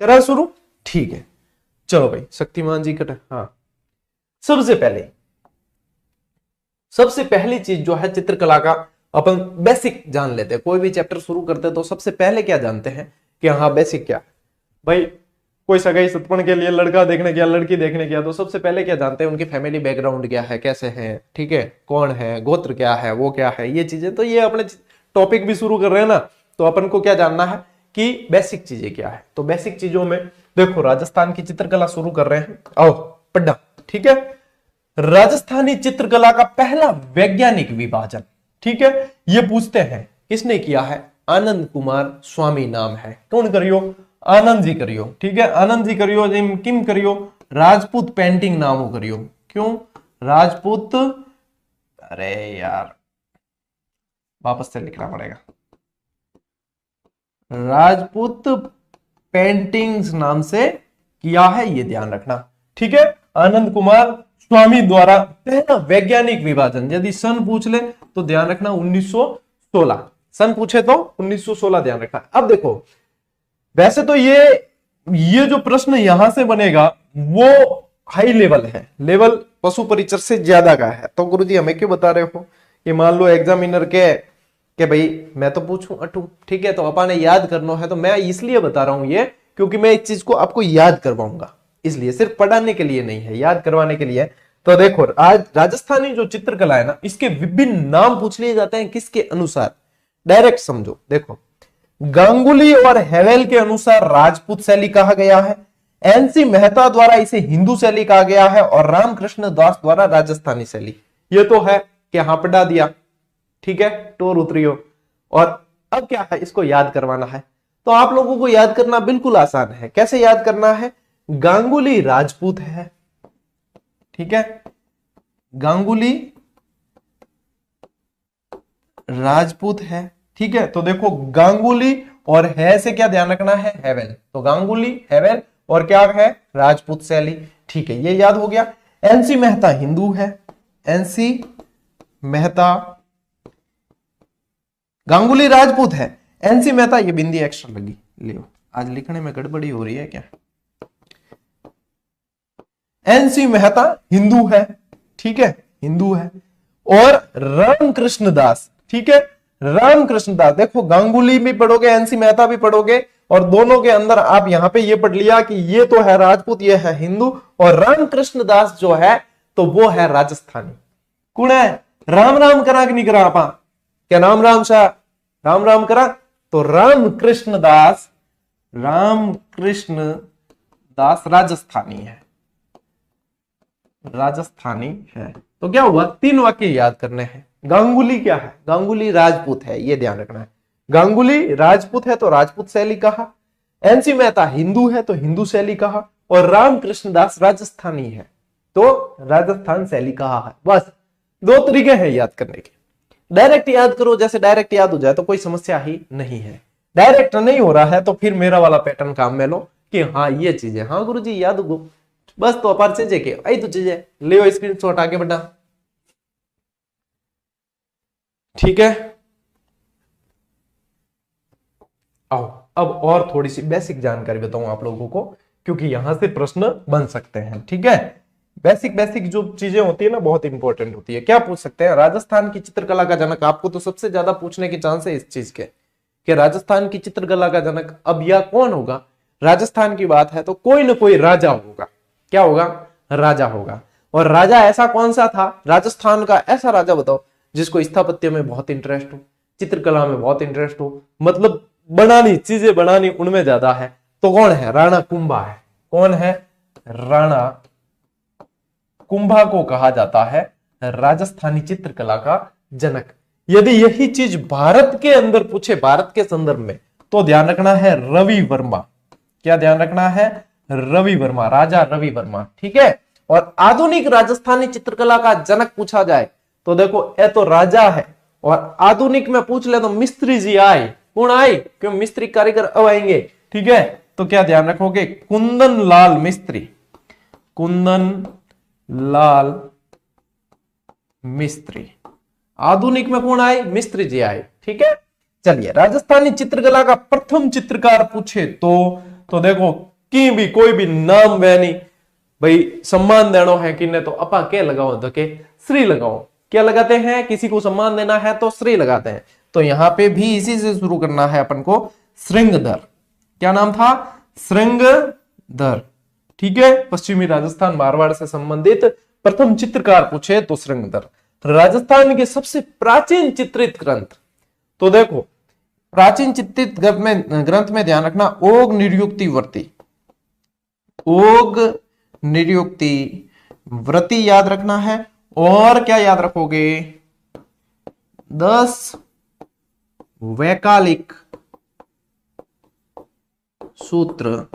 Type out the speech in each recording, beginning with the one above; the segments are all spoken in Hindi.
करा शुरू, ठीक है। चलो भाई शक्तिमान जी का, हाँ सबसे पहली चीज जो है चित्रकला का अपन बेसिक जान लेते हैं। कोई भी चैप्टर शुरू करते हैं तो सबसे पहले क्या जानते हैं कि हाँ बेसिक क्या है भाई। कोई सगाई सतपन के लिए लड़का देखने गया, लड़की देखने गया, तो सबसे पहले क्या जानते हैं, उनकी फैमिली बैकग्राउंड क्या है, कैसे है, ठीक है, कौन है, गोत्र क्या है, वो क्या है, ये चीजें। तो ये अपने टॉपिक भी शुरू कर रहे हैं ना, तो अपन को क्या जानना है कि बेसिक चीजें क्या है। तो बेसिक चीजों में देखो राजस्थान की चित्रकला शुरू कर रहे हैं, आओ पढ़ना, ठीक है। राजस्थानी चित्रकला का पहला वैज्ञानिक विभाजन, ठीक है, ये पूछते हैं किसने किया है, आनंद कुमार स्वामी नाम है। कौन करियो, आनंद जी करियो, ठीक है, आनंद जी करियो। किम करियो, राजपूत पेंटिंग नाम करियो। क्यों राजपूत, अरे यार वापस से लिखना पड़ेगा, राजपूत पेंटिंग्स नाम से किया है, ये ध्यान रखना, ठीक है। आनंद कुमार स्वामी द्वारा पहला वैज्ञानिक विभाजन। यदि सन पूछ ले तो ध्यान रखना 1916, सन पूछे तो 1916 ध्यान रखना। अब देखो वैसे तो ये जो प्रश्न यहां से बनेगा वो हाई लेवल है, लेवल पशु परिचर से ज्यादा का है। तो गुरुजी हमें क्यों बता रहे हो कि मान लो एग्जामिनर के भाई मैं तो पूछूं अटू, ठीक है, तो अपन ने याद करना है। तो मैं इसलिए बता रहा हूं ये क्योंकि मैं इस चीज को आपको याद करवाऊंगा, इसलिए सिर्फ पढ़ाने के लिए नहीं है, याद करवाने के लिए। तो देखो आज राजस्थानी जो चित्रकला है ना, इसके विभिन्न नाम पूछ लिए जाते हैं किसके अनुसार, डायरेक्ट समझो। देखो गांगुली और हेवेल के अनुसार राजपूत शैली कहा गया है, एनसी मेहता द्वारा इसे हिंदू शैली कहा गया है, और रामकृष्ण दास द्वारा राजस्थानी शैली। ये तो है कि हाँ पढ़ा दिया, ठीक है, टोर उतरियो। और अब क्या है, इसको याद करवाना है। तो आप लोगों को याद करना बिल्कुल आसान है। कैसे याद करना है, गांगुली राजपूत है, ठीक है, गांगुली राजपूत है, ठीक है। तो देखो गांगुली और है से क्या ध्यान रखना है, हेवेल। तो गांगुली हेवेल और क्या है, राजपूत शैली, ठीक है, ये याद हो गया। एनसी मेहता हिंदू है, एनसी मेहता, गांगुली राजपूत है, एनसी मेहता, ये बिंदी एक्स्ट्रा लगी, लियो आज लिखने में गड़बड़ी हो रही है क्या। एनसी मेहता हिंदू है, ठीक है, हिंदू है। और रामकृष्ण दास, ठीक है, रामकृष्ण दास। देखो गांगुली भी पढ़ोगे, एनसी मेहता भी पढ़ोगे, और दोनों के अंदर आप यहां पे ये पढ़ लिया कि ये तो है राजपूत, ये है हिंदू, और रामकृष्ण दास जो है तो वो है राजस्थानी। कौन है, राम राम करा कि नहीं करा आपा, क्या राम राम शाह, राम राम करा। तो रामकृष्ण दास, रामकृष्ण दास राजस्थानी है, राजस्थानी है। तो क्या हुआ, 3 वाक्य याद करने हैं। गांगुली क्या है, गांगुली राजपूत है, ये ध्यान रखना है। गांगुली राजपूत है तो राजपूत शैली कहा, एनसी मेहता हिंदू है तो हिंदू शैली कहा, और रामकृष्ण दास राजस्थानी है तो राजस्थान शैली कहा है। बस 2 तरीके हैं याद करने के। डायरेक्ट याद करो, जैसे डायरेक्ट याद हो जाए तो कोई समस्या ही नहीं है। डायरेक्ट नहीं हो रहा है तो फिर मेरा वाला पैटर्न काम में लो कि हाँ ये चीजें, हाँ गुरुजी याद हो, बस तो अपार चीजें के आई तो चीजें ले, स्क्रीनशॉट आगे बढ़ा, ठीक है। आओ अब और थोड़ी सी बेसिक जानकारी बताऊं आप लोगों को, क्योंकि यहां से प्रश्न बन सकते हैं, ठीक है। बेसिक जो चीजें होती है ना बहुत इंपॉर्टेंट होती है। क्या पूछ सकते हैं, राजस्थान की चित्रकला का जनक। आपको तो सबसे ज्यादा पूछने के चांस है इस चीज के कि राजस्थान की चित्रकला का जनक अब यह कौन होगा। राजस्थान की बात है तो कोई ना कोई राजा होगा। क्या होगा, राजा होगा। और राजा ऐसा कौन सा था, राजस्थान का ऐसा राजा बताओ जिसको स्थापत्य में बहुत इंटरेस्ट हो, चित्रकला में बहुत इंटरेस्ट हो, मतलब बनानी, चीजें बनानी उनमें ज्यादा है। तो कौन है, राणा कुंभा है। कौन है, राणा कुंभा को कहा जाता है राजस्थानी चित्रकला का जनक। यदि यही चीज भारत के अंदर पूछे, भारत के संदर्भ में, तो ध्यान रखना है रवि वर्मा। क्या ध्यान रखना है, रवि वर्मा, राजा रवि वर्मा, ठीक है। और आधुनिक राजस्थानी चित्रकला का जनक पूछा जाए तो देखो ये तो राजा है, और आधुनिक में पूछ ले तो मिस्त्री जी आए। कौन आए, क्यों मिस्त्री कारीगर अब आएंगे, ठीक है। तो क्या ध्यान रखोगे, कुंदन लाल मिस्त्री, कुंदन लाल मिस्त्री। आधुनिक में कौन आए, मिस्त्री जी आए, ठीक है। चलिए राजस्थानी चित्रकला का प्रथम चित्रकार पूछे तो देखो की भी कोई भी नाम वैनी भाई सम्मान देना है किन्ने तो अपा क्या लगाओ तो के श्री लगाओ। क्या लगाते हैं, किसी को सम्मान देना है तो श्री लगाते हैं। तो यहां पे भी इसी से शुरू करना है अपन को, श्रृंगधर। क्या नाम था, श्रृंगधर। ठीक है, पश्चिमी राजस्थान मारवाड़ से संबंधित प्रथम चित्रकार पूछे तो श्रृंगधर। राजस्थान के सबसे प्राचीन चित्रित ग्रंथ, तो देखो प्राचीन चित्रित ग्रंथ में ध्यान रखना ओग निर्युक्ति व्रती, ओग निर्युक्ति व्रती याद रखना है। और क्या याद रखोगे, 10 वैकालिक सूत्र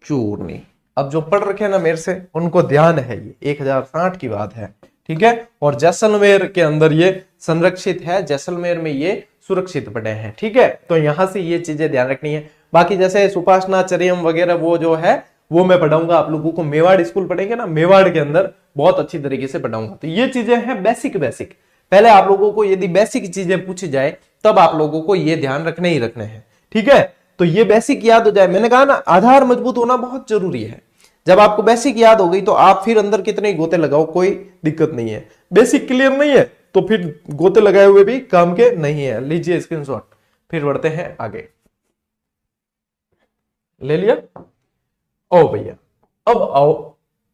चूर्णी। अब जो पढ़ रखे ना मेरे से उनको ध्यान है, ये 1060 की बात है। ठीक है, और जैसलमेर के अंदर ये संरक्षित है, जैसलमेर में ये सुरक्षित पड़े हैं। ठीक है, तो यहां से ये चीजें ध्यान रखनी है। बाकी जैसे सुपासना चरियम वगैरह वो जो है वो मैं पढ़ाऊंगा आप लोगों को, मेवाड़ स्कूल पढ़ेंगे ना, मेवाड़ के अंदर बहुत अच्छी तरीके से पढ़ाऊंगा। तो ये चीजें हैं बेसिक बेसिक। पहले आप लोगों को यदि बेसिक चीजें पूछी जाए तब आप लोगों को ये ध्यान रखने ही रखने हैं। ठीक है, तो ये बेसिक याद हो जाए। मैंने कहा ना आधार मजबूत होना बहुत जरूरी है। जब आपको बेसिक याद हो गई तो आप फिर अंदर कितने गोते लगाओ कोई दिक्कत नहीं है। बेसिक क्लियर नहीं है तो फिर गोते लगाए हुए भी काम के नहीं है। लीजिए स्क्रीनशॉट, फिर बढ़ते हैं आगे। ले लिया? ओ भैया अब आओ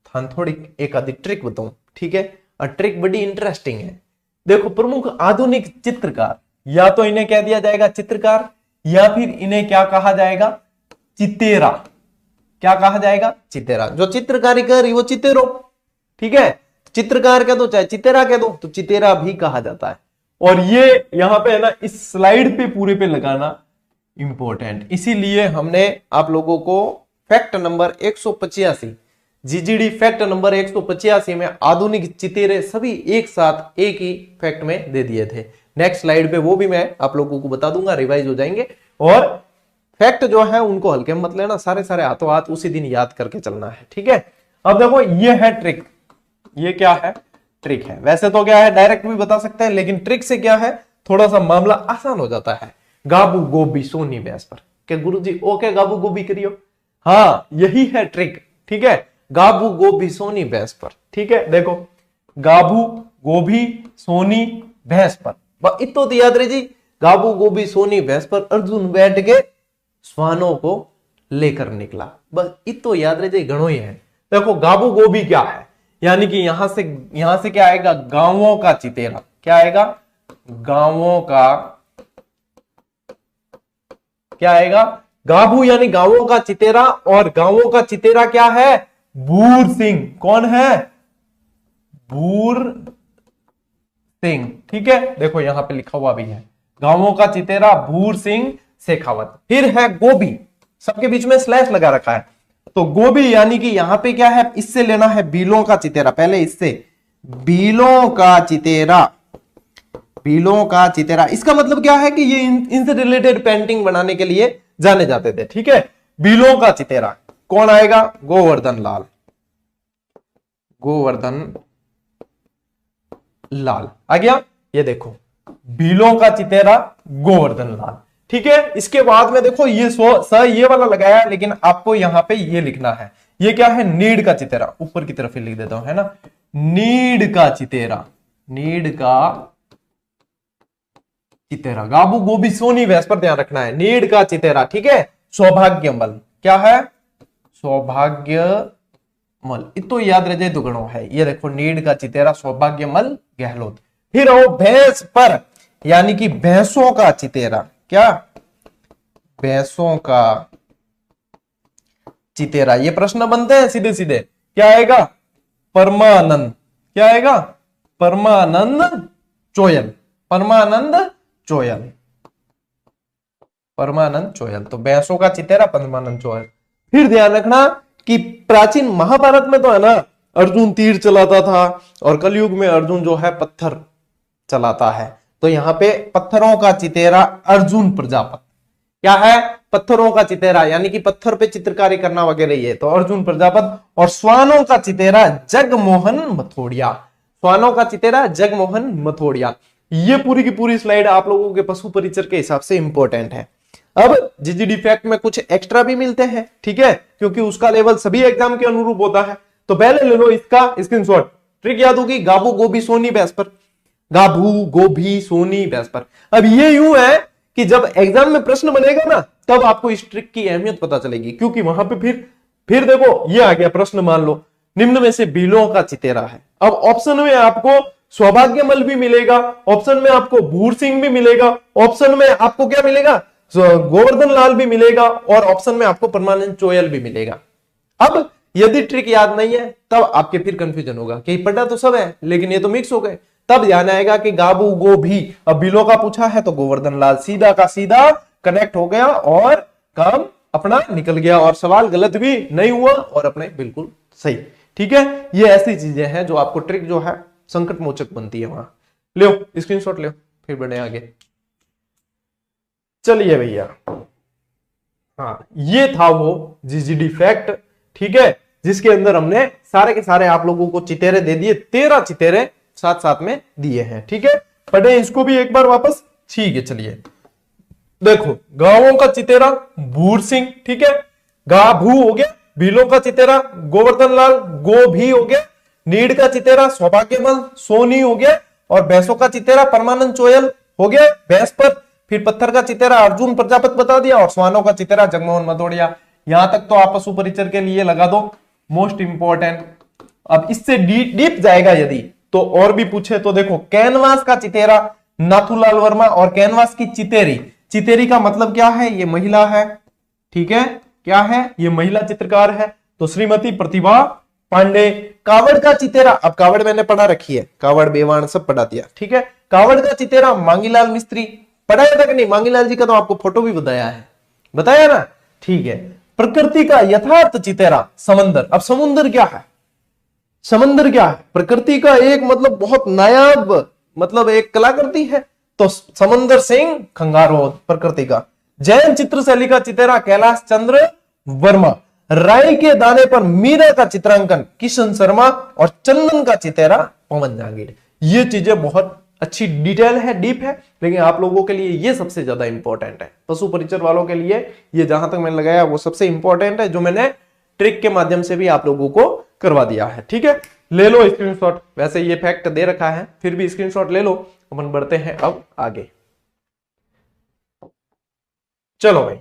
थान थोड़ी एक आधी ट्रिक बताऊं। ठीक है, और ट्रिक बड़ी इंटरेस्टिंग है। देखो प्रमुख आधुनिक चित्रकार, या तो इन्हें कह दिया जाएगा चित्रकार या फिर इन्हें क्या कहा जाएगा, चितेरा। क्या कहा जाएगा, चितेरा। जो चित्रकारी कर रही वो चितेरो। ठीक है, चित्रकार कह दो चाहे चितेरा कह दो तो चितेरा भी कहा जाता है। और ये यहां पे है ना इस स्लाइड पे पूरे पे लगाना इंपॉर्टेंट, इसीलिए हमने आप लोगों को फैक्ट नंबर 185 जीजीडी फैक्ट नंबर 185 में आधुनिक चितेरे सभी एक साथ एक ही फैक्ट में दे दिए थे। नेक्स्ट स्लाइड पे वो भी मैं आप लोगों को बता दूंगा, रिवाइज हो जाएंगे। और फैक्ट जो है उनको हल्के मत लेना, सारे सारे हाथों हाथ उसी दिन याद करके चलना है। ठीक है, अब देखो ये है ट्रिक। ये क्या है, ट्रिक है। वैसे तो क्या है डायरेक्ट भी बता सकते हैं, लेकिन ट्रिक से क्या है थोड़ा सा मामला आसान हो जाता है। गाबू गोभी सोनी भैंस पर, क्या गुरुजी ओके गाबू गोभी करियो, हाँ यही है ट्रिक। ठीक है, गाबू गोभी सोनी भैंस पर। ठीक है, देखो गाबू गोभी सोनी भैंस पर, इतो तो याद रहे जी। गाबू गोभी सोनी भैंस पर अर्जुन बैठ के स्वानों को लेकर निकला, बस इतो याद रहे जी, घणो ही है। देखो गाबू गोभी क्या है, यानी कि यहां से क्या आएगा, गांवों का चितेरा। क्या आएगा, गांवों का क्या आएगा, गाबू यानी गांवों का चितेरा। और गांवों का चितेरा क्या है, बूर सिंह। कौन है, बूर सिंह। ठीक है, देखो यहां पे लिखा हुआ भी है गांवों का चितेरा बूर सिंह शेखावत। फिर है गोभी, सबके बीच में स्लैश लगा रखा है। तो गोभी यानी कि यहां पे क्या है, इससे लेना है बीलों का चितेरा। पहले इससे बीलों का चितेरा, बीलों का चितेरा। इसका मतलब क्या है कि ये इनसे रिलेटेड पेंटिंग बनाने के लिए जाने जाते थे। ठीक है, बीलों का चितेरा कौन आएगा, गोवर्धन लाल। गोवर्धन लाल आ गया। ये देखो बीलों का चितेरा गोवर्धन लाल। ठीक है, इसके बाद में देखो ये ये वाला लगाया, लेकिन आपको यहां पे ये लिखना है। ये क्या है, नीड का चितेरा। ऊपर की तरफ ही लिख देता हूं, है ना, नीड का चितेरा, नीड का चितेरा। गाबू गोभी सोनी भैंस पर ध्यान रखना है, नीड का चितेरा। ठीक है, सौभाग्यमल क्या है, सौभाग्यमल। इतो याद रह जाए दुगणों है। ये देखो नीड का चितेरा सौभाग्यमल गहलोत। फिर आओ भैंस पर, यानी कि भैंसों का चितेरा। क्या, भैंसों का चितेरा। ये प्रश्न बनते हैं सीधे सीधे। क्या आएगा, परमानंद। क्या आएगा, परमानंद चोयल। परमानंद चोयल, परमानंद चोयल। तो भैंसों का चितेरा परमानंद चोयल। फिर ध्यान रखना कि प्राचीन महाभारत में तो है ना अर्जुन तीर चलाता था, और कलयुग में अर्जुन जो है पत्थर चलाता है। तो यहां पे पत्थरों का चितेरा अर्जुन प्रजापत। क्या है, पत्थरों का चितेरा, यानी कि पत्थर पे चित्रकारी करना वगैरह, ये तो अर्जुन प्रजापत। और श्वानों का चितेरा जगमोहन मथोड़िया। श्वानों का चितेरा जगमोहन मथोड़िया। ये पूरी की पूरी स्लाइड आप लोगों के पशु परिचर के हिसाब से इंपॉर्टेंट है। अब जीजीडी फैक्ट में कुछ एक्स्ट्रा भी मिलते हैं, ठीक है, क्योंकि उसका लेवल सभी एग्जाम के अनुरूप होता है। तो पहले ले लो इसका स्क्रीनशॉट। ट्रिक याद होगी, गाबू गोभी सोनी बेस पर, गाभू गोभी सोनी बेस पर। अब ये यूं है कि जब एग्जाम में प्रश्न बनेगा ना, तब आपको इस ट्रिक की अहमियत पता चलेगी, क्योंकि वहां पे फिर देखो ये आ गया प्रश्न, मान लो निम्न में से बिलों का चितेरा है। अब ऑप्शन में आपको सौभाग्यमल भी मिलेगा, ऑप्शन में आपको भूर सिंह भी मिलेगा, ऑप्शन में आपको क्या मिलेगा, गोवर्धन लाल भी मिलेगा, और ऑप्शन में आपको परमानंद चोयल भी मिलेगा। अब यदि ट्रिक याद नहीं है तब आपके फिर कंफ्यूजन होगा कि पढ़ा तो सब है लेकिन ये तो मिक्स हो गए। तब ध्यान आएगा कि गाबू गोभी, अब बिलो का पूछा है तो गोवर्धन लाल, सीधा का सीधा कनेक्ट हो गया और काम अपना निकल गया, और सवाल गलत भी नहीं हुआ और अपने बिल्कुल सही। ठीक है, ये ऐसी चीजें हैं जो आपको ट्रिक जो है संकट मोचक बनती है वहां। लो स्क्रीनशॉट लो, फिर बढ़े आगे। चलिए भैया, हाँ ये था वो जीजीडी फैक्ट, ठीक है, जिसके अंदर हमने सारे के सारे आप लोगों को चितेरे दे दिए, 13 चितेरे साथ साथ में दिए हैं। ठीक है, पढ़े इसको भी एक बार वापस। ठीक है, चलिए देखो, गांवों का चितेरा भूर सिंह, ठीक है, गाभू हो गया, भीलों का चितेरा गोवर्धन लाल, गोभी हो गया, नीड का चितेरा सौभाग्यमल, सोनी हो गया, और भैंसों का चितेरा परमानंद चोयल हो गया भैंस पर। फिर पत्थर का चितेरा अर्जुन प्रजापत बता दिया, और स्वानों का चितेरा जगमोहन मथोड़िया। यहां तक तो आप पशु परिचर के लिए लगा दो, मोस्ट इंपॉर्टेंट। अब इससे डीप जाएगा यदि तो और भी पूछे तो देखो, कैनवास का चितेरा नाथूलाल वर्मा, और कैनवास की चितेरी, चितेरी का मतलब क्या है, ये महिला है, ठीक है, क्या है, ये महिला चित्रकार है, तो श्रीमती प्रतिभा पांडे। कावड़ का चितेरा, अब कावड़ मैंने पढ़ा रखी है, कावड़ बेवाण सब पढ़ा दिया, ठीक है। कावड़ का चितेरा मांगीलाल मिस्त्री, पढ़ाया था कि नहीं, मांगीलाल जी का तो आपको फोटो भी बताया ना, ठीक है। प्रकृति का यथार्थ चितेरा समंदर, अब समुद्र क्या है, समंदर क्या है, प्रकृति का एक मतलब बहुत नायाब मतलब एक कलाकृति है, तो समंदर सिंह खंगारो प्रकृति का। जैन चित्रशैली का चितेरा कैलाश चंद्र वर्मा, राई के दाने पर मीरा का चित्रांकन किशन शर्मा, और चंदन का चितेरा पवन जहांगीर। ये चीजें बहुत अच्छी डिटेल है, डीप है, लेकिन आप लोगों के लिए ये सबसे ज्यादा इंपॉर्टेंट है। पशु परिचर वालों के लिए ये जहां तक मैंने लगाया वो सबसे इंपॉर्टेंट है, जो मैंने ट्रिक के माध्यम से भी आप लोगों को करवा दिया है। ठीक है, ले लो स्क्रीनशॉट, वैसे ये फैक्ट दे रखा है फिर भी स्क्रीनशॉट ले लो। अपन बढ़ते हैं अब आगे। चलो भाई,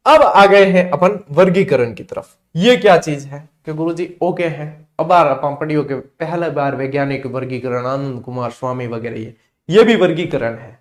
अब आ गए हैं अपन वर्गीकरण की तरफ। ये क्या चीज है कि गुरुजी ओके है, अब अपन पढ़ियो के पहला बार वैज्ञानिक वर्गीकरण आनंद कुमार स्वामी वगैरह, ये भी वर्गीकरण है।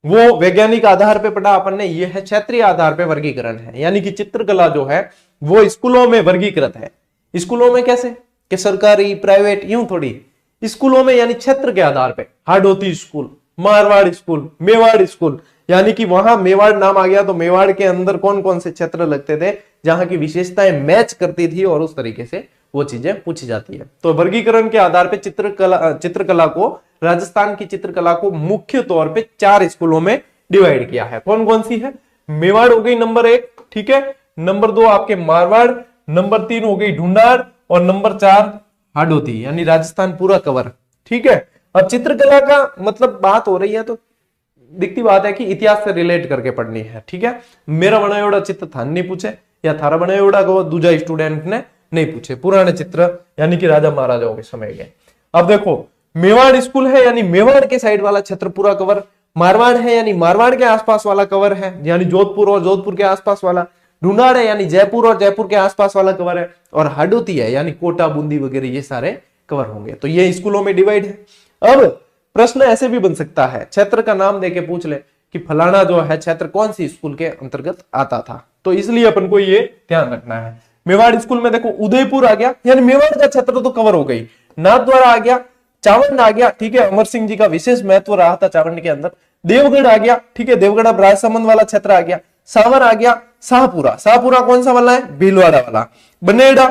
वो वैज्ञानिक आधार पे पढ़ा अपन ने, ये है क्षेत्रीय आधार पे वर्गीकरण है, यानी कि चित्रकला जो है वो स्कूलों में वर्गीकृत है। स्कूलों में कैसे कि सरकारी प्राइवेट यूं थोड़ी, स्कूलों में यानी क्षेत्र के आधार पे, Hadoti school, Marwar school, Mewar school, यानी कि वहां मेवाड़ नाम आ गया तो मेवाड़ के अंदर कौन कौन से क्षेत्र लगते थे जहां की विशेषताएं मैच करती थी, और उस तरीके से वो चीजें पूछी जाती है। तो वर्गीकरण के आधार पे चित्रकला को, राजस्थान की चित्रकला को मुख्य तौर पे 4 स्कूलों में डिवाइड किया है। कौन कौन सी है, मेवाड़ हो गई नंबर 1, ठीक है, नंबर 2 आपके मारवाड़, नंबर 3 हो गई ढूंढार, और नंबर 4 हाडोती, यानी राजस्थान पूरा कवर। ठीक है, अब चित्रकला का मतलब बात हो रही है तो दिखती बात है कि इतिहास से रिलेट करके पढ़नी है। ठीक है, मेरा बनायोड़ा चित्र थान नहीं पूछे, या थारा बनायोड़ा को दूसरा स्टूडेंट ने नहीं पूछे, पुराने चित्र यानी कि राजा महाराजाओं के समय के। अब देखो, मेवाड़ स्कूल है यानी मेवाड़ के साइड वाला क्षेत्र पूरा कवर, मारवाड़ है यानी मारवाड़ के आसपास वाला कवर है, यानी जोधपुर और जोधपुर के आसपास वाला, ढूंढार है यानी जयपुर और जयपुर के आसपास वाला कवर है, और हाडोती है यानी कोटा बूंदी वगैरह ये सारे कवर होंगे। तो ये स्कूलों में डिवाइड है। अब प्रश्न ऐसे भी बन सकता है, क्षेत्र का नाम देके पूछ ले कि फलाना जो है क्षेत्र कौन सी स्कूल के अंतर्गत आता था, तो इसलिए अपन को ये ध्यान रखना है। मेवाड़ स्कूल में देखो उदयपुर आ गया, यानी मेवाड़ का क्षेत्र तो कवर हो गई, नाथद्वारा आ गया, चावंड आ गया, ठीक है, अमर सिंह जी का विशेष महत्व रहा था चावंड के अंदर, देवगढ़ आ गया, ठीक है, देवगढ़ अब राजसमंद वाला क्षेत्र आ गया, सावर आ गया, शाहपुरा, शाहपुरा कौन सा वाला है, भीलवाड़ा वाला, बनेड़ा,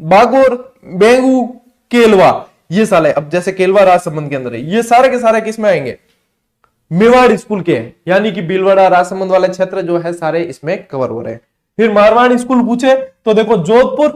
बागोर, बेंगू, केलवा, ये साले, अब जैसे केलवा राजसमंद के अंदर है, ये सारे के सारे किसमें आएंगे, मेवाड़ स्कूल के हैं, यानी कि भीलवाड़ा राजसमंद वाले क्षेत्र जो है सारे इसमें कवर हो रहे हैं। फिर मारवाड़ स्कूल पूछे तो देखो जोधपुर,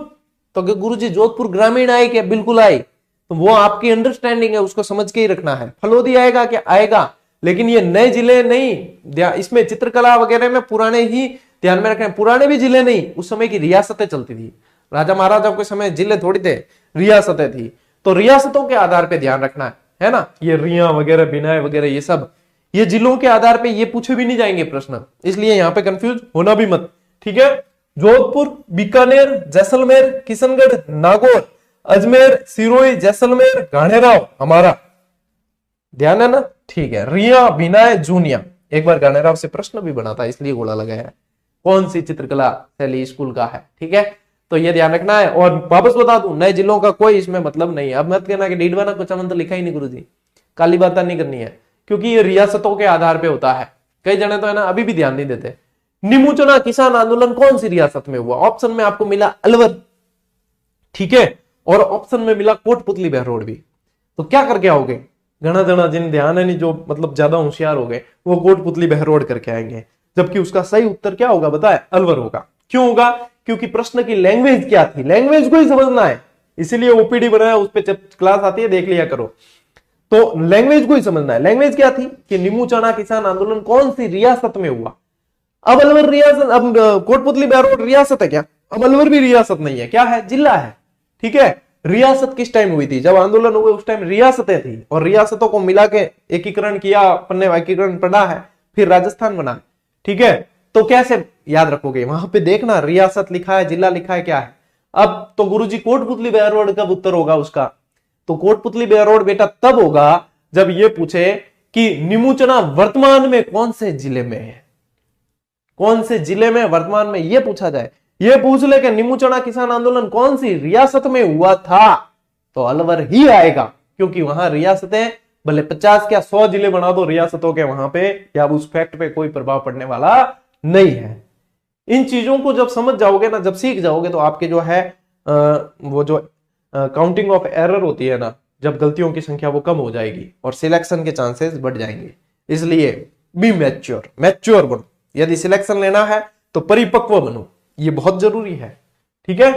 तो गुरुजी जोधपुर ग्रामीण आए क्या, बिल्कुल आए, तो वो आपकी अंडरस्टैंडिंग है, उसको समझ के ही रखना है। फलोदी आएगा क्या, आएगा, लेकिन ये नए जिले नहीं, इसमें चित्रकला वगैरह में पुराने ही ध्यान में रखें, पुराने भी जिले नहीं, उस समय की रियासतें चलती थी। राजा महाराजाओं के समय जिले थोड़ी थे, रियासतें थी। तो रियासतों के आधार पे ध्यान रखना है ना, ये रिया वगैरह बिनाए वगैरह ये सब, ये जिलों के आधार पे ये पूछे भी नहीं जाएंगे प्रश्न, इसलिए यहां पे कंफ्यूज होना भी मत, ठीक है। जोधपुर, बीकानेर, जैसलमेर, किशनगढ़, नागौर, अजमेर, सिरोही, जैसलमेर, गाणेराव हमारा, ध्यान है ना, ठीक है। रिया, बिनाए, जूनिया, एक बार गाणेराव से प्रश्न भी बना था, इसलिए गोला लगाया है। कौन सी चित्रकला शैली स्कूल का है, ठीक है, तो ये ध्यान रखना है। और वापस बता दूं, नए जिलों का कोई इसमें मतलब नहीं है। अब मत कहना कि डीडवाना कुछ तो लिखा ही नहीं गुरुजी, काली बात नहीं करनी है, क्योंकि ये रियासतों के आधार पे होता है। कई जने तो है ना अभी भी ध्यान नहीं देते। निमुचना किसान आंदोलन कौन सी रियासत में हुआ? ऑप्शन में आपको मिला अलवर, ठीक है, और ऑप्शन में मिला कोटपुतली बहरोड भी। तो क्या करके आओगे? घना जना जिन ध्यान है नहीं, जो मतलब ज्यादा होशियार हो गए, वो कोटपुतली बहरोड करके आएंगे, जबकि उसका सही उत्तर क्या होगा बताए? अलवर होगा। क्यों होगा? क्योंकि प्रश्न की लैंग्वेज क्या थी, लैंग्वेज को ही समझना है, इसीलिए ओपीडी बनाया, उस पर जब क्लास आती है देख लिया करो। तो लैंग्वेज को ही समझना है। लैंग्वेज क्या थी कि निमुचना किसान आंदोलन कौन सी रियासत में हुआ? अब अलवर रियासत, अब कोटपुतली बहरोड रियासत है क्या? अब अलवर भी रियासत नहीं है, क्या है? जिला है, ठीक है। रियासत किस टाइम हुई थी? जब आंदोलन हुए उस टाइम रियासतें थी, और रियासतों को मिला के एकीकरण किया, अपन ने एकीकरण पढ़ा है, फिर राजस्थान बना, ठीक है। तो कैसे याद रखोगे? वहां पे देखना रियासत लिखा है, जिला लिखा है, क्या है। अब तो गुरुजी कोटपुतली बहरोड कब उत्तर होगा उसका? तो कोटपुतली बहरोड बेटा तब होगा जब ये पूछे कि निमुचना वर्तमान में कौन से जिले में है, कौन से जिले में वर्तमान में, ये पूछा जाए। ये पूछ ले कि निमुचना किसान आंदोलन कौन सी रियासत में हुआ था, तो अलवर ही आएगा, क्योंकि वहां रियासतें भले 50 क्या 100 जिले बना दो रियासतों के, वहां पे या उस फैक्ट पे कोई प्रभाव पड़ने वाला नहीं है। इन चीजों को जब समझ जाओगे ना, जब सीख जाओगे, तो आपके जो है वो जो काउंटिंग ऑफ एरर होती है ना, जब गलतियों की संख्या वो कम हो जाएगी और सिलेक्शन के चांसेस बढ़ जाएंगे। इसलिए बी मैच्योर, मैच्योर बनो। यदि सिलेक्शन लेना है तो परिपक्व बनो, ये बहुत जरूरी है, ठीक है।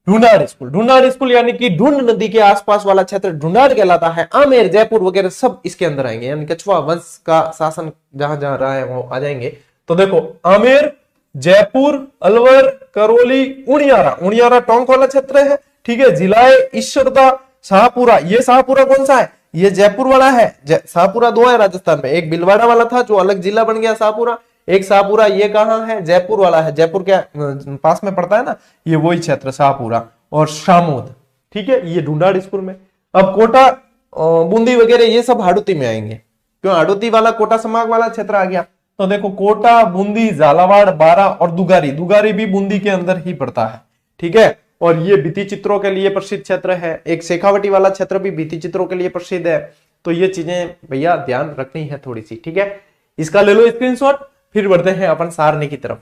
ढूंढाड़ स्कूल, ढूंढाड़ स्कूल यानी कि ढूंढ नदी के आसपास वाला क्षेत्र ढूंढाड़ कहलाता है। आमेर, जयपुर वगैरह सब इसके अंदर आएंगे, यानी कछुआ वंश का शासन जहां जहां रहा है वो आ जाएंगे। तो देखो आमेर, जयपुर, अलवर, करौली, उनियारा, उनियारा टोंक वाला क्षेत्र है, ठीक है। जिलाए, ईश्वरदा, शाहपुरा, ये शाहपुरा कौन सा है? ये जयपुर वाला है। शाहपुरा 2 है राजस्थान में, एक भीलवाड़ा वाला था जो अलग जिला बन गया शाहपुरा, एक शाहपुरा ये कहां है? जयपुर वाला है, जयपुर के पास में पड़ता है ना, ये वही क्षेत्र शाहपुरा और शामोद, ठीक है, ये ढूंढाड़ स्कूल में। अब कोटा, बूंदी वगैरह ये सब हाड़ौती में आएंगे, क्यों? हाड़ौती वाला कोटा समाग वाला क्षेत्र आ गया। तो देखो कोटा, बूंदी, झालावाड़, बारा और दुगारी, दुगारी भी बूंदी के अंदर ही पड़ता है, ठीक है। और ये भित्ति चित्रों के लिए प्रसिद्ध क्षेत्र है। एक शेखावटी वाला क्षेत्र भी भित्ति चित्रों के लिए प्रसिद्ध है। तो ये चीजें भैया ध्यान रखनी है थोड़ी सी, ठीक है। इसका ले लो स्क्रीनशॉट। फिर बढ़ते हैं अपन सारणी की तरफ,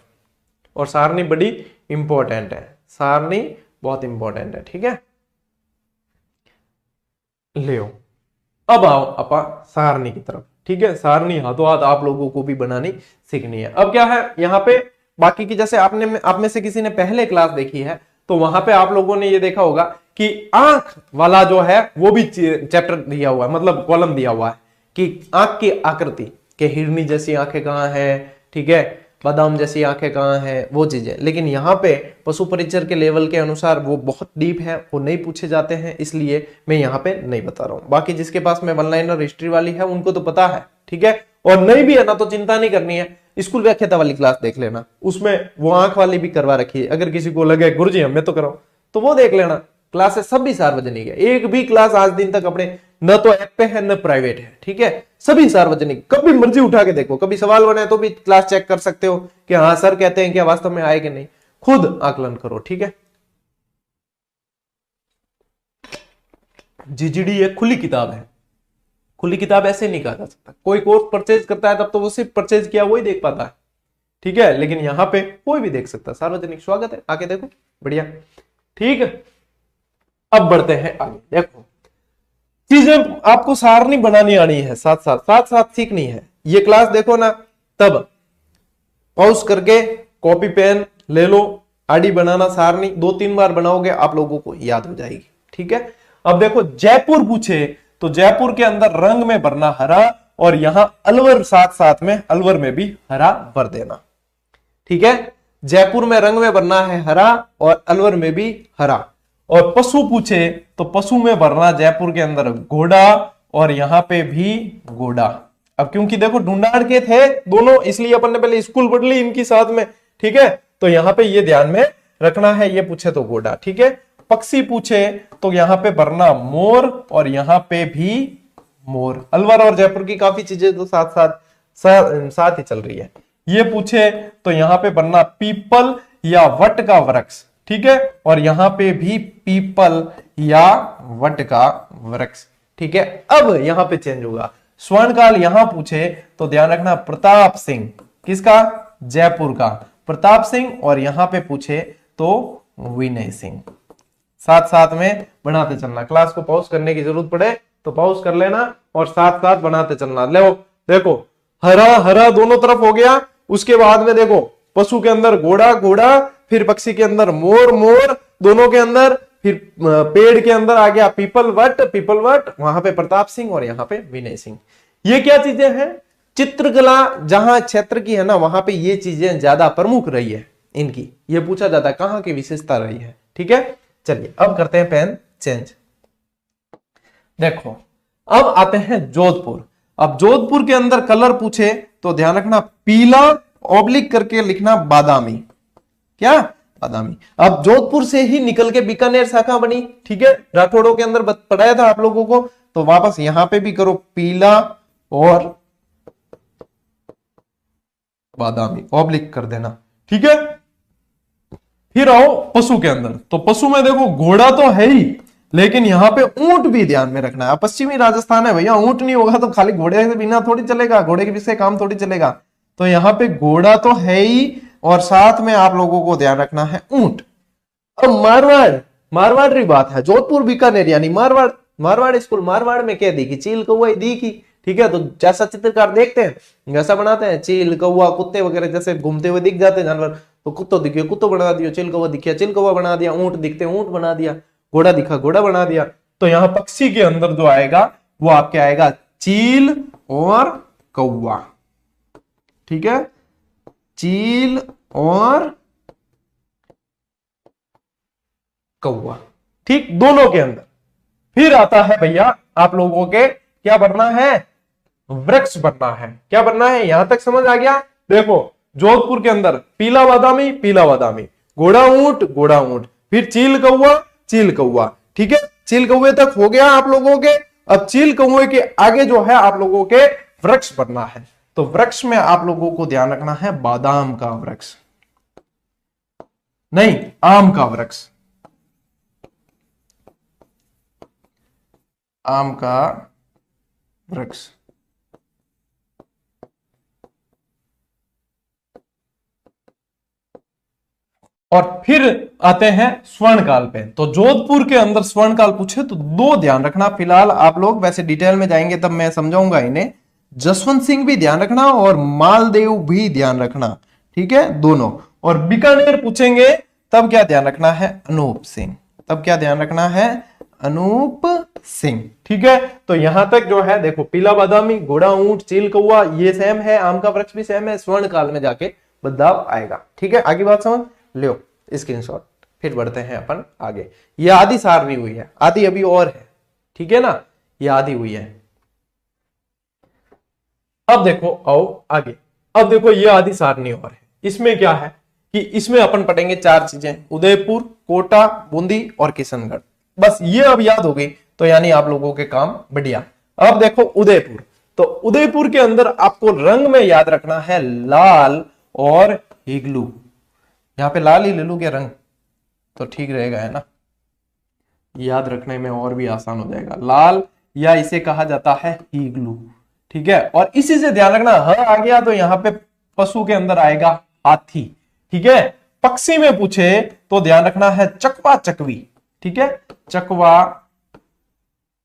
और सारणी बड़ी इंपॉर्टेंट है, सारणी बहुत इंपॉर्टेंट है, ठीक है। ले अब आओ अपन सारणी की तरफ, ठीक है। सारणी हाथों हाथ आप लोगों को भी बनानी सीखनी है। अब क्या है यहाँ पे, बाकी की जैसे आप में से किसी ने पहले क्लास देखी है, तो वहां पे आप लोगों ने ये देखा होगा कि आंख वाला जो है वो भी चैप्टर दिया हुआ है, मतलब कॉलम दिया हुआ है कि आंख की आकृति के, हिरनी जैसी आंखें कहाँ है, ठीक है, बादाम जैसी आंखें कहाँ है, वो चीजें। लेकिन यहाँ पे पशु परिचर के लेवल के अनुसार वो बहुत डीप है, वो नहीं पूछे जाते हैं, इसलिए मैं यहाँ पे नहीं बता रहा हूँ। बाकी जिसके पास में 1 लाइनर हिस्ट्री वाली है उनको तो पता है, ठीक है। और नहीं भी है ना तो चिंता नहीं करनी है, स्कूल व्याख्याता वाली क्लास देख लेना, उसमें वो आंख वाली भी करवा रखी है। अगर किसी को लगे गुरुजी हमें तो कराओ, तो वो देख लेना। क्लासेस सब भी सार्वजनिक है, एक भी क्लास आज दिन तक अपने न तो ऐप पे है न प्राइवेट है, ठीक है, सभी सार्वजनिक। कभी मर्जी उठा के देखो, कभी सवाल बने तो भी क्लास चेक कर सकते हो कि हाँ सर कहते हैं क्या वास्तव में आए कि नहीं, खुद आकलन करो, ठीक है। जीजीडी एक खुली किताब है, खुली किताब ऐसे नहीं कहा जा सकता। कोई कोर्स परचेज करता है तब तो वो सिर्फ परचेज किया वो ही देख पाता है, ठीक है, लेकिन यहाँ पे कोई भी देख सकता है, सार्वजनिक स्वागत है, आके देखो, बढ़िया, ठीक है। अब बढ़ते हैं आगे। देखो चीजें आपको सारणी बनानी आनी है, साथ साथ सीखनी है। ये क्लास देखो ना, तब पॉज करके कॉपी पेन ले लो, आडी बनाना सारणी 2-3 बार बनाओगे आप लोगों को याद हो जाएगी, ठीक है। अब देखो जयपुर पूछे तो जयपुर के अंदर रंग में भरना हरा, और यहां अलवर साथ साथ में, अलवर में भी हरा भर देना। ठीक है, जयपुर में रंग में भरना है हरा और अलवर में भी हरा। और पशु पूछे तो पशु में भरना जयपुर के अंदर घोड़ा और यहां पे भी घोड़ा। अब क्योंकि देखो ढूंढाड़ के थे दोनों, इसलिए अपन ने पहले स्कूल पढ़ ली इनकी साथ में। ठीक है, तो यहां पे ये ध्यान में रखना है, ये पूछे तो घोड़ा। ठीक है, पक्षी पूछे तो यहां पे भरना मोर और यहां पे भी मोर। अलवर और जयपुर की काफी चीजें तो साथ साथ साथ ही चल रही है। ये पूछे तो यहां पे भरना पीपल या वट का वृक्ष। ठीक है, और यहां पे भी पीपल या वट का वृक्ष। ठीक है, अब यहां पे चेंज होगा। स्वर्णकाल यहां पूछे तो ध्यान रखना प्रताप सिंह, किसका? जयपुर का प्रताप सिंह। और यहां पे पूछे तो विनय सिंह। साथ साथ में बनाते चलना। क्लास को पॉज करने की जरूरत पड़े तो पॉज कर लेना और साथ साथ बनाते चलना। लो देखो, हरा हरा दोनों तरफ हो गया। उसके बाद में देखो, पशु के अंदर घोड़ा घोड़ा, फिर पक्षी के अंदर मोर मोर, दोनों के अंदर, फिर पेड़ के अंदर आ गया पीपल वट, वहां पे प्रताप सिंह और यहां पे विनय सिंह। ये क्या चीजें हैं? चित्रकला जहां क्षेत्र की है ना, वहां पे ये चीजें ज्यादा प्रमुख रही है इनकी। ये पूछा जाता है कहां की विशेषता रही है। ठीक है, चलिए अब करते हैं पेन चेंज। देखो, अब आते हैं जोधपुर। अब जोधपुर के अंदर कलर पूछे तो ध्यान रखना पीला ऑब्लिक करके लिखना बादामी। क्या? बादामी। अब जोधपुर से ही निकल के बीकानेर शाखा बनी। ठीक है, राठौड़ों के अंदर पढ़ाया था आप लोगों को, तो वापस यहां पे भी करो पीला और बादामी ऑब्लिक कर देना। ठीक है, फिर आओ पशु के अंदर। तो पशु में देखो घोड़ा तो है ही, लेकिन यहां पे ऊंट भी ध्यान में रखना है। पश्चिमी राजस्थान है भैया, ऊंट नहीं होगा तो खाली घोड़े से बिना थोड़ी चलेगा, घोड़े के पीछे काम थोड़ी चलेगा। तो यहां पे घोड़ा तो है ही और साथ में आप लोगों को ध्यान रखना है ऊंट। अब मारवाड़ की बात है, जोधपुर बीकानेर यानी मारवाड़ स्कूल। मारवाड़ में क्या दी की? चील कौवा दी की। ठीक है, तो जैसा चित्रकार देखते हैं वैसा बनाते हैं। चील कौवा कुत्ते वगैरह जैसे घूमते हुए दिख जाते हैं जानवर, तो कुत्तो दिखे कुत्तो बना दिया, चिल कौवा दिखा चिल कौवा बना दिया, ऊंट दिखते ऊंट बना दिया, घोड़ा दिखा घोड़ा बना दिया। तो यहां पक्षी के अंदर जो आएगा वो आपके आएगा चील और कौवा। ठीक है, चील और कौवा। ठीक, दोनों के अंदर। फिर आता है भैया आप लोगों के क्या बनना है? वृक्ष बनना है। क्या बनना है? यहां तक समझ आ गया? देखो, जोधपुर के अंदर पीला बादामी, घोड़ा ऊंट, फिर चील कौवा। ठीक है, चील कौवे तक हो गया आप लोगों के। अब चील कौवे के आगे जो है आप लोगों के वृक्ष बनना है। तो वृक्ष में आप लोगों को ध्यान रखना है बादाम का वृक्ष, नहीं आम का वृक्ष, आम का वृक्ष। और फिर आते हैं स्वर्णकाल पे। तो जोधपुर के अंदर स्वर्णकाल पूछे तो दो ध्यान रखना फिलहाल आप लोग, वैसे डिटेल में जाएंगे तब मैं समझाऊंगा इन्हें। जसवंत सिंह भी ध्यान रखना और मालदेव भी ध्यान रखना। ठीक है, दोनों। और बीकानेर पूछेंगे तब क्या ध्यान रखना है? अनूप सिंह। तब क्या ध्यान रखना है? अनूप सिंह। ठीक है, तो यहां तक जो है देखो, पीला बादामी, घोड़ा ऊंट, चील कौवा ये सेम है, आम का वृक्ष भी सेम है। स्वर्णकाल में जाके बदलाव आएगा। ठीक है, आगे बात समझ लो, स्क्रीनशॉट। फिर बढ़ते हैं अपन आगे। ये आधी सारणी हुई है, आधी अभी और है। ठीक है ना, ये आधी हुई है। अब देखो आओ आगे। अब देखो ये आधी सारणी और है। इसमें क्या है कि इसमें अपन पढ़ेंगे चार चीजें, उदयपुर, कोटा, बूंदी और किशनगढ़। बस ये अब याद हो गई तो यानी आप लोगों के काम बढ़िया। अब देखो उदयपुर, तो उदयपुर के अंदर आपको रंग में याद रखना है लाल और हिगलू। यहां पे लाल ही ले लू क्या रंग, तो ठीक रहेगा, है ना, याद रखने में और भी आसान हो जाएगा। लाल या इसे कहा जाता है हिगलू। ठीक है, और इसी से ध्यान रखना ह आ गया तो यहां पे पशु के अंदर आएगा हाथी। ठीक है, पक्षी में पूछे तो ध्यान रखना है चकवा चकवी। ठीक है, चकवा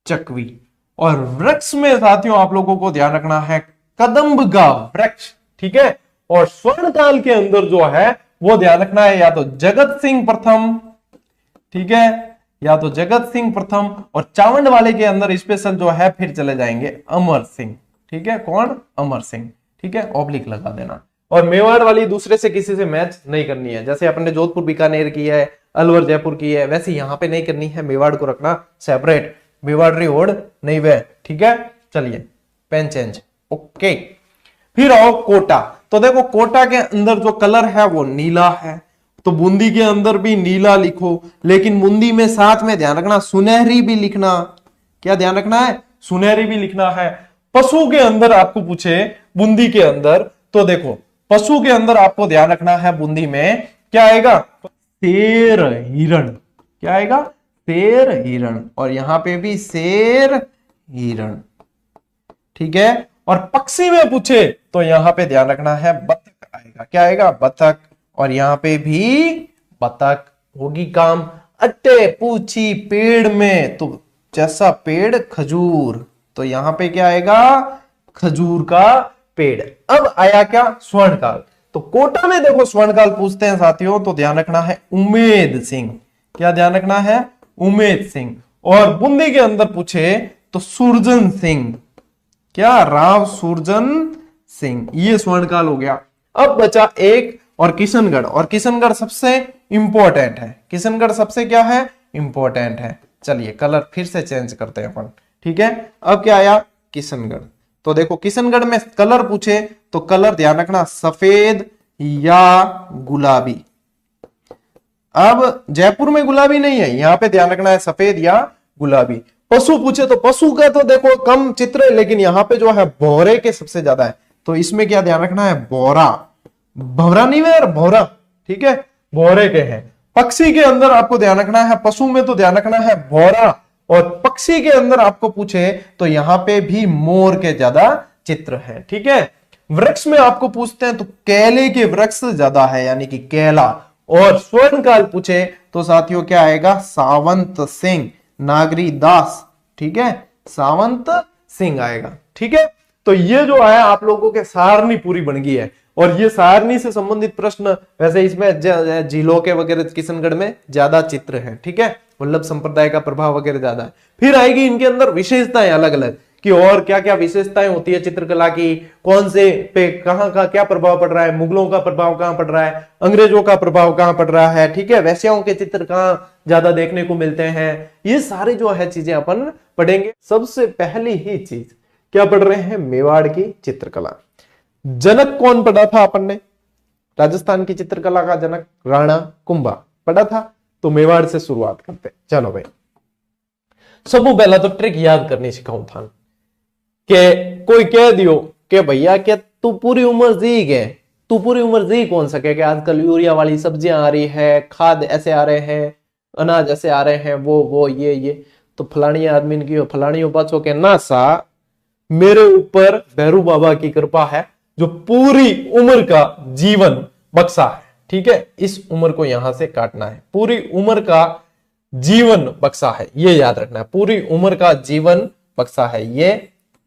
चकवी। और वृक्ष में साथियों आप लोगों को ध्यान रखना है कदम्ब का वृक्ष। ठीक है, और स्वर्णकाल के अंदर जो है वो ध्यान रखना है या तो जगत सिंह प्रथम, ठीक है, या तो जगत सिंह प्रथम, और चावंड वाले के अंदर स्पेशल जो है फिर चले जाएंगे अमर सिंह। ठीक है, कौन? अमर सिंह। ठीक है, ऑब्लिक लगा देना। और मेवाड़ वाली दूसरे से किसी से मैच नहीं करनी है, जैसे अपने जोधपुर बीकानेर की है, अलवर जयपुर की है, वैसे यहां पे नहीं करनी है, मेवाड़ को रखना सेपरेट, मेवाड़ी ओड नहीं वे। ठीक है, चलिए पेन चेंज। ओके, फिर आओ कोटा। तो देखो कोटा के अंदर जो कलर है वो नीला है, तो बूंदी के अंदर भी नीला लिखो, लेकिन बूंदी में साथ में ध्यान रखना सुनहरी भी लिखना। क्या ध्यान रखना है? सुनहरी भी लिखना है। पशु के अंदर आपको पूछे बूंदी के अंदर, तो देखो पशु के अंदर आपको ध्यान रखना है बूंदी में क्या आएगा? शेर हिरण। क्या आएगा? शेर हिरण। और यहां पे भी शेर हिरण। ठीक है, और पक्षी में पूछे तो यहां पे ध्यान रखना है बतख आएगा। क्या आएगा? बतख। और यहां पे भी बतख होगी काम। अट्टे पूछी पेड़ में, तो जैसा पेड़ खजूर, तो यहां पे क्या आएगा? खजूर का पेड़। अब आया क्या? स्वर्णकाल। तो कोटा में देखो स्वर्णकाल पूछते हैं साथियों, तो ध्यान रखना है उमेद सिंह। क्या ध्यान रखना है? उमेद सिंह। और बूंदी के अंदर पूछे तो सुरजन सिंह। क्या? राव सुरजन सिंह। ये स्वर्णकाल हो गया। अब बचा एक और किशनगढ़, और किशनगढ़ सबसे इंपॉर्टेंट है। किशनगढ़ सबसे क्या है? इंपॉर्टेंट है। चलिए कलर फिर से चेंज करते हैं अपन। ठीक है, अब क्या आया? किशनगढ़। तो देखो किशनगढ़ में कलर पूछे तो कलर ध्यान रखना सफेद या गुलाबी। अब जयपुर में गुलाबी नहीं है, यहां पे ध्यान रखना है सफेद या गुलाबी। पशु पूछे तो पशु का तो देखो कम चित्र है, लेकिन यहां पे जो है भौरे के सबसे ज्यादा है, तो इसमें क्या ध्यान रखना है? भौरा। भौरा नहीं है, भौरा। ठीक है, भौरे के हैं। पक्षी के अंदर आपको ध्यान रखना है, पशु में तो ध्यान रखना है भौरा, और पक्षी के अंदर आपको पूछे तो यहां पे भी मोर के ज्यादा चित्र है। ठीक है, वृक्ष में आपको पूछते हैं तो केले के वृक्ष ज्यादा है, यानी कि केला। और स्वर्णकाल पूछे तो साथियों क्या आएगा? सावंत सिंह, नागरी दास। ठीक है, सावंत सिंह आएगा। ठीक है, तो ये जो है आप लोगों के सारणी पूरी बन गई है। और ये सारणी से संबंधित प्रश्न, वैसे इसमें झीलों के वगैरह किशनगढ़ में ज्यादा चित्र है। ठीक है, वल्लभ संप्रदाय का प्रभाव वगैरह ज्यादा है। फिर आएगी इनके अंदर विशेषताएं अलग अलग, कि और क्या क्या विशेषताएं होती है चित्रकला की, कौन से पे कहां का क्या प्रभाव पड़ रहा है, मुगलों का प्रभाव कहां पड़ रहा है, अंग्रेजों का प्रभाव कहां पड़ रहा है। ठीक है, वैश्याओं के चित्र कहां ज्यादा देखने को मिलते हैं, ये सारे जो है चीजें अपन पढ़ेंगे। सबसे पहली ही चीज क्या पढ़ रहे हैं? मेवाड़ की चित्रकला। जनक कौन पढ़ा था अपन ने? राजस्थान की चित्रकला का जनक राणा कुंभा पढ़ा था। तो मेवाड़ से शुरुआत करते। चलो भाई, सब पहला तो ट्रिक याद करनी सिखाऊं था कि कोई कह दियो कि भैया क्या तू पूरी उम्र जी गए, तू पूरी उम्र जी कौन सके, कि आजकल यूरिया वाली सब्जियां आ रही है, खाद ऐसे आ रहे हैं, अनाज ऐसे आ रहे हैं, वो ये तो फलानी आदमी की फलानी बच्चों के ना सा मेरे ऊपर भैरू बाबा की कृपा है जो पूरी उम्र का जीवन बक्सा है। ठीक है, इस उम्र को यहां से काटना है। पूरी उम्र का जीवन बक्सा है, ये याद रखना है। पूरी उम्र का जीवन बक्सा है, ये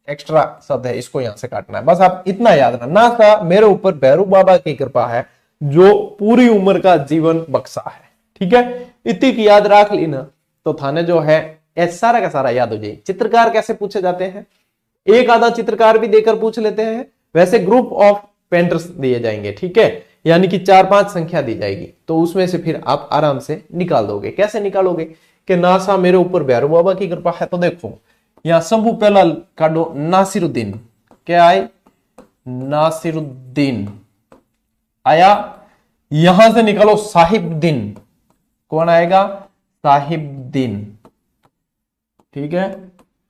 एक्स्ट्रा शब्द है, इसको यहां से काटना है। बस आप इतना याद रखना, ना सा मेरे ऊपर भैरू बाबा की कृपा है जो पूरी उम्र का जीवन बक्सा है। ठीक है, इतनी की याद रख ली ना तो थाने जो है सारा का सारा याद हो जाए। चित्रकार कैसे पूछे जाते हैं? एक आधा चित्रकार भी देकर पूछ लेते हैं, वैसे ग्रुप ऑफ पेंटर्स दिए जाएंगे। ठीक है, यानी कि 4-5 संख्या दी जाएगी, तो उसमें से फिर आप आराम से निकाल दोगे। कैसे निकालोगे? कि नासा मेरे ऊपर भैरू बाबा की कृपा है, तो देखो यहां शंभू पहला काटो, नासिरुद्दीन। क्या आए? नासिरुद्दीन आया। यहां से निकालो साहिबुद्दीन। कौन आएगा? साहिबुद्दीन। ठीक है,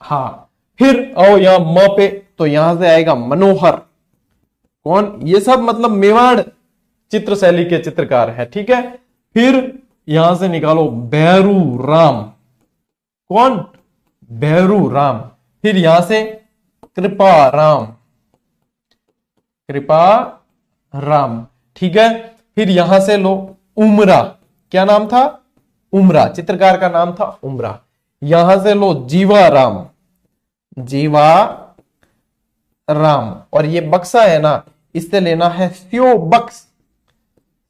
हाँ। फिर आओ यहां म पे, तो यहां से आएगा मनोहर। कौन? ये सब मतलब मेवाड़ चित्र शैली के चित्रकार है। ठीक है, फिर यहां से निकालो भैरू राम। कौन? भैरू राम। फिर यहां से कृपा राम, कृपा राम। ठीक है, फिर यहां से लो उमरा। क्या नाम था? उमरा, चित्रकार का नाम था उमरा। यहां से लो जीवा राम, जीवा राम। और ये बक्सा है ना, इससे लेना है स्यो बक्स,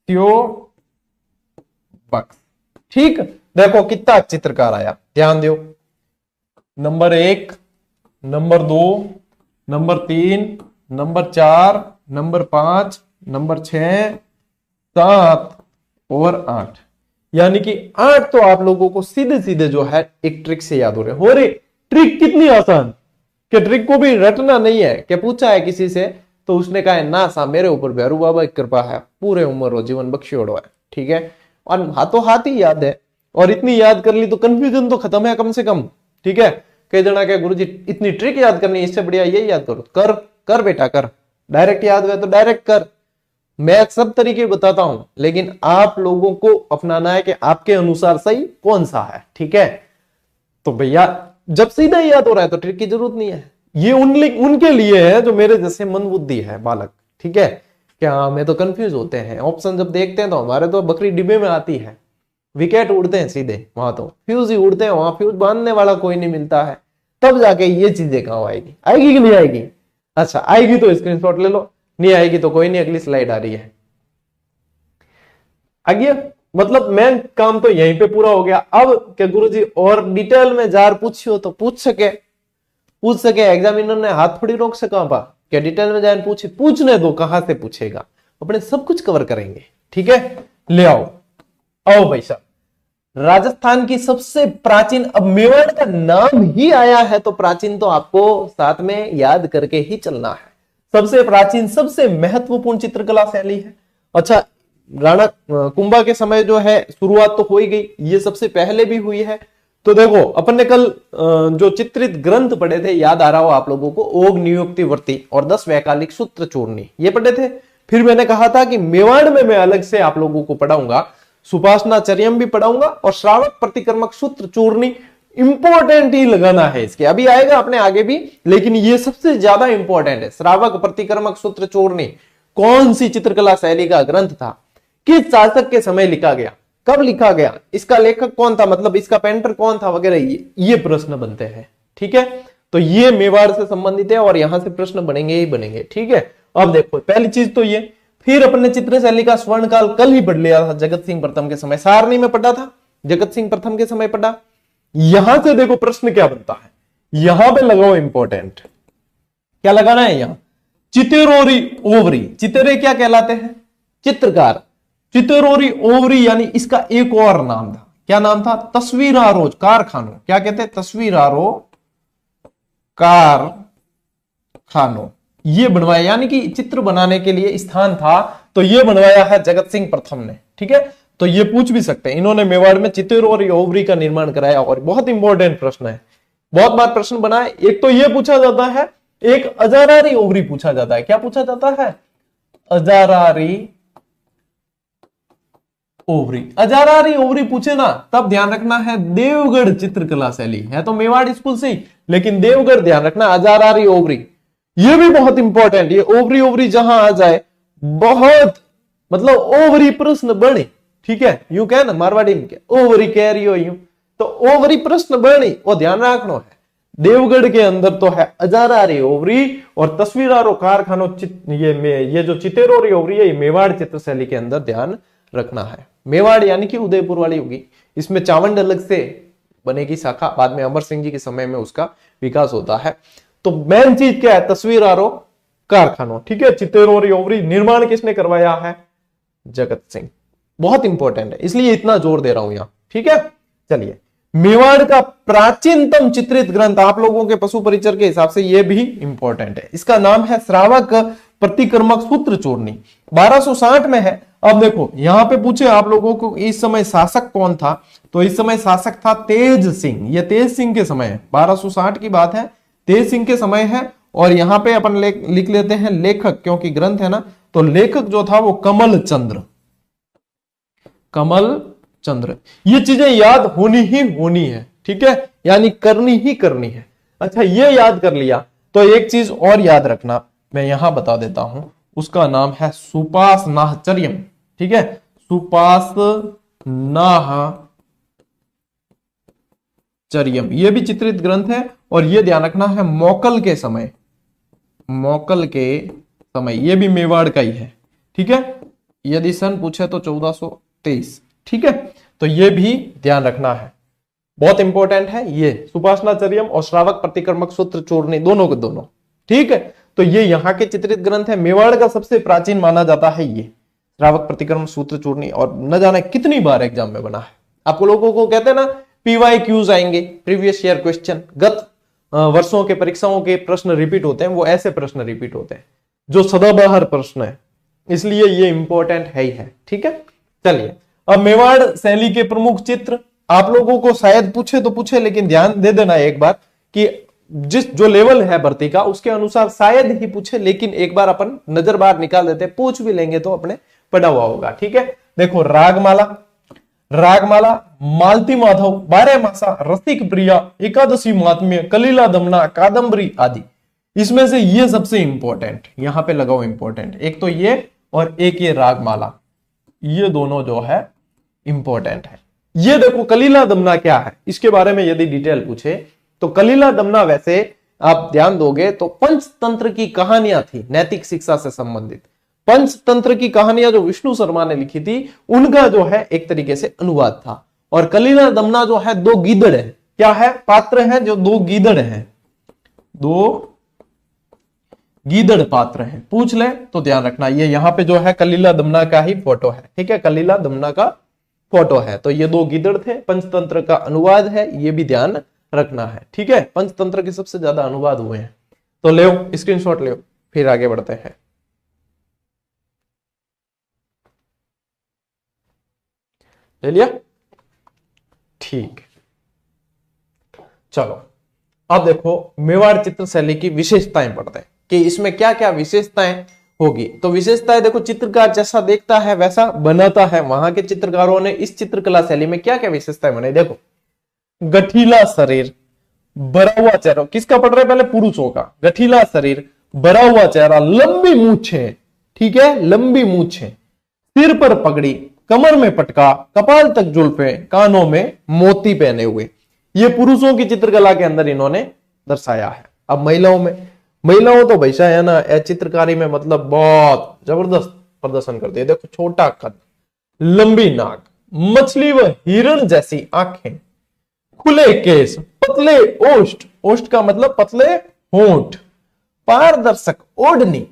स्यो बक्स। ठीक, देखो कितना चित्रकार आया, ध्यान दो। Number 1, number 2, number 3, number 4, number 5, number 6, 7 और 8। यानी कि 8 तो आप लोगों को सीधे सीधे जो है एक ट्रिक से याद हो रही। ट्रिक कितनी आसान कि ट्रिक को भी रटना नहीं है। कि पूछा है किसी से तो उसने कहा है ना सा मेरे ऊपर भैरू बाबा की कृपा है, पूरे उम्र हो जीवन बख्शियोड़ो है। ठीक है, और हाथों हाथ ही याद है, और इतनी याद कर ली तो कंफ्यूजन तो खत्म है कम से कम। ठीक है, कई जना क्या गुरुजी इतनी ट्रिक याद करनी, इससे बढ़िया ये याद करो। कर कर बेटा कर, डायरेक्ट याद हुआ तो डायरेक्ट कर। मैं सब तरीके बताता हूं, लेकिन आप लोगों को अपनाना है कि आपके अनुसार सही कौन सा है। ठीक है, तो भैया जब सीधा याद हो रहा है तो ट्रिक की जरूरत नहीं है। ये उनके लिए है जो मेरे जैसे मंदबुद्धि है बालक। ठीक है, क्या हमें तो कंफ्यूज होते हैं, ऑप्शन जब देखते हैं तो हमारे तो बकरी डिब्बे में आती है, विकेट उड़ते हैं सीधे, वहां तो फ्यूज ही उड़ते हैं, वहां फ्यूज बांधने वाला कोई नहीं मिलता है। तब जाके ये चीजें कहां आएगी, आएगी कि नहीं आएगी? अच्छा आएगी तो स्क्रीनशॉट ले लो, नहीं आएगी तो कोई नहीं, अगली स्लाइड आ रही है। आगे मतलब मेन काम तो यहीं पे पूरा हो गया। अब क्या गुरुजी और डिटेल में जार पूछियो तो पूछ सके एग्जामिनर ने हाथ थोड़ी रोक सका पा क्या डिटेल में जाए पूछने दो, कहां से पूछेगा, अपने सब कुछ कवर करेंगे। ठीक है, ले आओ भाई साहब। राजस्थान की सबसे प्राचीन, अब मेवाड़ का नाम ही आया है तो प्राचीन तो आपको साथ में याद करके ही चलना है। सबसे प्राचीन सबसे महत्वपूर्ण चित्रकला शैली है। अच्छा, राणा कुंभा के समय जो है शुरुआत तो हो ही गई, ये सबसे पहले भी हुई है। तो देखो अपन ने कल जो चित्रित ग्रंथ पढ़े थे, याद आ रहा हो आप लोगों को, ओग नियुक्ति वर्ती और 10 वैकालिक सूत्र चूर्णी, ये पढ़े थे। फिर मैंने कहा था कि मेवाड़ में मैं अलग से आप लोगों को पढ़ाऊंगा, सुपासनाचर्यम भी पढ़ाऊंगा और श्रावक प्रतिक्रमक सूत्र चूर्णी इंपॉर्टेंट ही लगाना है इसके, अभी आएगा अपने आगे भी, लेकिन ये सबसे ज्यादा इंपॉर्टेंट है। श्रावक प्रतिक्रमक सूत्र चूर्णी कौन सी चित्रकला शैली का ग्रंथ था, किस शासक के समय लिखा गया, कब लिखा गया, इसका लेखक कौन था, मतलब इसका पेंटर कौन था वगैरह, ये प्रश्न बनते हैं। ठीक है, तो ये मेवाड़ से संबंधित है और यहां से प्रश्न बनेंगे ही बनेंगे। ठीक है, अब देखो पहली चीज तो ये, फिर अपने चित्र शैली का स्वर्ण काल कल ही पढ़ लिया था, जगत सिंह प्रथम के समय, सारणी में पढ़ा था, जगत सिंह प्रथम के समय पढ़ा। यहां से देखो प्रश्न क्या बनता है, यहां पे लगाओ इंपॉर्टेंट, क्या लगाना है यहां, चितेरोरी ओवरी। चितेरे क्या कहलाते हैं, चित्रकार। चितेरोरी ओवरी यानी इसका एक और नाम था, क्या नाम था, तस्वीरारो कारखानो, क्या कहते हैं, तस्वीरारो कारखानो, ये बनवाया, यानी कि चित्र बनाने के लिए स्थान था तो ये बनवाया है जगत सिंह प्रथम ने। ठीक है, तो ये पूछ भी सकते हैं, इन्होंने मेवाड़ में चितेरोरी ओवरी का निर्माण कराया। और बहुत इंपॉर्टेंट प्रश्न है, बहुत बार प्रश्न बना है। एक तो ये पूछा जाता है, एक अजारारी ओवरी पूछा जाता है। क्या पूछा जाता है, अजारारी ओवरी। अजारारी ओवरी पूछे ना तब ध्यान रखना है देवगढ़ चित्रकला शैली है, तो मेवाड़ स्कूल से ही, लेकिन देवगढ़ ध्यान रखना, अजारारी ओवरी ये भी बहुत इंपॉर्टेंट। ये ओवरी जहां आ जाए बहुत मतलब ओवरी प्रश्न बने। ठीक है, यूं कह ना मारवाड़ी में क्या ओवरी कह रही हो यूं, तो ओवरी प्रश्न बने वो ध्यान रखना है। देवगढ़ के अंदर तो है अजारारी ओवरी और तस्वीरारो कारखानो, ये जो चितेरोरी ओवरी है ये मेवाड़ चित्र शैली के अंदर ध्यान रखना है। मेवाड़ यानी कि उदयपुर वाली होगी, इसमें चावंड अलग से बनेगी शाखा, बाद में अमर सिंह जी के समय में उसका विकास होता है। तो मेन चीज क्या है, तस्वीरारो कारखानो। ठीक है, चितेरोरी ओवरी निर्माण किसने करवाया है, जगत सिंह। बहुत इंपॉर्टेंट है, इसलिए इतना जोर दे रहा हूं यहां। ठीक है, चलिए मेवाड़ का प्राचीनतम चित्रित ग्रंथ आप लोगों के पशु परिचर के हिसाब से यह भी इंपॉर्टेंट है, इसका नाम है श्रावक प्रतिक्रमक सूत्र चूर्णी, 1260 में है। अब देखो यहां पे पूछे आप लोगों को इस समय शासक कौन था, तो इस समय शासक था तेज सिंह। ये तेज सिंह के समय है, 1260 की बात है, तेज सिंह के समय है। और यहां पे अपन लिख लेते हैं लेखक, क्योंकि ग्रंथ है ना, तो लेखक जो था वो कमल चंद्र। ये चीजें याद होनी ही होनी है। ठीक है, यानी करनी ही करनी है। अच्छा, ये याद कर लिया तो एक चीज और याद रखना, मैं यहां बता देता हूं, उसका नाम है सुपासनाचर्यम। ठीक है, सुपासनाचर्यम ये भी चित्रित ग्रंथ है और ये ध्यान रखना है मोकल के समय, ये भी मेवाड़ का ही है। ठीक है, यदि सन पूछे तो 1423। ठीक है, तो ये भी ध्यान रखना है, बहुत इंपॉर्टेंट है ये सुपासनाचर्यम और श्रावक प्रतिक्रमक सूत्र चूर्णी, दोनों के दोनों। ठीक है, तो ये यहाँ के चित्रित ग्रंथ है। मेवाड़ का सबसे प्राचीन माना जाता है ये श्रावक प्रतिक्रम, सूत्र चूर्णी, और न जाने कितनी बार एग्जाम में बना है। आपको लोगों को कहते हैं ना PYQs आएंगे, प्रीवियस ईयर क्वेश्चन, गत वर्षों के परीक्षाओं के प्रश्न रिपीट होते हैं, वो ऐसे प्रश्न रिपीट होते हैं जो सदाबहार प्रश्न है, इसलिए ये इंपॉर्टेंट है ही है। ठीक है, चलिए अब मेवाड़ शैली के प्रमुख चित्र आप लोगों को शायद पूछे तो पूछे, लेकिन ध्यान दे देना एक बार कि जिस जो लेवल है भर्ती का उसके अनुसार शायद ही पूछे, लेकिन एक बार अपन नजर बाहर निकाल देते, पूछ भी लेंगे तो अपने पढ़ा हुआ होगा। ठीक है, देखो रागमाला, रागमाला, मालती माधव, बारह मासा, रसिक प्रिया, एकादशी महात्म्य, कलीला दमना, कादम्बरी आदि। इसमें से ये सबसे इंपॉर्टेंट, यहां पे लगाओ इंपॉर्टेंट, एक तो ये और एक ये रागमाला, ये दोनों जो है इंपॉर्टेंट है। ये देखो कलीला दमना क्या है, इसके बारे में यदि डिटेल पूछे तो कलीला दमना वैसे आप ध्यान दोगे तो पंचतंत्र की कहानियां थी, नैतिक शिक्षा से संबंधित पंचतंत्र की कहानियां जो विष्णु शर्मा ने लिखी थी, उनका जो है एक तरीके से अनुवाद था। और कलीला दमना जो है दो गीदड़ है, क्या है, पात्र है जो दो गीदड़ हैं, दो गीदड़ पात्र हैं। पूछ ले तो ध्यान रखना, ये यहां पे जो है कलीला दमना का ही फोटो है। ठीक है, कलीला दमना का फोटो है, तो ये दो गीदड़ थे, पंचतंत्र का अनुवाद है, ये भी ध्यान रखना है। ठीक है, पंचतंत्र के सबसे ज्यादा अनुवाद हुए हैं, तो ले स्क्रीनशॉट ले, फिर आगे बढ़ते हैं। ले लिया, ठीक, चलो अब देखो मेवाड़ चित्र शैली की विशेषताएं पढ़ते हैं कि इसमें क्या क्या विशेषताएं होगी। तो विशेषताएं देखो, चित्रकार जैसा देखता है वैसा बनाता है। वहां के चित्रकारों ने इस चित्रकला शैली में क्या क्या विशेषताएं बनाई, देखो गठीला शरीर, भरा हुआ चेहरा, किसका पढ़ रहे हैं पहले, पुरुषों का, गठीला शरीर, भरा हुआ चेहरा, लंबी मूछें, ठीक है, लंबी मूछें, सिर पर पगड़ी, कमर में पटका, कपाल तक जुल्फे, कानों में मोती पहने हुए। ये पुरुषों की चित्रकला के अंदर इन्होंने दर्शाया है। अब महिलाओं में, महिलाओं तो भैसा है ना, चित्रकारी में मतलब बहुत जबरदस्त प्रदर्शन करती है। देखो छोटा कद, लंबी नाक, मछली व हिरण जैसी आंखें, खुले केस, पतले ओष्ठ, ओष्ठ का मतलब पतले होंठ, पारदर्शक ओढ़नी।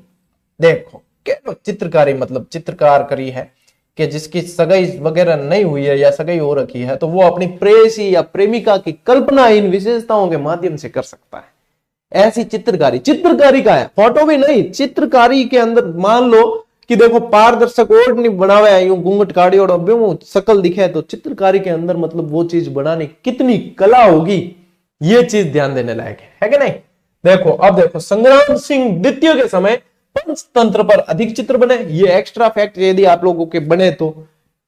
देखो क्या चित्रकारी मतलब चित्रकार करी है कि जिसकी सगाई वगैरह नहीं हुई है या सगाई हो रखी है, तो वो अपनी प्रेयसी या प्रेमिका की कल्पना इन विशेषताओं के माध्यम से कर सकता है। ऐसी चित्रकारी, चित्रकारी का है, फोटो भी नहीं, चित्रकारी के अंदर मान लो कि देखो पारदर्शक ओढ़नी बनावे है, यूं घूंघट काड़ी और शकल दिखे, तो चित्रकारी के अंदर मतलब वो चीज बनाने कितनी कला होगी, ये चीज ध्यान देने लायक है कि नहीं। देखो अब देखो संग्राम सिंह द्वितीय के समय पंचतंत्र पर अधिक चित्र बने, ये एक्स्ट्रा फैक्ट यदि आप लोगों के बने तो।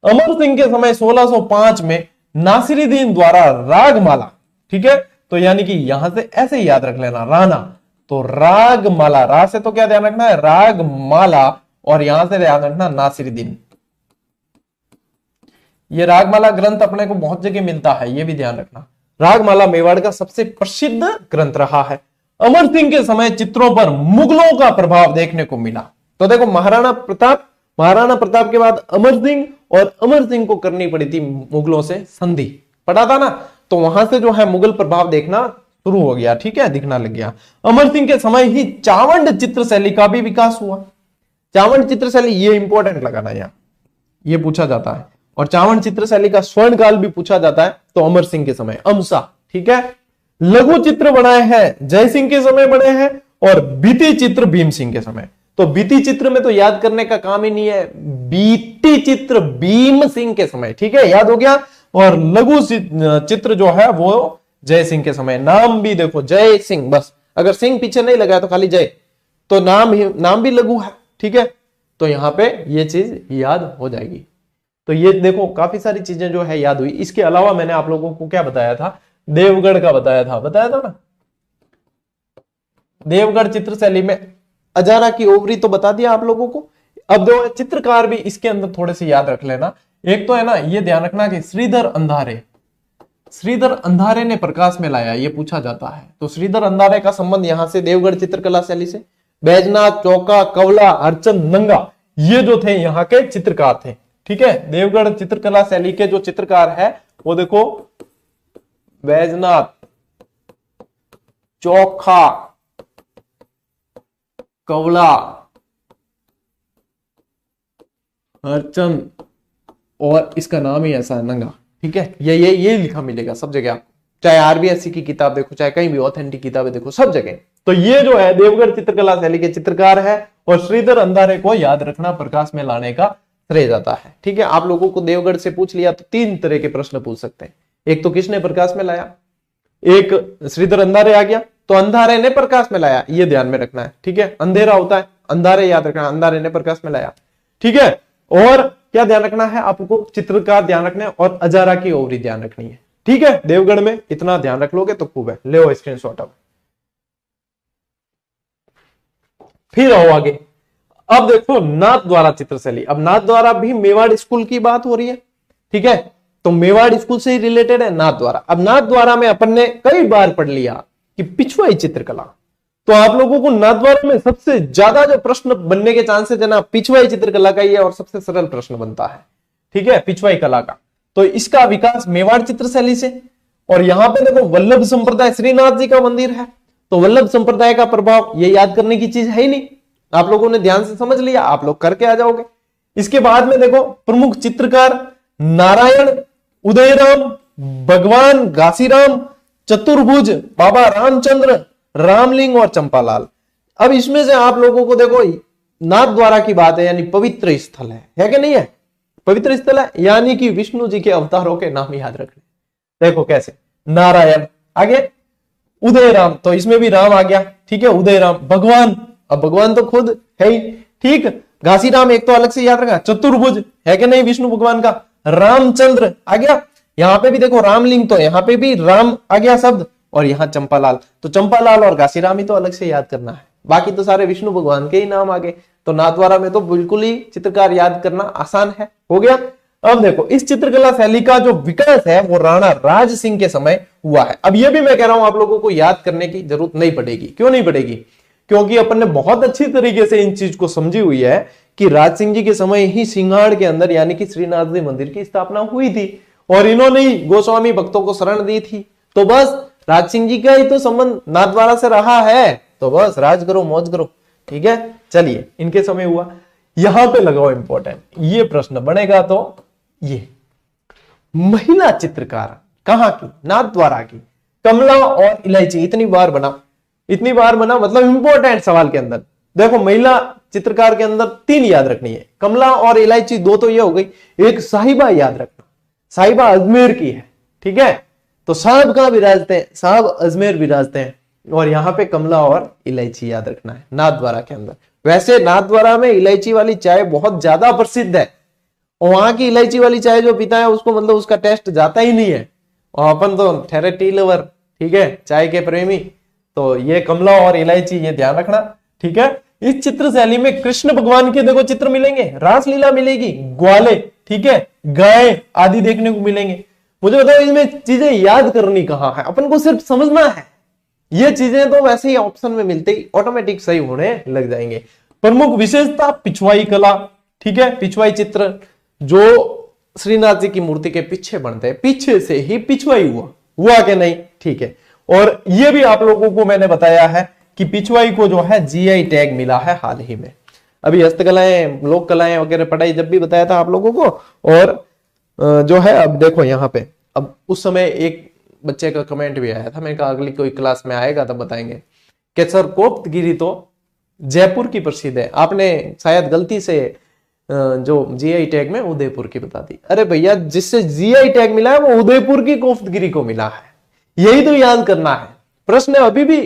अमर सिंह के समय 1605 में नासिरुद्दीन द्वारा रागमाला, ठीक है, तो यानी कि यहां से ऐसे ही याद रख लेना, राणा तो रागमाला, रा से तो क्या ध्यान रखना है, रागमाला, और यहां से ध्यान रखना नासिरुद्दीन। ये रागमाला ग्रंथ अपने को बहुत जगह मिलता है, ये भी ध्यान रखना। रागमाला मेवाड़ का सबसे प्रसिद्ध ग्रंथ रहा है। अमर सिंह के समय चित्रों पर मुगलों का प्रभाव देखने को मिला। तो देखो महाराणा प्रताप के बाद अमर सिंह, और अमर सिंह को करनी पड़ी थी मुगलों से संधि, पढ़ा था ना, तो वहां से जो है मुगल प्रभाव देखना शुरू हो गया, ठीक है, दिखना लग गया। अमर सिंह के समय ही चावंड चित्र शैली का भी विकास हुआ। चावंड चित्र शैली, ये इंपॉर्टेंट लगाना यहाँ, ये पूछा जाता है। और चावंड चित्र शैली का स्वर्ण काल भी पूछा जाता है, तो अमर सिंह के समय अमसा, ठीक है। लघु चित्र बनाए हैं जय सिंह के समय बने हैं, और बीती चित्र भीम सिंह के समय। तो बीती चित्र में तो याद करने का काम ही नहीं है, बीती चित्र भीम सिंह के समय, ठीक है, याद हो गया। और लघु चित्र जो है वो जय सिंह के समय। नाम भी देखो जय सिंह, बस अगर सिंह पीछे नहीं लगा तो खाली जय, तो नाम भी लघु है, ठीक है, तो यहां पे ये चीज याद हो जाएगी। तो ये देखो काफी सारी चीजें जो है याद हुई। इसके अलावा मैंने आप लोगों को क्या बताया था, देवगढ़ का बताया था ना, देवगढ़ चित्र शैली में अजारा की ओवरी तो बता दिया आप लोगों को। अब दो चित्रकार भी इसके अंदर थोड़े से याद रख लेना। एक तो है ना, ये ध्यान रखना कि श्रीधर अंधारे ने प्रकाश में लाया, ये पूछा जाता है। तो श्रीधर अंधारे का संबंध यहां से देवगढ़ चित्रकला शैली से। बैजनाथ, चौका, कवला, हरचंद, नंगा, ये जो थे यहाँ के चित्रकार थे, ठीक है। देवगढ़ चित्रकला शैली के जो चित्रकार है वो देखो बैजनाथ, चौखा, कवला, हरचंद, और इसका नाम ही ऐसा है नंगा। ठीक है, ये लिखा मिलेगा सब जगह आपको, चाहे आरबीएससी की किताब देखो, चाहे कहीं भी ऑथेंटिक किताबें देखो, सब जगह। तो ये जो है देवगढ़ चित्रकला शैली के चित्रकार है, और श्रीधर अंधारे को याद रखना प्रकाश में लाने का श्रेय जाता है। ठीक है, आप लोगों को देवगढ़ से पूछ लिया तो 3 तरह के प्रश्न पूछ सकते हैं। एक तो किसने प्रकाश में लाया, एक श्रीधर अंधारे आ गया तो अंधारे ने प्रकाश में लाया, ये ध्यान में रखना है। ठीक है, अंधेरा होता है, अंधारे याद रखना, अंधारे ने प्रकाश में लाया। ठीक है, और क्या ध्यान रखना है आपको, चित्रकार ध्यान रखना है, और अजारा की ओवरी ध्यान रखनी है। ठीक है, देवगढ़ में इतना ध्यान रख लोगे तो खूब है। ले स्क्रीनशॉट। अब फिर आओ आगे। अब देखो नाथ द्वारा चित्रशैली। अब नाथ द्वारा भी मेवाड़ स्कूल की बात हो रही है। ठीक है, तो मेवाड़ स्कूल से ही रिलेटेड है नाथ द्वारा। अब नाथ द्वारा में अपन ने कई बार पढ़ लिया कि पिछवाई चित्रकला, तो आप लोगों को नाथ द्वारा में सबसे ज्यादा जो प्रश्न बनने के चांसेस है ना, पिछवाई चित्रकला का ही है, और सबसे सरल प्रश्न बनता है। ठीक है, पिछवाई कला का। तो इसका विकास मेवाड़ चित्रशैली से, और यहां पे देखो वल्लभ संप्रदाय, श्रीनाथ जी का मंदिर है, तो वल्लभ संप्रदाय का प्रभाव, ये याद करने की चीज है ही नहीं। आप लोगों ने ध्यान से समझ लिया, आप लोग करके आ जाओगे। इसके बाद में देखो प्रमुख चित्रकार नारायण, उदयराम, भगवान घासीराम, चतुर्भुज, बाबा रामचंद्र, रामलिंग और चंपालाल। अब इसमें से आप लोगों को देखो नाथ द्वारा की बात है, यानी पवित्र स्थल है कि नहीं है, पवित्र स्थल है, यानी कि विष्णु जी के अवतारों के नाम याद रखने। देखो कैसे, नारायण आगे, उदयराम, तो इसमें भी राम आ गया। ठीक है, उदयराम, भगवान, अब भगवान तो खुद है ही। ठीक, घासीराम एक तो अलग से याद रखा, चतुर्भुज है कि नहीं विष्णु भगवान का, रामचंद्र आ गया, यहां पे भी देखो रामलिंग, तो यहां पे भी राम आ गया शब्द, और यहां चंपालाल, तो चंपालाल और घासीराम ही तो अलग से याद करना है, बाकी तो सारे विष्णु भगवान के ही नाम आ गए। तो नाथ द्वारा में तो बिल्कुल ही चित्रकार याद करना आसान है, हो गया। अब देखो इस चित्रकला शैली का जो विकास है वो राणा राज सिंह के समय हुआ है। अब ये भी मैं कह रहा हूं आप लोगों को याद करने की जरूरत नहीं पड़ेगी। क्यों नहीं पड़ेगी, क्योंकि अपन ने बहुत अच्छी तरीके से इन चीज को समझी हुई है कि राज सिंह जी के समय ही सिंघाड़ के अंदर यानी कि श्रीनाथ जी मंदिर की स्थापना हुई थी, और इन्होंने ही गोस्वामी भक्तों को शरण दी थी। तो बस राज सिंह जी का ही तो संबंध नाथ द्वारा से रहा है, तो बस राज करो मौज करो। ठीक है, चलिए इनके समय हुआ। यहां पे लगाओ इंपॉर्टेंट, ये प्रश्न बनेगा। तो ये महिला चित्रकार कहां की, नाथ द्वारा की, कमला और इलायची। इतनी बार बना मतलब इंपॉर्टेंट सवाल के अंदर। देखो महिला चित्रकार के अंदर 3 याद रखनी है, कमला और इलायची 2 तो ये हो गई, एक साहिबा याद रखना, साहिबा अजमेर की है। ठीक है, तो साहब कहां विराजते हैं, साहब अजमेर विराजते हैं, और यहां पे कमला और इलायची याद रखना है नाथ द्वारा के अंदर। वैसे नाथ द्वारा में इलायची वाली चाय बहुत ज्यादा प्रसिद्ध है, और वहां की इलायची वाली चाय जो पीता है उसको मतलब उसका टेस्ट जाता ही नहीं है, और अपन तो ठहरे टी लवर, ठीक है, चाय के प्रेमी। तो ये कमला और इलायची ये ध्यान रखना। ठीक है, इस चित्र शैली में कृष्ण भगवान के देखो चित्र मिलेंगे, रासलीला मिलेगी, ग्वाले, ठीक है, गाय आदि देखने को मिलेंगे। मुझे बताओ इसमें चीजें याद करनी कहां है, अपन को सिर्फ समझना है। ये चीजें तो वैसे ही ऑप्शन में मिलते ही ऑटोमेटिक सही होने लग जाएंगे। प्रमुख विशेषता पिछवाई कला, ठीक है, पिछवाई चित्र जो श्रीनाथ जी की मूर्ति के पीछे बनते हैं, पीछे से ही पिछवाई हुआ कि नहीं। ठीक है, और ये भी आप लोगों को मैंने बताया है कि पिछवाई को जो है जीआई टैग मिला है हाल ही में। अभी हस्तकलाएं, लोक कलाएं वगैरह पढ़ाई जब भी बताया था आप लोगों को, और जो है अब देखो यहाँ पे, अब उस समय एक बच्चे का कमेंट भी आया था, मैंने कहा अगली कोई क्लास में आएगा तब बताएंगे कि सर कोफ्तगिरी तो जयपुर की प्रसिद्ध है, आपने शायद गलती से जो जीआई टैग में उदयपुर की बता दी। अरे भैया, जिससे जीआई टैग मिला है वो उदयपुर की कोफ्तगिरी को मिला है, यही तो याद करना है। प्रश्न अभी भी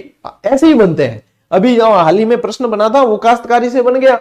ऐसे ही बनते हैं। अभी जो हाल ही में प्रश्न बना था वो काश्तकारी से बन गया,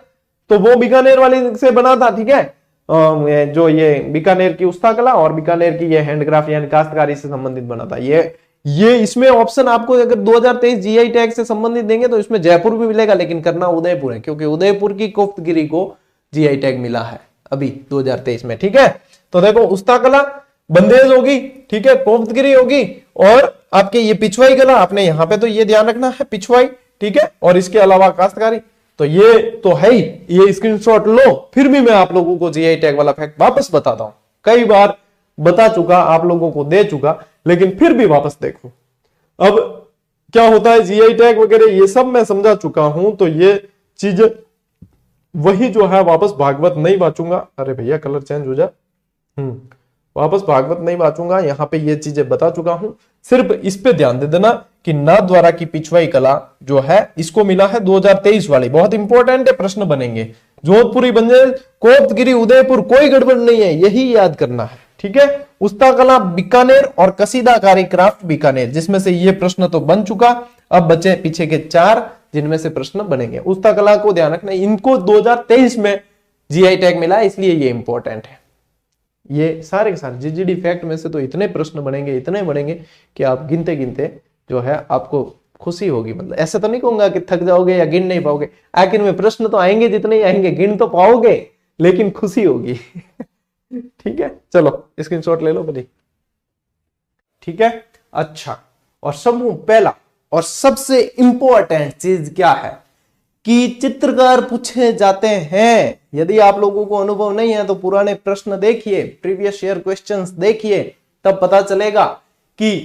तो वो बीकानेर वाली से बना था। ठीक है, जो ये बीकानेर की उस्ता कला और बीकानेर की ये हैंडक्राफ्ट यानी काश्तकारी से संबंधित बना था। ये इसमें ऑप्शन आपको अगर 2023 जीआई टैग से संबंधित देंगे तो इसमें जयपुर भी मिलेगा, लेकिन करना उदयपुर है, क्योंकि उदयपुर की कोफ्तगिरी को जीआई टैग मिला है अभी 2023 में। ठीक है, तो देखो उस्ता कला बंदेज होगी, ठीक है, कोफ्तगिरी होगी, और आपके ये पिछवाई कला, आपने यहाँ पे तो ये ध्यान रखना है पिछवाई, ठीक है, और इसके अलावा काश्तकारी, तो ये तो है ही। ये स्क्रीनशॉट लो। फिर भी मैं आप लोगों को जीआई टैग वाला फैक्ट वापस बताता हूं, कई बार बता चुका, आप लोगों को दे चुका, लेकिन फिर भी वापस देखो। अब क्या होता है, जीआई टैग वगैरह ये सब मैं समझा चुका हूं, तो ये चीजें वही जो है वापस भागवत नहीं बांचूंगा। अरे भैया कलर चेंज हो जा। वापस भागवत नहीं बांचूंगा, यहाँ पे ये चीजें बता चुका हूं। सिर्फ इस पे ध्यान दे देना कि नाथ द्वारा की पिछवाई कला जो है इसको मिला है 2023 वाली, बहुत इंपॉर्टेंट है, प्रश्न बनेंगे। जोधपुरी बंजेल कोपगिरी उदयपुर कोई गड़बड़ नहीं है, यही याद करना है, ठीक है। उस्ता कला बीकानेर और कसीदाकारी क्राफ्ट बीकानेर, जिसमें से ये प्रश्न तो बन चुका, अब बचे पीछे के 4 जिनमें से प्रश्न बनेंगे। उस्ता कला को ध्यान रखना, इनको 2023 में जीआई टैग मिला, इसलिए ये इंपॉर्टेंट है। ये सारे के सारे जीजीडी फैक्ट में से तो इतने प्रश्न बनेंगे, इतने बनेंगे कि आप गिनते गिनते जो है आपको खुशी होगी। मतलब ऐसा तो नहीं कहूंगा कि थक जाओगे या गिन नहीं पाओगे, आखिर में प्रश्न तो आएंगे, जितने ही आएंगे गिन तो पाओगे, लेकिन खुशी होगी। ठीक है, चलो स्क्रीनशॉट ले लो बड़ी, ठीक है। अच्छा, और समूह पहला और सबसे इंपॉर्टेंट चीज क्या है कि चित्रकार पूछे जाते हैं। यदि आप लोगों को अनुभव नहीं है तो पुराने प्रश्न देखिए, प्रीवियस ईयर क्वेश्चंस देखिए, तब पता चलेगा कि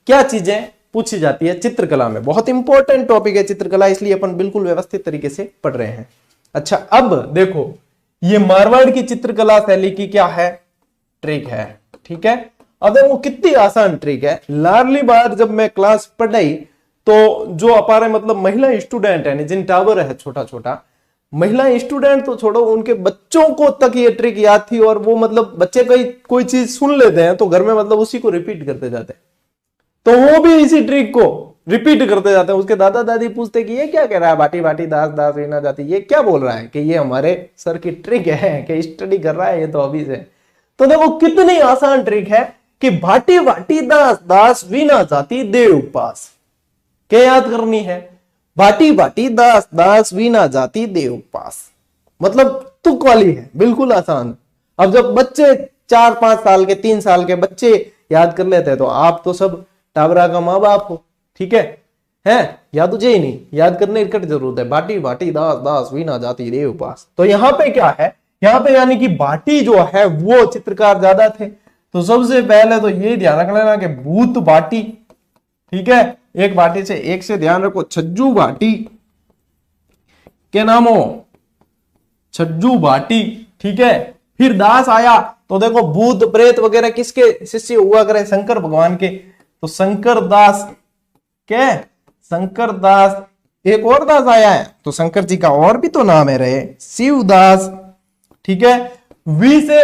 क्या चीजें पूछी जाती है चित्रकला में। बहुत इंपॉर्टेंट टॉपिक है चित्रकला, इसलिए अपन बिल्कुल व्यवस्थित तरीके से पढ़ रहे हैं। अच्छा, अब देखो ये मारवाड़ की चित्रकला शैली की क्या है, ट्रिक है, ठीक है। अब देखो कितनी आसान ट्रिक है। लाडली बार जब मैं क्लास पढ़ाई तो जो अपारे मतलब महिला स्टूडेंट है, जिन टावर है छोटा छोटा, महिला स्टूडेंट तो छोड़ो, उनके बच्चों को तक ये ट्रिक याद थी। और वो मतलब बच्चे कोई चीज सुन लेते हैं तो घर में मतलब उसी को रिपीट करते जाते हैं, तो वो भी इसी ट्रिक को रिपीट करते जाते हैं। उसके दादा दादी पूछते कि ये क्या कह रहा है, बाटी बाटी दास दास वीना जाती, ये क्या बोल रहा है, कि ये हमारे सर की ट्रिक है, कि स्टडी कर रहा है ये तो अभी से। तो देखो कितनी आसान ट्रिक है कि भाटी भाटी दास दास वीना जाती देव पास, क्या याद करनी है, भाटी भाटी दास दास वीना जाती देव पास, मतलब तुक वाली है, बिल्कुल आसान। अब जब बच्चे 4-5 साल के 3 साल के बच्चे याद कर लेते हैं तो आप तो सब टाबरा का माँ बाप हो, ठीक है याद तुझे ही नहीं, याद करने की जरूरत है। बाटी बाटी दास दास वीना जाती देव पास। तो यहाँ पे क्या है, यहाँ पे यानी कि बाटी जो है वो चित्रकार ज्यादा थे। तो सबसे पहले तो ये ध्यान रख लेना कि भूत बाटी, ठीक है, एक बाटी से एक से ध्यान रखो, छज्जू बाटी के नाम हो, छज्जू बाटी, ठीक है। फिर दास आया तो देखो भूत प्रेत वगैरह किसके शिष्य हुआ करे, शंकर भगवान के, तो शंकर दास के, शंकर दास, एक और दास आया है तो शंकर जी का और भी तो नाम है रहे, शिवदास, ठीक है। वी से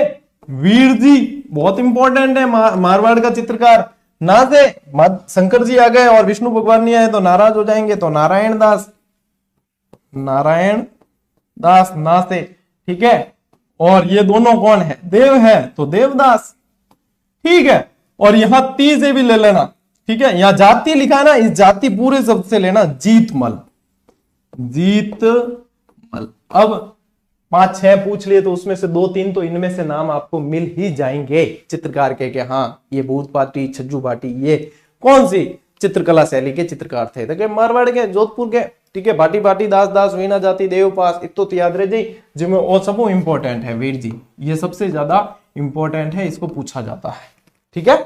वीर जी, बहुत इंपॉर्टेंट है, मारवाड़ का चित्रकार। ना से शंकर जी आ गए और विष्णु भगवान नहीं आए तो नाराज हो जाएंगे, तो नारायण दास, नारायण दास ना से, ठीक है। और ये दोनों कौन है, देव है तो देवदास, ठीक है। और यहां ती से भी ले लेना, ठीक है। यहां जाति लिखा ना, इस जाति पूरे शब्द से लेना, जीतमल, जीतमल। अब 5-6 पूछ लिए तो उसमें से 2-3 तो इनमें से नाम आपको मिल ही जाएंगे चित्रकार के हाँ ये भूत पाटी छज्जू बाटी ये कौन सी चित्रकला शैली के चित्रकार थे, तो मारवाड़ के, जोधपुर के, ठीक है। बाटी बाटी दास दास वीना जाति देव पास, इतो तो याद रहे जी, जिसमें वो सब इंपॉर्टेंट है। वीर जी ये सबसे ज्यादा इंपॉर्टेंट है, इसको पूछा जाता है, ठीक है,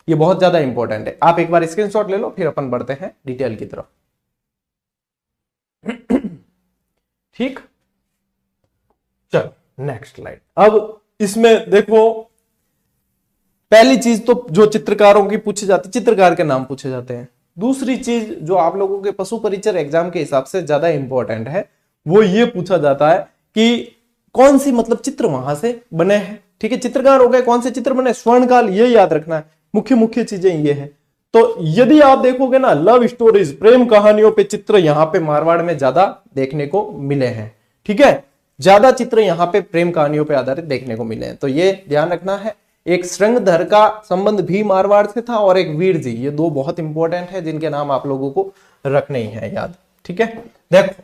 ये बहुत ज्यादा इंपॉर्टेंट है। आप एक बार स्क्रीनशॉट ले लो, फिर अपन बढ़ते हैं डिटेल की तरफ। ठीक, चलो नेक्स्ट स्लाइड। अब इसमें देखो पहली चीज तो जो चित्रकारों की पूछी जाती है, चित्रकार के नाम पूछे जाते हैं। दूसरी चीज जो आप लोगों के पशु परिचर एग्जाम के हिसाब से ज्यादा इंपॉर्टेंट है, वो ये पूछा जाता है कि कौन सी मतलब चित्र वहां से बने हैं, ठीक है। चित्रकार हो गए, कौन से चित्र बने, स्वर्णकाल, ये याद रखना है। मुख्य मुख्य चीजें ये है। तो यदि आप देखोगे ना, लव स्टोरीज, प्रेम कहानियों पे चित्र यहाँ पे मारवाड़ में ज्यादा देखने को मिले हैं, ठीक है। ज्यादा चित्र यहाँ पे प्रेम कहानियों पे आधारित देखने को मिले हैं, तो ये ध्यान रखना है। एक श्रृंगधर का संबंध भी मारवाड़ से था और एक वीर जी, ये दो बहुत इंपॉर्टेंट है जिनके नाम आप लोगों को रखने ही है याद, ठीक है। देखो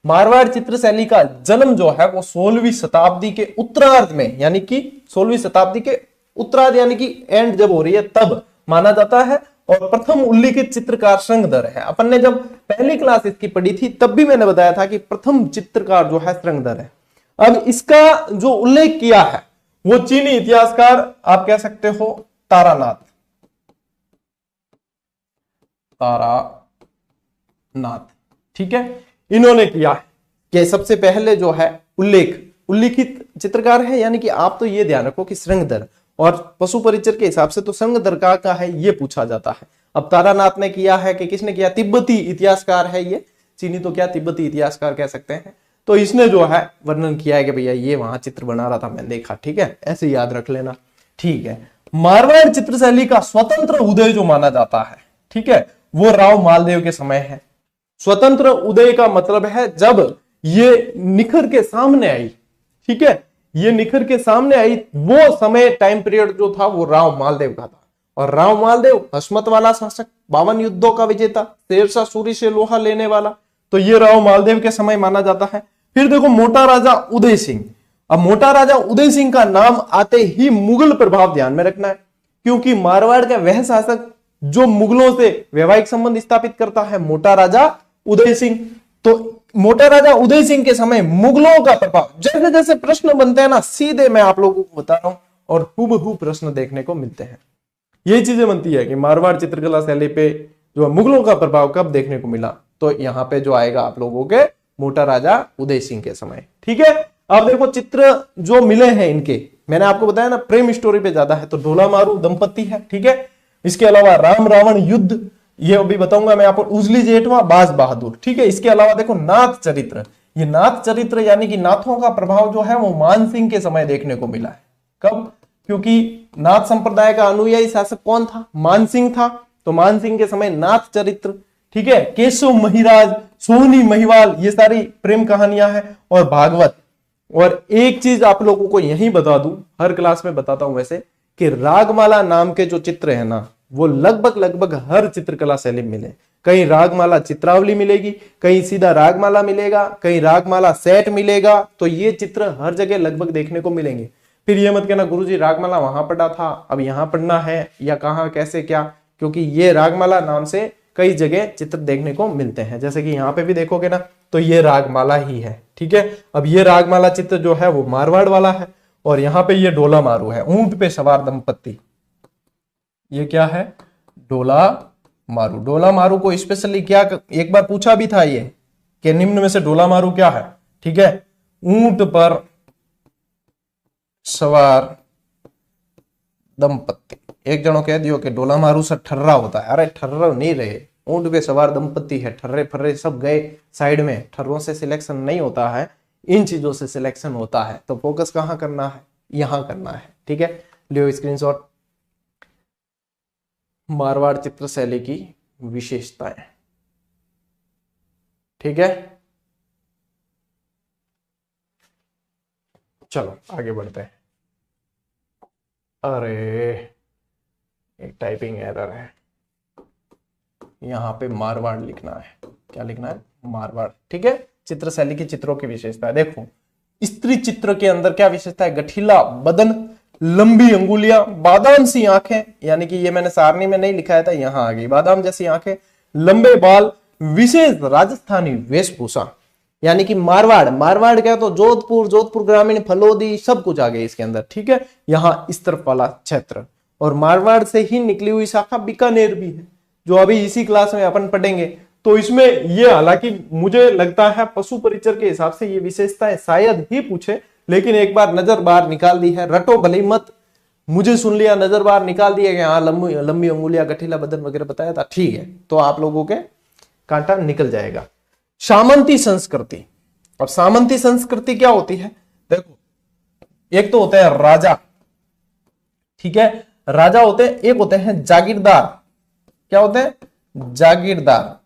मारवाड़ चित्र शैली का जन्म जो है वो 16वीं शताब्दी के उत्तरार्ध में, यानी कि 16वीं शताब्दी के उत्तरार्ध यानी कि एंड जब हो रही है तब माना जाता है। और प्रथम उल्लिखित चित्रकार श्रृंगधर है। अपन ने जब पहली क्लास इसकी पढ़ी थी तब भी मैंने बताया था कि प्रथम चित्रकार जो है श्रृंगधर है। अब इसका जो उल्लेख किया है वो चीनी इतिहासकार आप कह सकते हो तारानाथ, तारानाथ, ठीक है, इन्होंने किया है। कि सबसे पहले जो है उल्लिखित चित्रकार है, यानी कि आप तो ये ध्यान रखो कि श्रृंगधर, और पशु परिचर के हिसाब से तो श्रृंगधर का है, ये पूछा जाता है। अब तारानाथ ने किया है कि किसने किया? तिब्बती इतिहासकार है ये, चीनी तो क्या तिब्बती इतिहासकार कह सकते हैं। तो इसने जो है वर्णन किया है कि भैया ये वहां चित्र बना रहा था, मैंने देखा। ठीक है, ऐसे याद रख लेना। ठीक है, मारवाड़ चित्रशैली का स्वतंत्र उदय जो माना जाता है, ठीक है, वो राव मालदेव के समय है। स्वतंत्र उदय का मतलब है जब ये निखर के सामने आई। ठीक है, ये निखर के सामने आई, वो समय टाइम पीरियड जो था वो राव मालदेव का था। और राव मालदेव हसमत वाला शासक, 52 युद्धों का विजेता, शेरशाह सूरी से लोहा लेने वाला, तो ये राव मालदेव के समय माना जाता है। फिर देखो मोटा राजा उदय सिंह। अब मोटा राजा उदय सिंह का नाम आते ही मुगल प्रभाव ध्यान में रखना है, क्योंकि मारवाड़ का वह शासक जो मुगलों से वैवाहिक संबंध स्थापित करता है, मोटा राजा उदय सिंह। तो मोटा राजा उदय सिंह के समय मुगलों का प्रभाव, जैसे जैसे प्रश्न बनते हैं ना, सीधे मैं आप लोगों को बता रहा हूं और हूबहू प्रश्न देखने को मिलते हैं। ये चीजें बनती है कि मारवाड़ चित्रकला शैली पे जो मुगलों का प्रभाव कब देखने को मिला, तो यहाँ पे जो आएगा आप लोगों के मोटा राजा उदय सिंह के समय। ठीक है, अब देखो चित्र जो मिले हैं इनके, मैंने आपको बताया ना प्रेम स्टोरी पे ज्यादा है, तो ढोला मारू दंपति है। ठीक है, इसके अलावा राम रावण युद्ध, ये अभी बताऊंगा मैं आपको, उजली जेठवा बाज बहादुर। ठीक है, इसके अलावा देखो नाथ चरित्र, ये नाथ चरित्र यानी कि नाथों का प्रभाव जो है वो मान सिंह के समय देखने को मिला है। कब? क्योंकि नाथ संप्रदाय का अनुयायी शासक कौन था? मान सिंह था, तो मान सिंह के समय नाथ चरित्र। ठीक है, केशव महिराज, सोहनी महिवाल, ये सारी प्रेम कहानियां हैं, और भागवत। और एक चीज आप लोगों को यही बता दूं, हर क्लास में बताता हूं वैसे, कि रागमाला नाम के जो चित्र है ना, वो लगभग हर चित्रकला शैली में मिले। कहीं रागमाला चित्रावली मिलेगी, कहीं सीधा रागमाला मिलेगा, कहीं रागमाला सेट मिलेगा, तो ये चित्र हर जगह लगभग देखने को मिलेंगे। फिर ये मत कहना गुरुजी रागमाला वहां पढ़ा था, अब यहां पढ़ना है, या कहां कैसे क्या, क्योंकि ये रागमाला नाम से कई जगह चित्र देखने को मिलते हैं। जैसे कि यहाँ पे भी देखोगे ना, तो ये रागमाला ही है। ठीक है, अब ये रागमाला चित्र जो है वो मारवाड़ वाला है, और यहाँ पे ये डोला मारू है, ऊंट पे सवार दंपत्ति। ये क्या है? डोला मारू। डोला मारू को स्पेशली क्या एक बार पूछा भी था ये, कि निम्न में से डोला मारू क्या है? ठीक है, ऊंट पर सवार दंपत्ति। एक जनो कह दियो कि डोला मारू से ठर्रा होता है, अरे ठर्रा नहीं रहे, ऊंट पे सवार दंपत्ति है, ठर्रे फर्रे सब गए साइड में। ठर्रों से सिलेक्शन नहीं होता है, इन चीजों से सिलेक्शन होता है। तो फोकस कहां करना है? यहां करना है। ठीक है, लियो स्क्रीनशॉट। मारवाड़ चित्र शैली की विशेषताएं। ठीक है, चलो आगे बढ़ते हैं। अरे एक टाइपिंग एरर है, यहां पे मारवाड़ लिखना है। क्या लिखना है? मारवाड़। ठीक है, चित्र शैली की चित्रों की विशेषता देखो। स्त्री चित्र के अंदर क्या विशेषता है? गठीला बदन, लंबी अंगुलियां, बादाम सी आंखें, यानी कि ये मैंने सारणी में नहीं लिखाया था, यहां आ गई, बादाम जैसी आंखें, लंबे बाल, विशेष राजस्थानी वेशभूषा। यानी कि मारवाड़ क्या, तो जोधपुर ग्रामीण, फलोदी, सब कुछ आ गया इसके अंदर। ठीक है, यहां इस तरफ वाला क्षेत्र। और मारवाड़ से ही निकली हुई शाखा बीकानेर भी है, जो अभी इसी क्लास में अपन पढ़ेंगे। तो इसमें ये, हालांकि मुझे लगता है पशु परिचर के हिसाब से ये विशेषताएं शायद ही पूछे, लेकिन एक बार नजर बाहर निकाल दी है, रटो भली मत, मुझे सुन लिया, नजर बाहर निकाल दिया कि हाँ लंबी अंगुलियां, गठीला बदन वगैरह बताया था, ठीक है, तो आप लोगों के कांटा निकल जाएगा। सामंती संस्कृति। अब सामंती संस्कृति क्या होती है? देखो, एक तो होता है राजा, ठीक है, राजा होते हैं, एक होते हैं जागीरदार। क्या होते हैं? जागीरदार।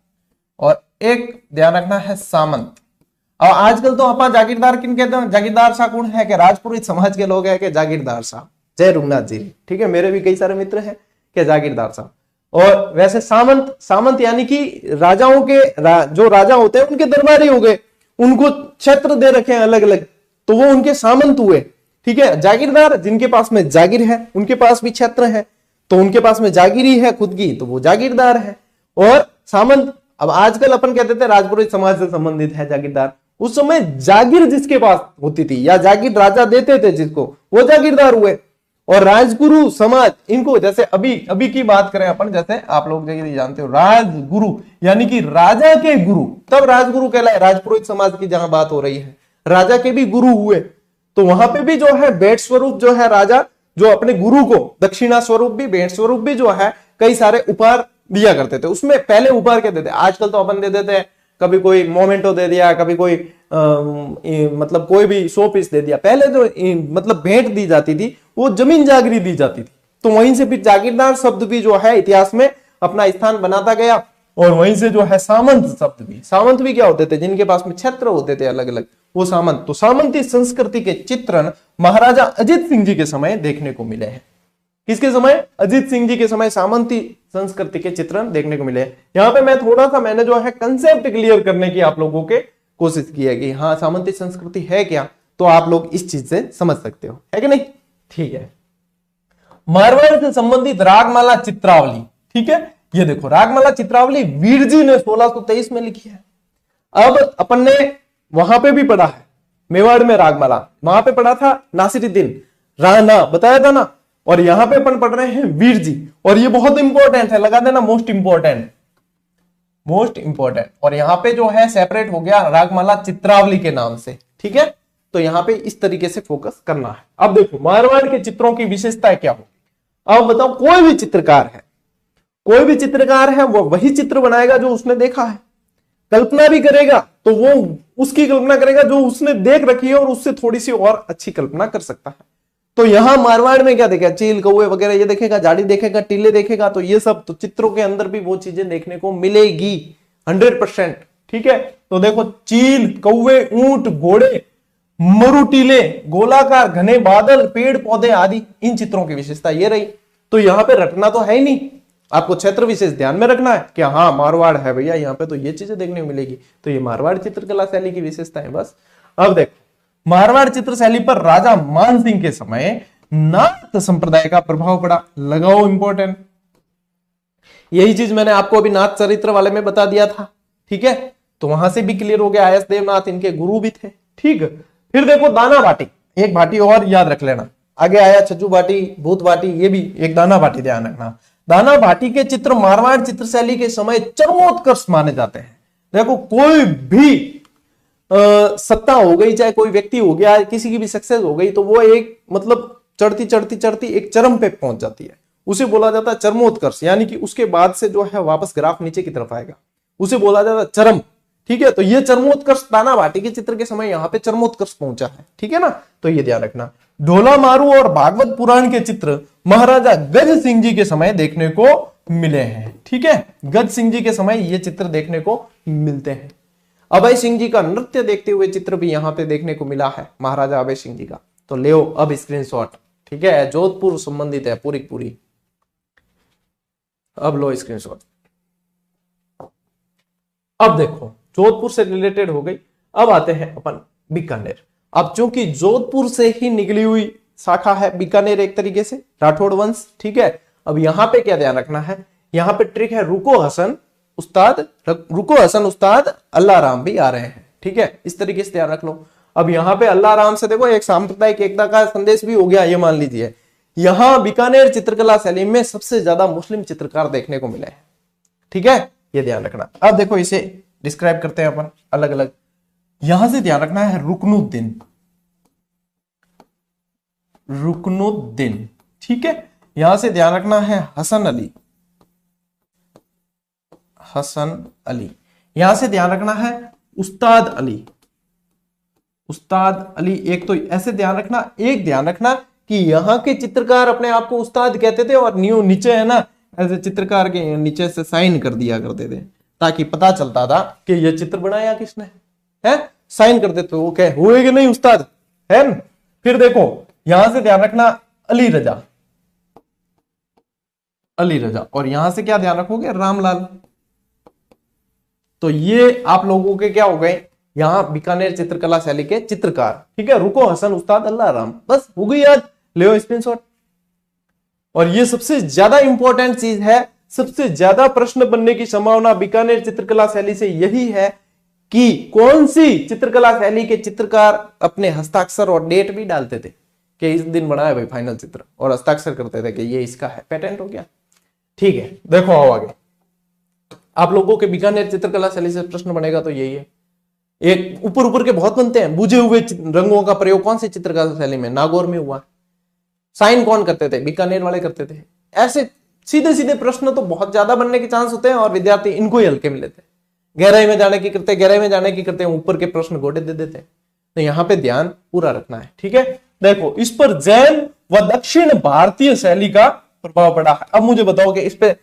और एक ध्यान रखना है सामंत। और आजकल तो अपन जागीरदार किन कहते हैं? जागीरदार सा कौन है कि राजपुरोहित समाज के लोग हैं कि जागीरदार साहब, जय रुगनाथ जी। ठीक है, मेरे भी कई सारे मित्र हैं कि जागीरदार साहब। और वैसे सामंत यानी कि राजाओं के जो राजा होते हैं उनके दरबारी हो गए, उनको क्षेत्र दे रखे हैं अलग अलग, तो वो उनके सामंत हुए। ठीक है, जागीरदार जिनके पास में जागीर है, उनके पास भी क्षेत्र है, तो उनके पास में जागीरी है खुद की, तो वो जागीरदार है। और सामंत, अब आजकल अपन कहते थे राजपुरोहित समाज से संबंधित है जागीरदार, उस समय जागीर जिसके पास होती थी या जागीर राजा देते थे जिसको, वो जागीरदार हुए। और राजगुरु समाज, इनको जैसे अभी अभी की बात करें अपन, जैसे आप लोग जगह जानते हो राजगुरु यानी कि राजा के गुरु, तब राजगुरु कहलाए। राजपुरोहित समाज की जहां बात हो रही है, राजा के भी गुरु हुए, तो वहां पे भी जो है भेंट स्वरूप जो है राजा जो अपने गुरु को दक्षिणा स्वरूप भी भेंट स्वरूप भी जो है कई सारे उपहार दिया करते थे। उसमें पहले उपहार क्या देते, आजकल तो अपन दे देते हैं, कभी कोई मोमेंटो दे दिया, कभी कोई मतलब कोई भी शो पीस दे दिया। पहले जो मतलब भेंट दी जाती थी वो जमीन जागीर दी जाती थी, तो वहीं से फिर जागीरदार शब्द भी जो है इतिहास में अपना स्थान बनाता गया। और वहीं से जो है सामंत शब्द भी, सामंत भी क्या होते थे, जिनके पास में क्षेत्र होते थे अलग अलग, वो सामंत। तो सामंती संस्कृति के चित्रण महाराजा अजीत सिंह जी के समय देखने को मिले हैं। किसके समय, अजीत सिंह जी के समय सामंती संस्कृति के चित्रण देखने को मिले हैं। यहां पे मैं थोड़ा सा मैंने जो है कंसेप्ट क्लियर करने की आप लोगों के कोशिश की है कि हाँ सामंती संस्कृति है क्या, तो आप लोग इस चीज से समझ सकते हो, है कि नहीं। ठीक है, मारवाड़ से संबंधित रागमाला चित्रावली, ठीक है, ये देखो रागमाला चित्रावली वीर जी ने 1623 में लिखी है। अब अपन ने वहां पे भी पढ़ा है, मेवाड़ में रागमाला, वहां पे पढ़ा था नासिरुद्दीन राणा, बताया था ना। और यहां पे अपन पढ़ रहे हैं वीर जी, और ये बहुत इंपॉर्टेंट है, लगा देना मोस्ट इंपॉर्टेंट, मोस्ट इंपॉर्टेंट। और यहां पे जो है सेपरेट हो गया रागमाला चित्रावली के नाम से, ठीक है। तो यहां पे इस तरीके से फोकस करना है। अब देखो मारवाड़ के चित्रों की विशेषताएं क्या होगी। अब बताओ, कोई भी चित्रकार है, कोई भी चित्रकार है वो वही चित्र बनाएगा जो उसने देखा है। कल्पना भी करेगा तो वो उसकी कल्पना करेगा जो उसने देख रखी है, और उससे थोड़ी सी और अच्छी कल्पना कर सकता है। तो यहां मारवाड़ में क्या देखेगा, चील कौवे वगैरह ये देखेगा, झाड़ी देखेगा, टीले देखेगा, तो ये सब तो चित्रों के अंदर भी वो चीजें देखने को मिलेगी 100%, ठीक है। तो देखो चील कौवे ऊंट घोड़े मरु टीले गोलाकार घने बादल पेड़ पौधे आदि, इन चित्रों की विशेषता ये रही। तो यहां पे रटना तो है ही नहीं, आपको क्षेत्र विशेष ध्यान में रखना है कि हाँ मारवाड़ है भैया, यहाँ पे तो ये चीजें देखने को मिलेगी। तो ये मारवाड़ चित्रकला शैली की विशेषता है बस। अब देखो मारवाड़ चित्र शैली पर राजा मान सिंह के समय नाथ संप्रदाय का प्रभाव पड़ा, लगाओ इंपॉर्टेंट। यही चीज मैंने आपको अभी नाथ चरित्र वाले में बता दिया था, ठीक है। तो वहां से भी क्लियर हो गया, आयस देवनाथ इनके गुरु भी थे, ठीक। फिर देखो दाना भाटी, एक भाटी और याद रख लेना, आगे आया छज्जू भाटी, भूत भाटी, ये भी एक दाना भाटी ध्यान रखना। दाना भाटी के चित्र मारवाड़ चित्र शैली के समय चरमोत्कर्ष माने जाते हैं। देखो कोई भी सत्ता हो गई, चाहे कोई व्यक्ति हो गया, किसी की भी सक्सेस हो गई, तो वो एक मतलब चढ़ती चढ़ती चढ़ती एक चरम पे पहुंच जाती है, उसे बोला जाता है चरमोत्कर्ष। यानी कि उसके बाद से जो है वापस ग्राफ नीचे की तरफ आएगा, उसे बोला जाता है चरम, ठीक है। तो ये चरमोत्कर्ष दाना भाटी के चित्र के समय यहाँ पे चरमोत्कर्ष पहुंचा है, ठीक है ना। तो ये ध्यान रखना। ढोला मारू और भागवत पुराण के चित्र महाराजा गज सिंह जी के समय देखने को मिले हैं, ठीक है। गज सिंह जी के समय ये चित्र देखने को मिलते हैं। अभय सिंह जी का नृत्य देखते हुए चित्र भी यहाँ पे देखने को मिला है, महाराजा अभय सिंह जी का। तो ले अब स्क्रीनशॉट, ठीक है, जोधपुर संबंधित है पूरी पूरी। अब लो स्क्रीनशॉट। अब देखो जोधपुर से रिलेटेड हो गई, अब आते हैं अपन बीकानेर। अब चूंकि जोधपुर से ही निकली हुई शाखा है बीकानेर एक तरीके से, राठौड़ वंश, ठीक है। अब यहां पे क्या ध्यान रखना है, यहां पे ट्रिक है, रुको हसन उस्ताद अल्लाह राम भी आ रहे हैं, ठीक है, इस तरीके से ध्यान रख लो। अब यहाँ पे अल्लाह राम से देखो एक सांप्रदायिक एकता का संदेश भी हो गया, ये मान लीजिए। यहां बीकानेर चित्रकला शैली में सबसे ज्यादा मुस्लिम चित्रकार देखने को मिले हैं, ठीक है, ये ध्यान रखना। अब देखो इसे डिस्क्राइब करते हैं अपन अलग अलग। यहां से ध्यान रखना है रुकनुद्दीन, ठीक है। यहां से ध्यान रखना है हसन अली। यहां से ध्यान रखना है उस्ताद अली। एक तो ऐसे ध्यान रखना, एक ध्यान रखना कि यहाँ के चित्रकार अपने आप को उस्ताद कहते थे, और नीचे है ना ऐसे चित्रकार के नीचे से साइन कर दिया करते थे, ताकि पता चलता था कि ये चित्र बनाया किसने है, साइन कर देते वो कहे हुए कि नहीं उस्ताद है न? फिर देखो यहां से ध्यान रखना अली रजा, और यहां से क्या ध्यान रखोगे, रामलाल। तो ये आप लोगों के क्या हो गए, यहां बीकानेर चित्रकला शैली के चित्रकार, ठीक है। रुको हसन उस्ताद अल्लाह राम, बस हो गई याद, ले स्क्रीनशॉट। और ये सबसे ज्यादा इंपॉर्टेंट चीज है, सबसे ज्यादा प्रश्न बनने की संभावना बीकानेर चित्रकला शैली से यही है कि कौन सी चित्रकला शैली के चित्रकार अपने हस्ताक्षर और डेट भी डालते थे, कि इस दिन बनाया भाई फाइनल चित्र, और हस्ताक्षर करते थे कि ये इसका है, पेटेंट हो गया। ठीक है, देखो आओ आगे। आप लोगों के बीकानेर चित्रकला शैली से प्रश्न बनेगा तो यही है। एक ऊपर ऊपर के बहुत बनते हैं, बुझे हुए रंगों का प्रयोग कौन सी चित्रकला शैली में? नागौर में हुआ। साइन कौन करते थे? बीकानेर वाले करते थे। ऐसे सीधे सीधे प्रश्न तो बहुत ज्यादा बनने के चांस होते हैं और विद्यार्थी इनको ही हल्के में लेते हैं। गहराई में जाने की करते, गहराई में जाने की करते, ऊपर के प्रश्न गोटे दे देते हैं। तो यहाँ पे ध्यान पूरा रखना है। ठीक है, देखो इस पर जैन व दक्षिण भारतीय शैली का प्रभाव पड़ा है। अब मुझे बताओ कि इस पे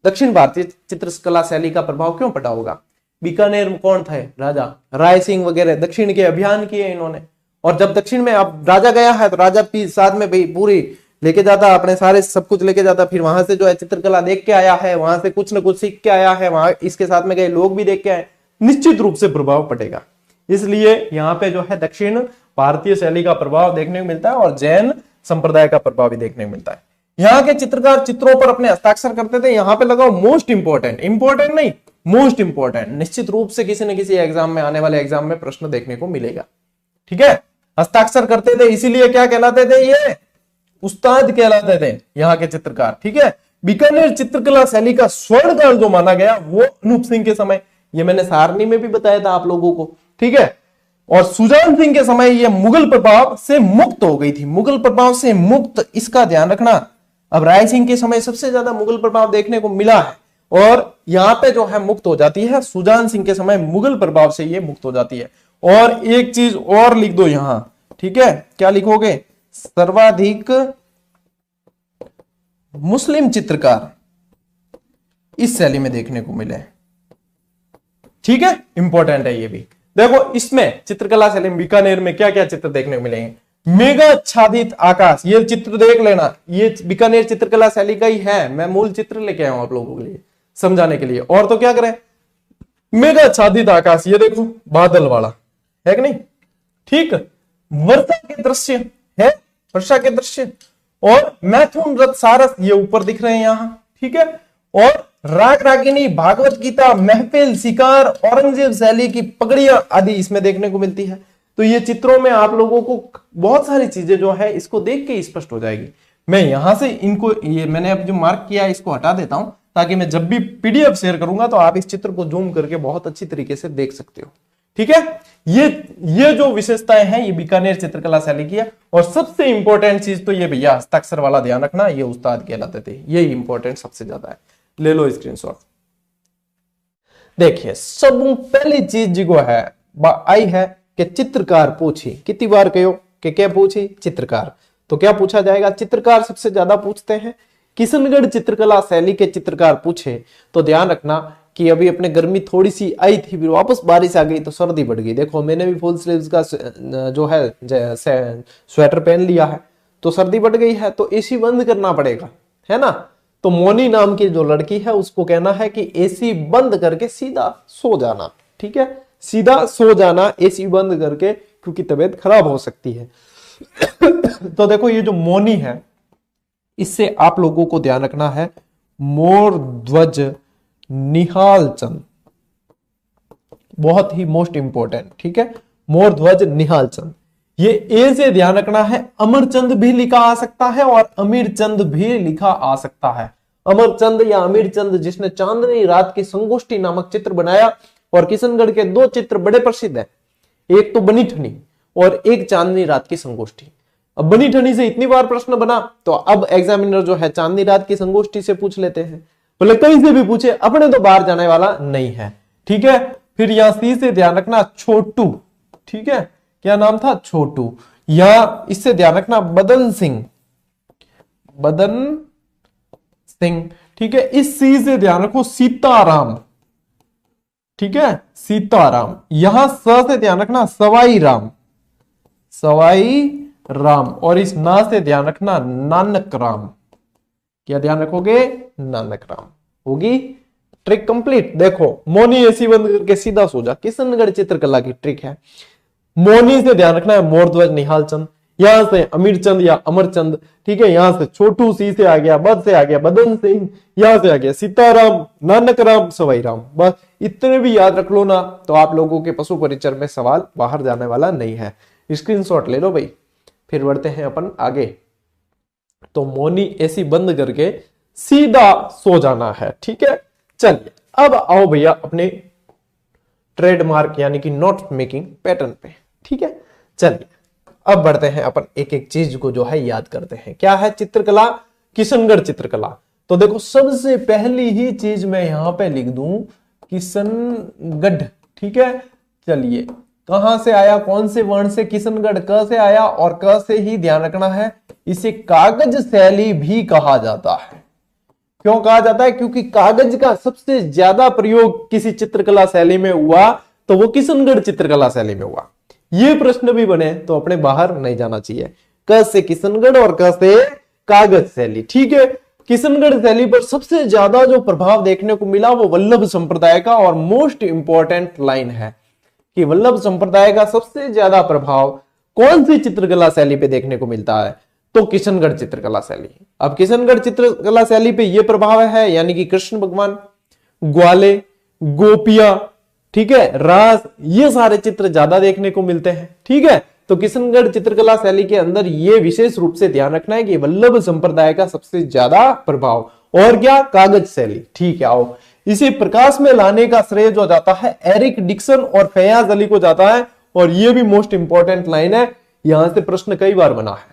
दक्षिण भारतीय चित्रकला शैली का प्रभाव क्यों पड़ा होगा? बीकानेर में कौन थे? राजा राय सिंह वगैरह दक्षिण के अभियान किए इन्होंने, और जब दक्षिण में अब राजा गया है तो राजा भी साथ में भाई पूरी लेके जाता, अपने सारे सब कुछ लेके जाता, फिर वहां से जो है चित्रकला देख के आया है, वहां से कुछ न कुछ सीख के आया है, वहां इसके साथ में गए लोग भी देख के आए, निश्चित रूप से प्रभाव पड़ेगा। इसलिए यहाँ पे जो है दक्षिण भारतीय शैली का प्रभाव देखने को मिलता है और जैन संप्रदाय का प्रभाव भी देखने को मिलता है। यहाँ के चित्रकार चित्रों पर अपने हस्ताक्षर करते थे। यहाँ पे लगाओ मोस्ट इंपोर्टेंट, इंपोर्टेंट नहीं मोस्ट इंपोर्टेंट, निश्चित रूप से किसी न किसी एग्जाम में, आने वाले एग्जाम में प्रश्न देखने को मिलेगा। ठीक है, हस्ताक्षर करते थे, इसीलिए क्या कहलाते थे? ये उस्ताद कहलाते थे यहाँ के चित्रकार। ठीक है, बीकानेर चित्रकला शैली का स्वर्णकाल जो माना गया वो अनूप सिंह के समय, ये मैंने सारणी में भी बताया था आप लोगों को। ठीक है, और सुजान सिंह के समय ये मुगल प्रभाव से मुक्त हो गई थी, मुगल प्रभाव से मुक्त, इसका ध्यान रखना। अब राय सिंह के समय सबसे ज्यादा मुगल प्रभाव देखने को मिला है और यहाँ पे जो है मुक्त हो जाती है। सुजान सिंह के समय मुगल प्रभाव से ये मुक्त हो जाती है। और एक चीज और लिख दो यहां, ठीक है, क्या लिखोगे? सर्वाधिक मुस्लिम चित्रकार इस शैली में देखने को मिले। ठीक है, इंपॉर्टेंट है ये भी। देखो इसमें चित्रकला शैली में बीकानेर में क्या क्या चित्र देखने को मिलेंगे? मेघा आच्छादित आकाश, ये चित्र देख लेना, ये बीकानेर चित्रकला शैली का ही है। मैं मूल चित्र लेके आया हूं आप लोगों के लिए समझाने के लिए। और तो क्या करें? मेघा आच्छादित आकाश, ये देखो बादल वाला है कि नहीं? ठीक, वर्षा के दृश्य है, वर्षा के दृश्य, और मैथुन रथ सारस ये ऊपर दिख रहे हैं यहां। ठीक है, और राग रागिनी, भागवत गीता, महफिल, शिकार, औरंगजेब शैली की पगड़ियां आदि इसमें देखने को मिलती है। तो ये चित्रों में आप लोगों को बहुत सारी चीजें जो है इसको देख के स्पष्ट हो जाएगी। मैं यहां से इनको, ये मैंने अब जो मार्क किया है इसको हटा देता हूं ताकि मैं जब भी पीडीएफ शेयर करूंगा तो आप इस चित्र को जूम करके बहुत अच्छी तरीके से देख सकते हो। ठीक है, ये जो विशेषताएं हैं ये बीकानेर चित्रकला शैली की है। और सबसे इंपॉर्टेंट चीज तो ये भैया हस्ताक्षर वाला ध्यान रखना, ये उस्ताद कहलाते थे, ये इंपॉर्टेंट सबसे ज्यादा है। ले लो स्क्रीनशॉट। देखिए सब पहली चीज जो है आई है कि चित्रकार पूछी, कितनी बार कहो कि क्या पूछी? चित्रकार। तो क्या पूछा जाएगा? चित्रकार सबसे ज्यादा पूछते हैं। किशनगढ़ चित्रकला शैली के चित्रकार पूछे तो ध्यान रखना कि अभी अपने गर्मी थोड़ी सी आई थी, फिर वापस बारिश आ गई तो सर्दी बढ़ गई। देखो मैंने भी फुल स्लीव्स का जो है स्वेटर पहन लिया है तो सर्दी बढ़ गई है, तो एसी बंद करना पड़ेगा, है ना? तो मोनी नाम की जो लड़की है उसको कहना है कि एसी बंद करके सीधा सो जाना। ठीक है, सीधा सो जाना एसी बंद करके, क्योंकि तबीयत खराब हो सकती है। तो देखो ये जो मौनी है इससे आप लोगों को ध्यान रखना है मोर ध्वज निहाल चंद, बहुत ही मोस्ट इंपॉर्टेंट। ठीक है, मोर ध्वज निहाल चंद, ये ए से ध्यान रखना है। अमरचंद भी लिखा आ सकता है और अमीर चंद भी लिखा आ सकता है। अमरचंद या अमीर चंद जिसने चांदनी रात की संगोष्ठी नामक चित्र बनाया, और किशनगढ़ के दो चित्र बड़े प्रसिद्ध हैं, एक तो बनी ठनी और एक चांदनी रात की संगोष्ठी। अब बनी ठनी से इतनी बार प्रश्न बना तो अब एग्जामिनर जो है चांदनी रात की संगोष्ठी से पूछ लेते हैं, बोले कहीं से भी पूछे, अपने तो बाहर जाने वाला नहीं है। ठीक है, फिर यहां सी से ध्यान रखना छोटू। ठीक है, क्या नाम था? छोटू। या इससे ध्यान रखना बदन सिंह, बदन सिंह। ठीक है, इस सी से ध्यान रखो सीताराम। ठीक है, सीताराम। यहां स से ध्यान रखना सवाई राम, सवाई राम। और इस ना से ध्यान रखना नानक राम। क्या ध्यान रखोगे? नानक राम। होगी ट्रिक कंप्लीट। देखो मोनी एसी बंद करके सीधा सो जा, किशनगढ़ चित्रकला की ट्रिक है। मोनी से ध्यान रखना है मोरध्वज निहाल चंद, यहां से अमीर चंद या अमरचंद। ठीक है, यहां से छोटू, सी से आ गया, बद से आ गया बदन सिंह, यहां से आ गया सीताराम, नानक राम, सवाई राम। बस इतने भी याद रख लो ना तो आप लोगों के पशु परिचर में सवाल बाहर जाने वाला नहीं है। स्क्रीनशॉट ले लो भाई, फिर बढ़ते हैं अपन आगे। तो मौनी एसी बंद करके सीधा सो जाना है, ठीक है। चलिए अब आओ भैया अपने ट्रेडमार्क यानी कि नोट मेकिंग पैटर्न पे, ठीक है। चलिए अब बढ़ते हैं अपन एक एक चीज को जो है याद करते हैं। क्या है? चित्रकला, किशनगढ़ चित्रकला। तो देखो सबसे पहली ही चीज मैं यहां पे लिख दूं किशनगढ़, ठीक है। चलिए कहां से आया, कौन से वर्ण से? किशनगढ़ क से आया, और क से ही ध्यान रखना है इसे कागज शैली भी कहा जाता है। क्यों कहा जाता है? क्योंकि कागज का सबसे ज्यादा प्रयोग किसी चित्रकला शैली में हुआ तो वो किशनगढ़ चित्रकला शैली में हुआ। ये प्रश्न भी बने तो अपने बाहर नहीं जाना चाहिए। क से किशनगढ़ और क से कागज शैली, ठीक है। किशनगढ़ शैली पर सबसे ज्यादा जो प्रभाव देखने को मिला वो वल्लभ संप्रदाय का, और मोस्ट इंपॉर्टेंट लाइन है कि वल्लभ संप्रदाय का सबसे ज्यादा प्रभाव कौन सी चित्रकला शैली पे देखने को मिलता है? तो किशनगढ़ चित्रकला शैली। अब किशनगढ़ चित्रकला शैली पे ये प्रभाव है यानी कि कृष्ण भगवान, ग्वाले, गोपियां, ठीक है, रास, ये सारे चित्र ज्यादा देखने को मिलते हैं, ठीक है। तो किशनगढ़ चित्रकला शैली के अंदर ये विशेष रूप से ध्यान रखना है कि वल्लभ संप्रदाय का सबसे ज्यादा प्रभाव, और क्या? कागज शैली, ठीक है। आओ इसे प्रकाश में लाने का श्रेय जो जाता है एरिक डिक्सन और फैयाज अली को जाता है, और ये भी मोस्ट इंपॉर्टेंट लाइन है, यहां से प्रश्न कई बार बना है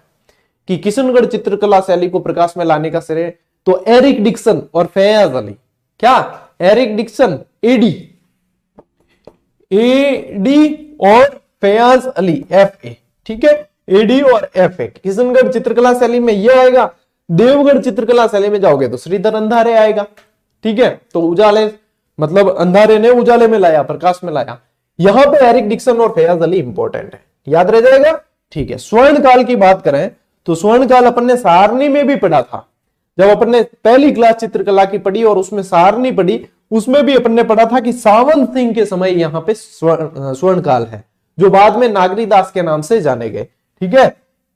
कि किशनगढ़ चित्रकला शैली को प्रकाश में लाने का श्रेय तो एरिक डिक्सन और फैयाज अली। क्या? एरिक डिक्सन एडी और फैयाज अली FA, ठीक है। एडी और FA किशनगढ़ चित्रकला शैली में यह आएगा। देवगढ़ चित्रकला शैली में जाओगे तो श्रीधर अंधारे आएगा, ठीक है। तो उजाले मतलब अंधारे ने उजाले में लाया, प्रकाश में लाया। यहां पे एरिक डिक्सन और फैयाज अली इंपॉर्टेंट है, याद रह जाएगा, ठीक है। स्वर्ण काल की बात करें तो स्वर्ण काल अपन ने सारणी में भी पढ़ा था। जब अपन ने पहली क्लास चित्रकला की पढ़ी और उसमें सारणी पढ़ी, उसमें भी अपन ने पढ़ा था कि सावंत सिंह के समय यहां पे स्वर्ण काल है, जो बाद में नागरी दास के नाम से जाने गए, ठीक है।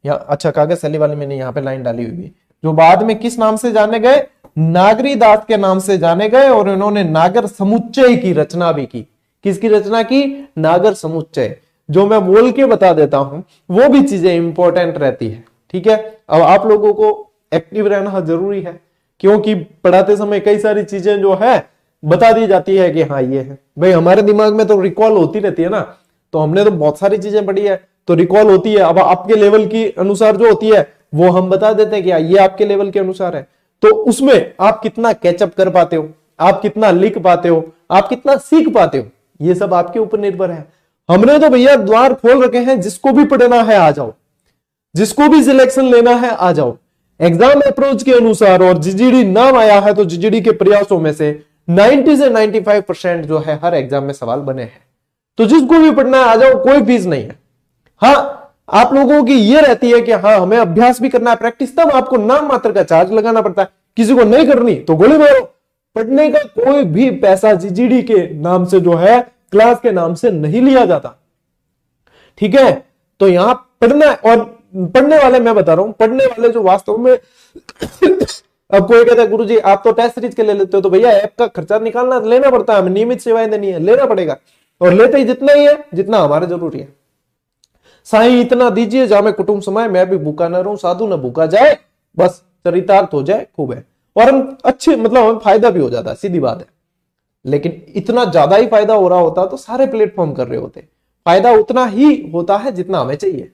अच्छा कागज शैली वाले मैंने यहाँ पे लाइन डाली हुई है, जो बाद में किस नाम से जाने गए? नागरी दास के नाम से जाने गए, और इन्होंने नागर समुच्चय की रचना भी की। किसकी रचना की? नागर समुच्चय। जो मैं बोल के बता देता हूं वो भी चीजें इंपॉर्टेंट रहती है, ठीक है। अब आप लोगों को एक्टिव रहना जरूरी है, क्योंकि पढ़ाते समय कई सारी चीजें जो है बता दी जाती है कि हाँ ये है। भाई हमारे दिमाग में तो रिकॉल होती रहती है ना, तो हमने तो बहुत सारी चीजें पढ़ी है तो रिकॉल होती है। अब आपके लेवल की अनुसार जो होती है वो हम बता देते हैं कि ये आपके लेवल के अनुसार है, तो उसमें आप कितना कैचअप कर पाते हो, आप कितना लिख पाते हो, आप कितना सीख पाते हो, ये सब आपके ऊपर निर्भर है। हमने तो भैया द्वार खोल रखे हैं, जिसको भी पढ़ना है आ जाओ, जिसको भी सिलेक्शन लेना है आ जाओ। एग्जाम अप्रोच के अनुसार और जीजीडी नाम आया है तो जीजीडी के प्रयासों में से 90 से 95% जो है हर एग्जाम में सवाल बने हैं। तो जिसको भी पढ़ना है आ जाओ, कोई फीस नहीं है। हाँ आप लोगों की ये रहती है कि हाँ हमें अभ्यास भी करना है, प्रैक्टिस, तब आपको नाम मात्र का चार्ज लगाना पड़ता है। किसी को नहीं करनी तो गोली मारो। पढ़ने का कोई भी पैसा जीजीडी के नाम से जो है क्लास के नाम से नहीं लिया जाता, ठीक है। तो यहां पढ़ना, और पढ़ने वाले मैं बता रहा हूं, पढ़ने वाले जो वास्तव में अब कोई कहता है गुरुजी आप तो टेस्ट सीरीज के ले लेते हो, तो भैया ऐप का खर्चा निकालना लेना पड़ता है, हमें नियमित सेवाएं देनी है, लेना पड़ेगा, और लेते ही जितना ही है जितना हमारे जरूरी है। साईं इतना दीजिए जामे कुटुंब समाए, मैं भी भूखा न रहूं, साधु न भूखा जाए, बस चरितार्थ हो जाए, खूब है। और हम अच्छे मतलब हमें फायदा भी हो जाता है, सीधी बात है। लेकिन इतना ज्यादा ही फायदा हो रहा होता तो सारे प्लेटफॉर्म कर रहे होते। फायदा उतना ही होता है जितना हमें चाहिए,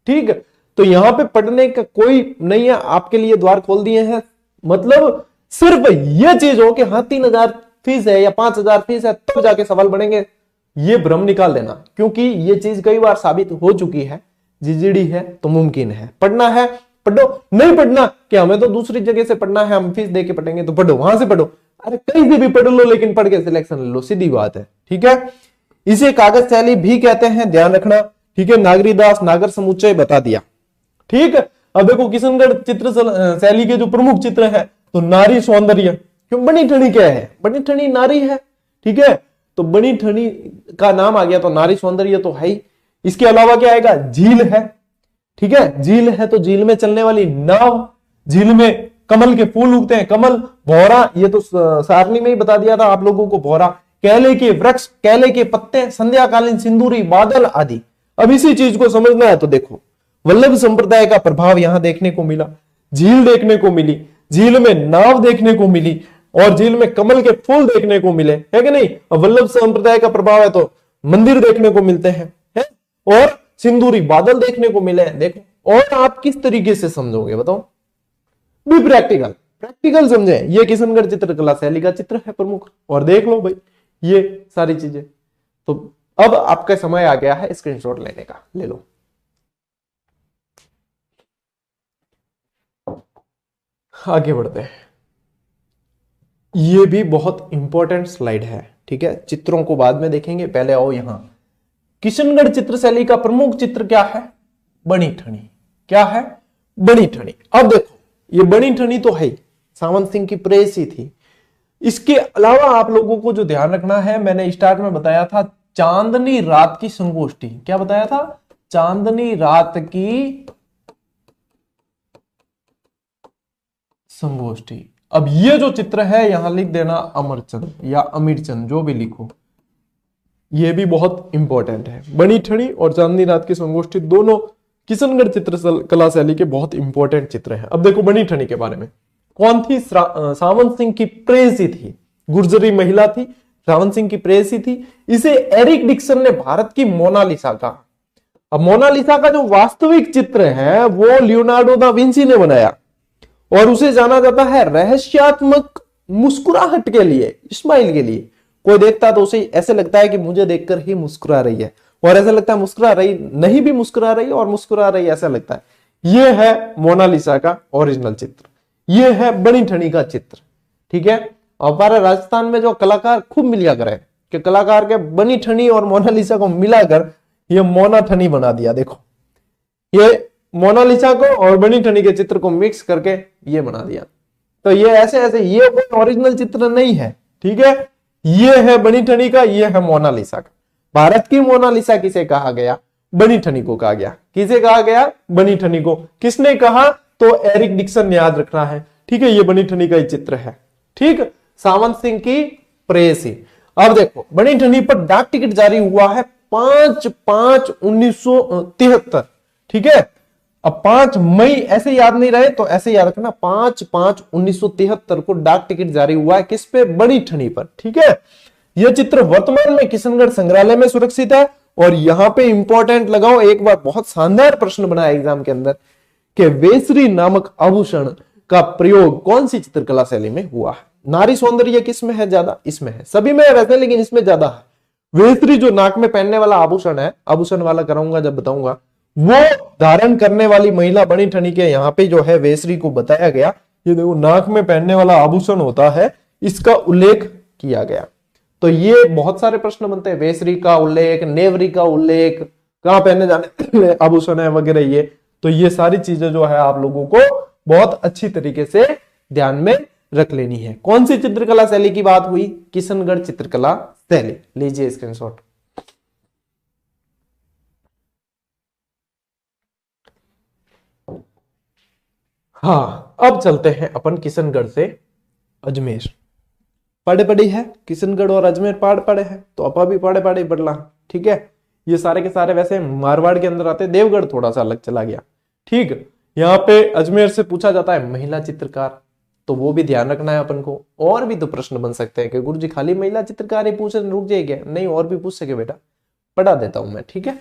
ठीक है। तो यहां पे पढ़ने का कोई नहीं है, आपके लिए द्वार खोल दिए हैं। मतलब सिर्फ यह चीज हो कि हाँ 3000 फीस है या 5000 फीस है तो जाके सवाल बनेंगे, ये भ्रम निकाल देना, क्योंकि ये चीज कई बार साबित हो चुकी है। जीजीडी है तो मुमकिन है, पढ़ना है पढ़ो, नहीं पढ़ना कि हमें तो दूसरी जगह से पढ़ना है, हम फीस देके पढ़ेंगे, तो पढ़ो, वहां से पढ़ो, अरे कहीं से भी पढ़ लो, लेकिन पढ़ के सिलेक्शन ले लो, सीधी बात है, ठीक है। इसे कागज शैली भी कहते हैं, ध्यान रखना, ठीक है। नागरी दास नागर समुच्चय बता दिया, ठीक है। अब देखो किशनगढ़ चित्र शैली के जो प्रमुख चित्र है तो नारी सौंदर्य, क्यों बनी ठनी क्या है? बनी ठनी नारी है, ठीक है। तो बनी ठनी का नाम आ गया तो नारी सौंदर्य तो है ही। इसके अलावा क्या आएगा? झील है, ठीक है। झील है तो झील में चलने वाली नाव, झील में कमल के फूल उगते हैं, कमल, भौरा, ये तो सारणी में ही बता दिया था आप लोगों को, भौरा, केले के वृक्ष, केले के पत्ते, संध्याकालीन सिंदूरी बादल आदि। अब इसी चीज को समझना है तो देखो, वल्लभ संप्रदाय का प्रभाव यहां देखने को मिला, झील देखने को मिली, झील में नाव देखने को मिली और झील में कमल के फूल देखने को मिले, है कि नहीं। अब वल्लभ संप्रदाय का प्रभाव है तो मंदिर देखने को मिलते हैं, है? और सिंदूरी बादल देखने को मिले हैं। देखो, और आप किस तरीके से समझोगे बताओ, भी प्रैक्टिकल प्रैक्टिकल समझे। ये किशनगढ़ चित्रकला शैली का चित्र है प्रमुख, और देख लो भाई ये सारी चीजें। तो अब आपका समय आ गया है स्क्रीनशॉट लेने का, ले लो। आगे बढ़ते हैं, ये भी बहुत इंपॉर्टेंट स्लाइड है, ठीक है। चित्रों को बाद में देखेंगे, पहले आओ यहां। किशनगढ़ चित्र शैली का प्रमुख चित्र क्या है? बनी ठनी। क्या है? बनी ठनी। अब देखो, ये बनी ठनी तो है, सावंत सिंह की प्रेस ही थी। इसके अलावा आप लोगों को जो ध्यान रखना है, मैंने स्टार्ट में बताया था चांदनी रात की संगोष्ठी। क्या बताया था? चांदनी रात की संगोष्ठी। अब ये जो चित्र है यहां लिख देना अमरचंद या अमीरचंद, जो भी लिखो, ये भी बहुत इंपॉर्टेंट है। बनी ठनी और चांदनी रात की संगोष्ठी दोनों किशनगढ़ चित्रकला शैली के बहुत इंपॉर्टेंट चित्र हैं। अब देखो बनी ठनी के बारे में, कौन थी? सावंत सिंह की प्रेयसी थी, गुर्जरी महिला थी, सावंत सिंह की प्रेयसी थी। इसे एरिक डिक्सन ने भारत की मोनालिसा कहा। अब मोनालिसा का जो वास्तविक चित्र है वो लियोनार्डो दा विंची ने बनाया और उसे जाना जाता है रहस्यात्मक मुस्कुराहट के लिए, स्माइल के लिए। कोई देखता तो उसे ऐसे लगता है कि मुझे देखकर ही मुस्कुरा रही है, और ऐसा लगता है मुस्कुरा रही नहीं भी मुस्कुरा रही और मुस्कुरा रही, ऐसा लगता है। यह है मोनालिसा का ओरिजिनल चित्र, यह है बनी ठनी का चित्र, ठीक है। और हमारे राजस्थान में जो कलाकार खूब मिलिया करे कि कलाकार के बनी ठनी और मोनालिसा को मिलाकर ये मोना ठनी बना दिया। देखो, ये मोनालिसा को और बनी ठनी के चित्र को मिक्स करके ये बना दिया। तो ये ऐसे ऐसे, ये कोई ओरिजिनल चित्र नहीं है, ठीक है। ये है बनी ठनी का, ये है मोनालिसा का। भारत की मोनालिसा किसे कहा गया? बनी ठनी को कहा गया। किसे कहा गया? बनी ठनी को। किसने कहा? तो एरिक डिक्सन ने, याद रखना है, ठीक है। ये बनी ठनी का ही चित्र है, ठीक। सावंत सिंह की प्रेयसी। अब देखो, बनी ठनी पर डाक टिकट जारी हुआ है 5/5/1973, ठीक है। अब 5 मई ऐसे याद नहीं रहे तो ऐसे याद रखना, 5/5/1973 को डाक टिकट जारी हुआ है। किस पे? बनी ठनी पर, ठीक है। यह चित्र वर्तमान में किशनगढ़ संग्रहालय में सुरक्षित है। और यहां पे इंपॉर्टेंट लगाओ, एक बार बहुत शानदार प्रश्न बना है एग्जाम के अंदर कि वेसरी नामक आभूषण का प्रयोग कौन सी चित्रकला शैली में हुआ है? नारी सौंदर्य किसमें है ज्यादा? इसमें है, सभी में है वैसे, लेकिन इसमें ज्यादा है। वेसरी जो नाक में पहनने वाला आभूषण है, आभूषण वाला कराऊंगा जब बताऊंगा, वो धारण करने वाली महिला बनी ठनी के यहाँ पे जो है वेसरी को बताया गया। ये देखो, नाक में पहनने वाला आभूषण होता है, इसका उल्लेख किया गया। तो ये बहुत सारे प्रश्न बनते हैं, वेसरी का उल्लेख, नेवरी का उल्लेख, कहां पहने जाने आभूषण है वगैरह, ये तो ये सारी चीजें जो है आप लोगों को बहुत अच्छी तरीके से ध्यान में रख लेनी है। कौन सी चित्रकला शैली की बात हुई? किशनगढ़ चित्रकला शैली। लीजिए स्क्रीनशॉट। हाँ, अब चलते हैं अपन किशनगढ़ से अजमेर। पढ़े पढ़ी है किशनगढ़ और अजमेर, पढ़े हैं तो अपा भी पढ़े बढ़ला, ठीक है। ये सारे के सारे वैसे मारवाड़ के अंदर आते, देवगढ़ थोड़ा सा अलग चला गया, ठीक। यहाँ पे अजमेर से पूछा जाता है महिला चित्रकार, तो वो भी ध्यान रखना है अपन को। और भी तो प्रश्न बन सकते हैं कि गुरुजी खाली महिला चित्रकार ही पूछ रुक जाएगा, नहीं और भी पूछ सके बेटा, पढ़ा देता हूं मैं, ठीक है।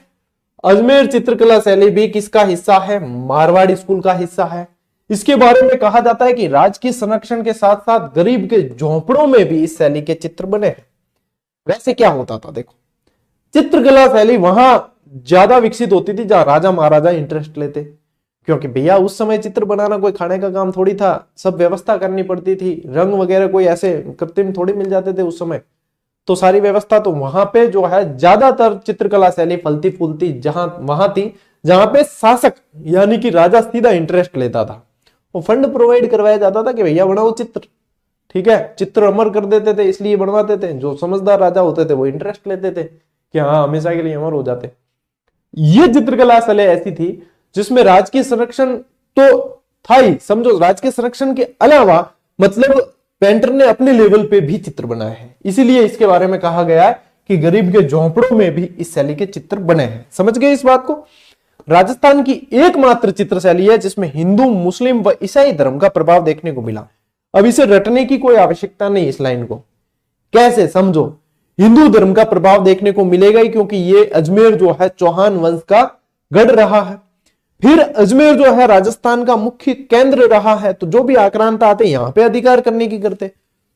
अजमेर चित्रकला शैली भी किसका हिस्सा है? मारवाड़ी स्कूल का हिस्सा है। इसके बारे में कहा जाता है कि राजकीय संरक्षण के साथ साथ गरीब के झोंपड़ों में भी इस शैली के चित्र बने हैं। वैसे क्या होता था, देखो, चित्रकला शैली वहां ज्यादा विकसित होती थी जहां राजा महाराजा इंटरेस्ट लेते, क्योंकि भैया उस समय चित्र बनाना कोई खाने का काम थोड़ी था, सब व्यवस्था करनी पड़ती थी, रंग वगैरह कोई ऐसे कृत्रिम थोड़ी मिल जाते थे उस समय, तो सारी व्यवस्था तो वहां पे जो है ज्यादातर चित्रकला शैली फलती फूलती जहां वहां थी, जहां पे शासक यानी कि राजा सीधा इंटरेस्ट लेता था। वो फंड प्रोवाइड करवाया जाता था कि भैया बनाओ चित्र, ठीक है। चित्र अमर कर देते थे, इसलिए बनवाते थे। जो समझदार राजा होते थे वो इंटरेस्ट लेते थे कि हाँ हमेशा के लिए अमर हो जाते। ये चित्रकला शैली ऐसी थी जिसमें राजकीय संरक्षण तो था ही, समझो, राजकीय संरक्षण के अलावा मतलब पेंटर ने अपने लेवल पे भी चित्र बनाए हैं। इसीलिए इसके बारे में कहा गया है कि गरीब के झोंपड़ों में भी इस शैली के चित्र बने हैं। समझ गए इस बात को? राजस्थान की एकमात्र चित्र शैली है जिसमें हिंदू, मुस्लिम व ईसाई धर्म का प्रभाव देखने को मिला। अब इसे रटने की कोई आवश्यकता नहीं, इस लाइन को कैसे समझो, हिंदू धर्म का प्रभाव देखने को मिलेगा ही, क्योंकि ये अजमेर जो है चौहान वंश का गढ़ रहा है। फिर अजमेर जो है राजस्थान का मुख्य केंद्र रहा है, तो जो भी आक्रांत आते यहाँ पे अधिकार करने की करते।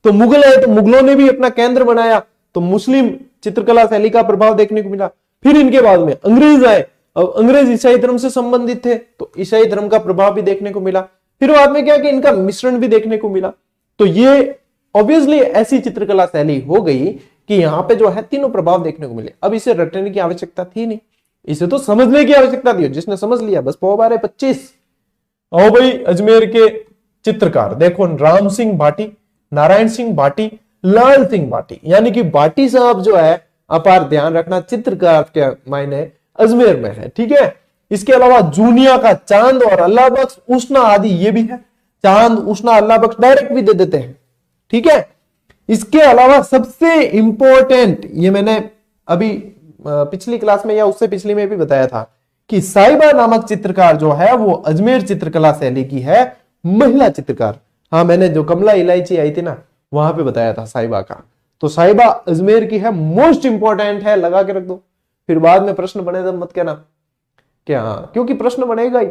तो मुगल है तो मुगलों ने भी अपना केंद्र बनाया, तो मुस्लिम चित्रकला शैली का प्रभाव देखने को मिला। फिर इनके बाद में अंग्रेज आए, अब अंग्रेज ईसाई धर्म से संबंधित थे, तो ईसाई धर्म का प्रभाव भी देखने को मिला। फिर बाद में क्या कि इनका मिश्रण भी देखने को मिला। तो ये ऑब्वियसली ऐसी चित्रकला शैली हो गई कि यहाँ पे जो है तीनों प्रभाव देखने को मिले। अब इसे रटने की आवश्यकता थी नहीं, इसे तो समझने की आवश्यकता थी, जिसने समझ लिया बस 25। आओ भाई, अजमेर के चित्रकार देखो, राम सिंह भाटी, नारायण सिंह भाटी, लाल सिंह भाटी, यानी कि भाटी साहब जो है, अपार ध्यान रखना चित्रकार के मायने अजमेर में है, ठीक है। इसके अलावा जूनिया का चांद और अल्लाह बख्श, उष्णा आदि ये भी है, चांद, उष्णा, अल्लाह बख्श डायरेक्ट भी दे देते हैं, ठीक है। इसके अलावा सबसे इंपॉर्टेंट, ये मैंने अभी पिछली क्लास में या उससे पिछली में भी बताया था कि साहिबा नामक चित्रकार जो है वो अजमेर चित्रकला शैली की है महिला चित्रकार। हाँ, मैंने जो कमला इलायची आई थी ना, वहां पे बताया था साहिबा का। तो साहिबा अजमेर की है, मोस्ट इंपॉर्टेंट है, लगा के रख दो। फिर बाद में प्रश्न बने तब मत कहना क्या, क्योंकि प्रश्न बनेगा ही,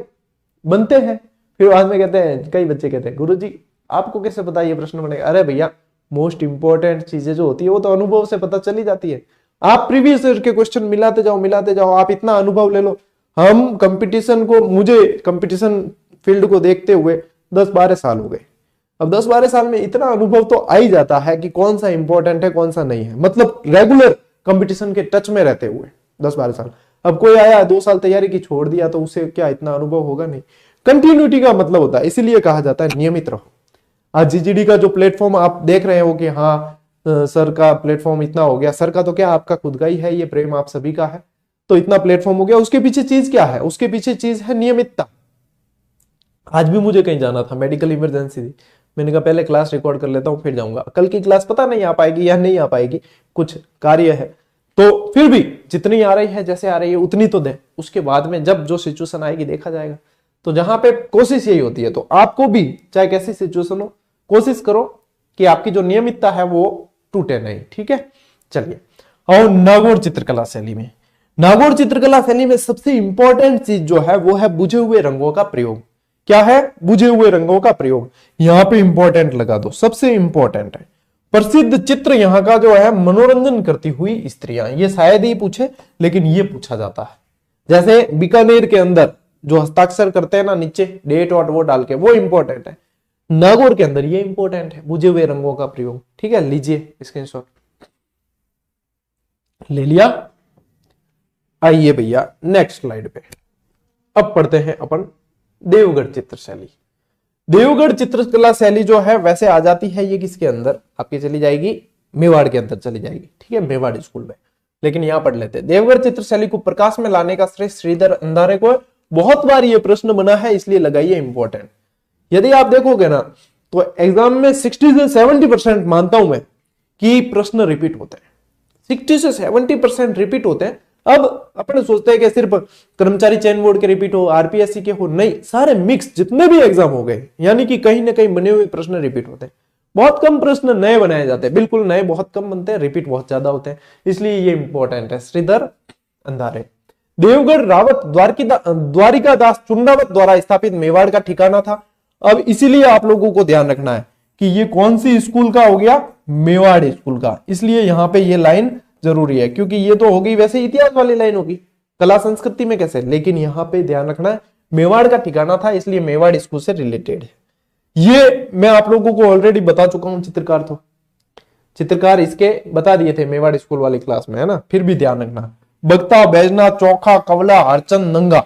बनते हैं। फिर बाद में कहते हैं, कई बच्चे कहते हैं गुरुजी आपको कैसे पता ये प्रश्न बनेगा। अरे भैया, मोस्ट इंपॉर्टेंट चीजें जो होती है वो तो अनुभव से पता चली जाती है। आप प्रीवियस ईयर के क्वेश्चन मिलाते जाओ, आप इतना अनुभव ले लो। हम कंपटीशन को, मुझे कंपटीशन फील्ड को देखते हुए 10-12 साल हो गए। अब 10-12 साल में इतना अनुभव तो आ ही जाता है कि कौन सा इंपॉर्टेंट है कौन सा नहीं है, मतलब रेगुलर कंपटीशन के टच में रहते हुए 10-12 साल। अब कोई आया 2 साल तैयारी की छोड़ दिया, तो उसे क्या इतना अनुभव होगा? नहीं। कंटिन्यूटी का मतलब होता है, इसीलिए कहा जाता है नियमित रहो। आज जीजीडी का जो प्लेटफॉर्म आप देख रहे हो कि हाँ सर का प्लेटफॉर्म इतना हो गया, सर का तो क्या आपका खुद का ही है, ये प्रेम आप सभी का है, तो इतना प्लेटफॉर्म हो गया। उसके पीछे चीज क्या है? उसके पीछे चीज है नियमितता। आज भी मुझे कहीं जाना था, मेडिकल इमरजेंसी थी, मैंने कहा पहले क्लास रिकॉर्ड कर लेता हूं फिर जाऊंगा। कल की क्लास पता नहीं आ पाएगी या नहीं आ पाएगी, कुछ कार्य है, तो फिर भी जितनी आ रही है, जैसे आ रही है उतनी तो दे, उसके बाद में जब जो सिचुएशन आएगी देखा जाएगा। तो जहां पे कोशिश यही होती है, तो आपको भी चाहे कैसी सिचुएशन हो, कोशिश करो कि आपकी जो नियमितता है वो टूटे नहीं, ठीक है। चलिए, और नागौर चित्रकला शैली में, नागौर चित्रकला शैली में सबसे इंपॉर्टेंट चीज जो है वो है बुझे हुए रंगों का प्रयोग। क्या है? बुझे हुए रंगों का प्रयोग। यहां पे इंपॉर्टेंट लगा दो, सबसे इंपॉर्टेंट है। प्रसिद्ध चित्र यहां का जो है मनोरंजन करती हुई स्त्रियां, ये शायद ही पूछे लेकिन ये पूछा जाता है। जैसे बीकानेर के अंदर जो हस्ताक्षर करते हैं ना नीचे डेट और वो डाल के, वो इंपॉर्टेंट है। नागौर के अंदर ये इंपॉर्टेंट है, बुझे हुए रंगों का प्रयोग, ठीक है। लीजिए स्क्रीनशॉट ले लिया। आइए भैया नेक्स्ट स्लाइड पे, अब पढ़ते हैं अपन देवगढ़ चित्र शैली। देवगढ़ चित्रकला शैली जो है वैसे आ जाती है ये किसके अंदर? आपकी चली जाएगी मेवाड़ के अंदर चली जाएगी, ठीक है, मेवाड़ स्कूल में। लेकिन यहां पढ़ लेते हैं, देवगढ़ चित्र शैली को प्रकाश में लाने का श्रेय श्रीधर अंधारे को। बहुत बार ये प्रश्न बना है, इसलिए लगाइए इंपॉर्टेंट। यदि आप देखोगे ना तो एग्जाम में 60 से 70% मानता हूं मैं कि प्रश्न रिपीट होते हैं, 60 से 70% रिपीट होते हैं। अब अपन सोचते हैं कि सिर्फ कर्मचारी चयन बोर्ड के रिपीट हो, आरपीएससी के हो, नहीं, सारे मिक्स जितने भी एग्जाम हो गए, यानी कि कहीं ना कहीं बने हुए प्रश्न रिपीट होते हैं। बहुत कम प्रश्न नए बनाए जाते हैं, बिल्कुल नए बहुत कम बनते हैं, रिपीट बहुत ज्यादा होते हैं, इसलिए ये इंपॉर्टेंट है। श्रीधर अंधारे। देवगढ़ रावत द्वारिका दास चुंडावत द्वारा स्थापित मेवाड़ का ठिकाना था। अब इसीलिए आप लोगों को ध्यान रखना है कि ये कौन सी स्कूल का हो गया? मेवाड़ स्कूल का। इसलिए यहां पे ये लाइन जरूरी है, क्योंकि ये तो होगी वैसे इतिहास वाली लाइन होगी, कला संस्कृति में कैसे, लेकिन यहां पे ध्यान रखना है मेवाड़ का ठिकाना था, इसलिए मेवाड़ स्कूल से रिलेटेड है। ये मैं आप लोगों को ऑलरेडी बता चुका हूं, चित्रकार इसके बता दिए थे मेवाड़ स्कूल वाली क्लास में, है ना। फिर भी ध्यान रखना, बगता, बैजना, चौखा, कवला, हरचंद, नंगा,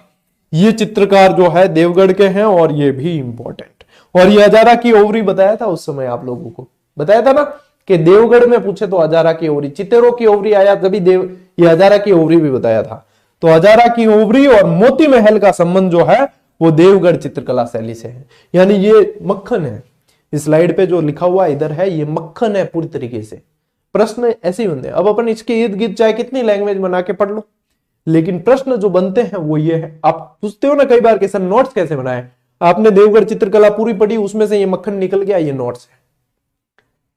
ये चित्रकार जो है देवगढ़ के हैं, और ये भी इंपॉर्टेंट। और ये हजारा की ओवरी बताया था उस समय, आप लोगों को बताया था ना कि देवगढ़ में पूछे तो हजारा की ओवरी, चितेरों की ओवरी आया तभी ये हजारा की ओवरी भी बताया था। तो हजारा की ओवरी और मोती महल का संबंध जो है वो देवगढ़ चित्रकला शैली से है, यानी ये मक्खन है। इस स्लाइड पे जो लिखा हुआ इधर है ये मक्खन है पूरी तरीके से। प्रश्न ऐसे ही होंगे। अब अपन इसके इर्द गिर्द चाहे कितनी लैंग्वेज बना के पढ़ लो, लेकिन प्रश्न जो बनते हैं वो ये है, आप पूछते हो ना कई बार कि सर नोट्स कैसे बनाए, आपने देवगढ़ चित्रकला पूरी पढ़ी, उसमें से ये मक्खन निकल गया, ये नोट्स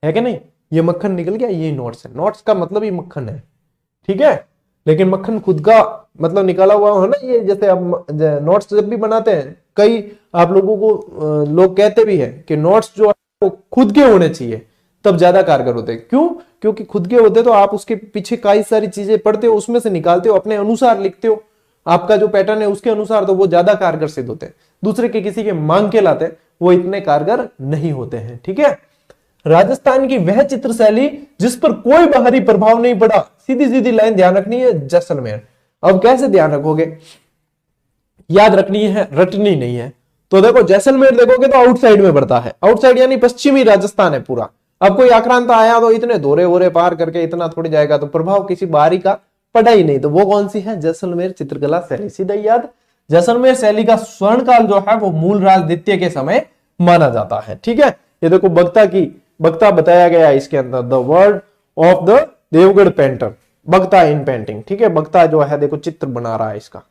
है कि नहीं, ये मक्खन निकल गया, ये नोट्स है, नोट्स का मतलब ये मक्खन है, ठीक है। लेकिन मक्खन खुद का मतलब निकाला हुआ है ना, ये जैसे अब नोट्स जब भी बनाते हैं, कई आप लोगों को लोग कहते भी हैं कि नोट्स जो है वो खुद के होने चाहिए तब ज्यादा कारगर होते हैं। क्यों? क्योंकि खुद के होते तो आप उसके पीछे कई सारी चीजें पढ़ते हो, उसमें से निकालते हो, अपने अनुसार लिखते हो, आपका जो पैटर्न है उसके अनुसार, तो वो ज्यादा कारगर सिद्ध होते हैं। दूसरे के किसी के मांग के लाते वो इतने कारगर नहीं होते हैं, ठीक है। राजस्थान की वह चित्र शैली जिस पर कोई बाहरी प्रभाव नहीं पड़ा, सीधी सीधी लाइन ध्यान रखनी है, जैसलमेर। अब कैसे ध्यान रखोगे, याद रखनी है, रटनी नहीं है। तो देखो जैसलमेर देखोगे तो आउटसाइड में पड़ता है, आउटसाइड यानी पश्चिमी राजस्थान है पूरा। अब कोई आक्रांत आया तो इतने दोरे वोरे पार करके इतना थोड़ी जाएगा, तो प्रभाव किसी बाहरी का पड़ा ही नहीं। तो वो कौन सी है? जैसलमेर चित्रकला शैली, सीधा याद। जैसलमेर शैली का स्वर्ण काल जो है वो मूलराज द्वितीय के समय माना जाता है, ठीक है। ये देखो बगता बताया गया है इसके अंदर, the word of the Deogarh painter, बगता इन पेंटिंग, ठीक है। बगता जो है देखो चित्र बना रहा है इसका,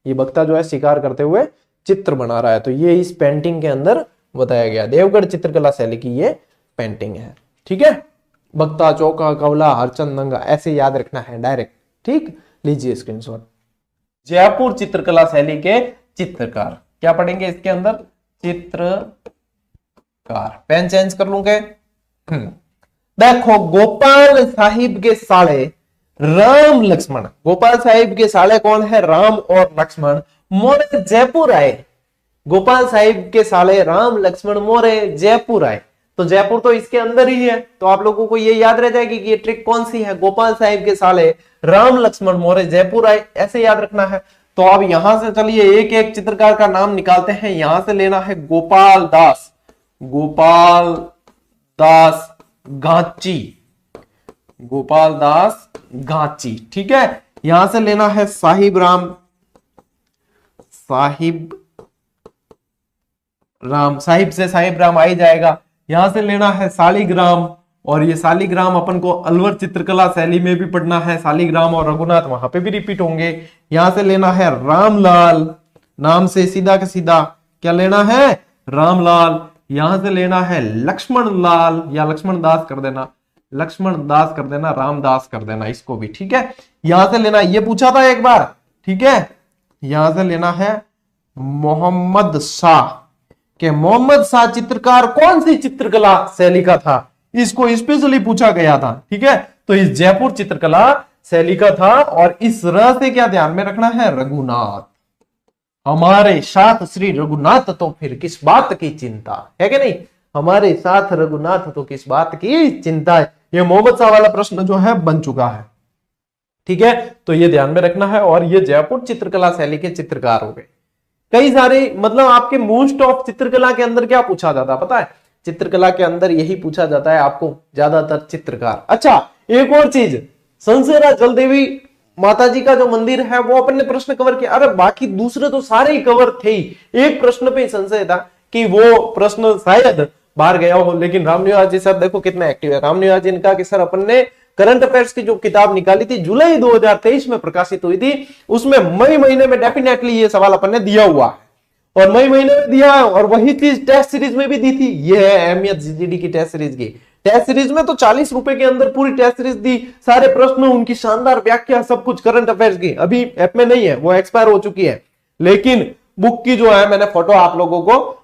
ये बगता जो है शिकार करते हुए चित्र बना रहा है, तो ये इस पेंटिंग के अंदर बताया गया, देवगढ़ चित्रकला शैली की ये पेंटिंग है, ठीक है। बगता, चौका, कवला, हरचंद, नंगा, ऐसे याद रखना है डायरेक्ट, ठीक। लीजिए स्क्रीनशॉट। जयपुर चित्रकला शैली के चित्रकार, क्या पढ़ेंगे इसके अंदर? चित्रकार। पेन चेंज कर लूंगे। देखो गोपाल साहिब के साले राम लक्ष्मण, गोपाल साहिब के साले कौन है? राम और लक्ष्मण मोरे जयपुर आए। गोपाल साहिब के साले राम लक्ष्मण मोरे जयपुर आए, तो जयपुर तो इसके अंदर ही है, तो आप लोगों को ये याद रह जाएगी कि ये ट्रिक कौन सी है, गोपाल साहिब के साले राम लक्ष्मण मोरे जयपुर आए, ऐसे याद रखना है। तो अब यहां से चलिए एक एक चित्रकार का नाम निकालते हैं। यहां से लेना है गोपाल दास, गोपाल दास गांची, गोपाल दास गांची, ठीक है। यहां से लेना है साहिब राम, साहिब से साहिब राम आ ही जाएगा। यहां से लेना है शालिग्राम, और ये शालिग्राम अपन को अलवर चित्रकला शैली में भी पढ़ना है, शालिग्राम और रघुनाथ वहां पे भी रिपीट होंगे। यहां से लेना है रामलाल, नाम से सीधा का सीधा क्या लेना है? रामलाल। यहां से लेना है लक्ष्मण लाल, या लक्ष्मण दास कर देना, लक्ष्मण दास कर देना, रामदास कर देना इसको भी, ठीक है। यहां से लेना, ये पूछा था एक बार, ठीक है। यहां से लेना है मोहम्मद शाह, के मोहम्मद शाह चित्रकार कौन सी चित्रकला शैली का था, इसको स्पेशली पूछा गया था, ठीक है। तो इस जयपुर चित्रकला शैली का था। और इस र से क्या ध्यान में रखना है? रघुनाथ, हमारे साथ श्री रघुनाथ तो फिर किस बात की चिंता, है कि नहीं? हमारे साथ रघुनाथ तो किस बात की चिंता है। ये मोहम्मद शाह वाला प्रश्न जो है बन चुका है, ठीक है। तो ये ध्यान में रखना है। और ये जयपुर चित्रकला शैली के चित्रकार हो गए। कई सारे मतलब आपके मोस्ट ऑफ चित्रकला के अंदर क्या पूछा जाता है पता है? चित्रकला के अंदर यही पूछा जाता है आपको ज्यादातर, चित्रकार। अच्छा एक और चीज, संसेरा जल देवी माता जी का जो मंदिर है वो अपन ने प्रश्न कवर किया। अरे बाकी दूसरे तो सारे ही कवर थे ही, एक प्रश्न पे संशय था कि वो प्रश्न शायद बाहर गया हो। लेकिन रामनिवास जी सर देखो कितने एक्टिव है। रामनिवास जी ने कहा कि सर अपन ने करंट अफेयर्स की जो किताब निकाली थी जुलाई 2023 में प्रकाशित हुई थी, उसमें मई महीने में डेफिनेटली ये सवाल अपन ने दिया हुआ है, और मई महीने में दिया है। और वही चीज टेस्ट सीरीज में भी दी थी। ये है अहमियत जीजीडी की टेस्ट सीरीज की। टेस्ट सीरीज में तो 40 रुपए के अंदर पूरी टेस्ट सीरीज दी, सारे प्रश्न, उनकी शानदार व्याख्या, सब कुछ करंट अफेयर्स की। अभी ऐप में नहीं है, वो एक्सपायर हो चुकी है, लेकिन बुक की जो है मैंने फोटो आप लोगों को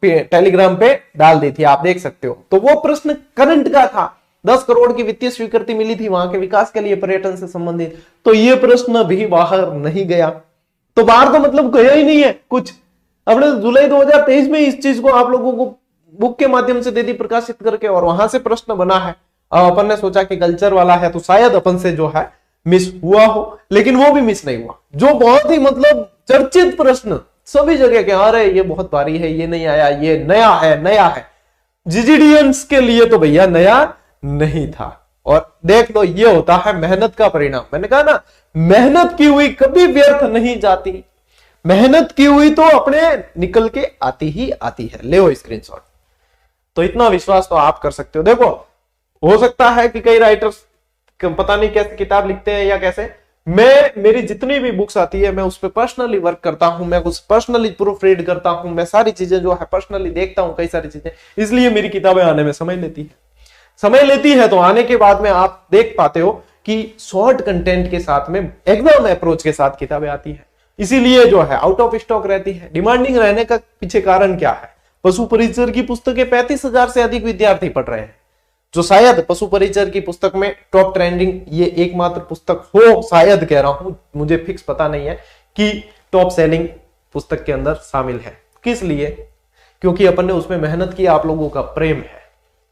टेलीग्राम पे डाल दी थी, आप देख सकते हो। तो वो प्रश्न करंट का था, 10 करोड़ की वित्तीय स्वीकृति मिली थी वहां के विकास के लिए पर्यटन से संबंधित, तो ये प्रश्न भी बाहर नहीं गया। तो बाहर तो मतलब गया ही नहीं है कुछ। अपने जुलाई 2023 में इस चीज को आप लोगों को बुक के माध्यम से दे दी प्रकाशित करके, और वहां से प्रश्न बना है। अब अपन ने सोचा कि कल्चर वाला है तो शायद अपन से जो है मिस हुआ हो, लेकिन वो भी मिस नहीं हुआ। जो बहुत ही मतलब चर्चित प्रश्न सभी जगह के, अरे ये बहुत भारी है, ये नहीं आया, ये नया है, नया है। जीजीडीएंस के लिए तो भैया नया नहीं था। और देख लो ये होता है मेहनत का परिणाम। मैंने कहा ना, मेहनत की हुई कभी व्यर्थ नहीं जाती, मेहनत की हुई तो अपने निकल के आती ही आती है। ले स्क्रीनशॉट। तो इतना विश्वास तो आप कर सकते हो। देखो हो सकता है कि कई राइटर्स पता नहीं कैसे किताब लिखते हैं या कैसे, मेरी जितनी भी बुक्स आती है मैं उस पर पर्सनली वर्क करता हूं, मैं कुछ पर्सनली प्रूफ रीड करता हूं, मैं सारी चीजें जो है पर्सनली देखता हूं, कई सारी चीजें, इसलिए मेरी किताबें आने में समय लेती है। तो आने के बाद में आप देख पाते हो कि शॉर्ट कंटेंट के साथ में एग्जाम अप्रोच के साथ किताबें आती है, इसीलिए जो है आउट ऑफ स्टॉक रहती है। डिमांडिंग रहने का पीछे कारण क्या है? पशु परिचर की पुस्तकें 35,000 से अधिक विद्यार्थी पढ़ रहे हैं, जो शायद पशु परिचर की पुस्तक में टॉप ट्रेंडिंग ये एकमात्र पुस्तक हो, शायद कह रहा हूं, मुझे फिक्स पता नहीं है कि टॉप सेलिंग पुस्तक के अंदर शामिल है। किस लिए? क्योंकि अपन ने उसमें मेहनत की, आप लोगों का प्रेम है,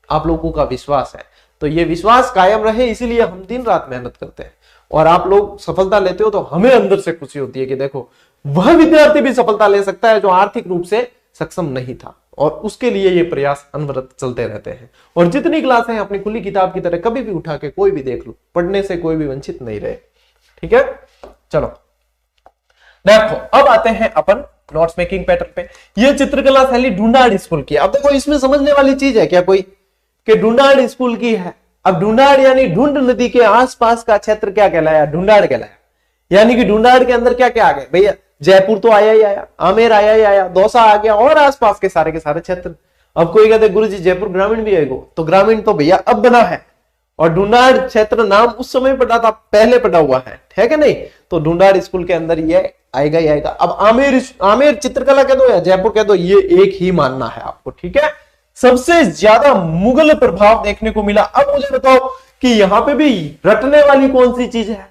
आप लोगों का विश्वास है, तो ये विश्वास कायम रहे इसीलिए हम दिन रात मेहनत करते हैं और आप लोग सफलता लेते हो तो हमें अंदर से खुशी होती है कि देखो वह विद्यार्थी भी सफलता ले सकता है जो आर्थिक रूप से सक्षम नहीं था, और उसके लिए ये प्रयास अनवरत चलते रहते हैं। और जितनी क्लासें हैं अपनी खुली किताब की तरह कभी भी उठा के कोई भी देख लो, पढ़ने से कोई भी वंचित नहीं रहे। ठीक है, चलो देखो अब आते हैं अपन नोट्स मेकिंग पैटर्न पे। ये चित्रकला शैली ढूंढाड़ स्कूल की। अब देखो इसमें समझने वाली चीज है क्या कोई कि ढूंढाड़ स्कूल की है। अब ढूंढाड़ यानी ढूंढ नदी के आसपास का क्षेत्र क्या कहलाया? ढूंढाड़ कहलाया। यानी कि ढूंढाड़ के अंदर क्या क्या आ गए भैया? जयपुर तो आया ही आया, आमेर आया ही आया, दौसा आ गया और आसपास के सारे क्षेत्र। अब कोई कहते गुरु जी जयपुर ग्रामीण भी आएगा, तो ग्रामीण तो भैया अब बना है और ढूंढाड़ क्षेत्र नाम उस समय पड़ा था, पहले पड़ा हुआ है, है कि नहीं? तो ढूंढाड़ स्कूल के अंदर ये आएगा ही आएगा। अब आमेर चित्रकला कह दो या जयपुर कह दो, ये एक ही मानना है आपको। ठीक है, सबसे ज्यादा मुगल प्रभाव देखने को मिला। अब मुझे बताओ कि यहां पे भी रटने वाली कौन सी चीज है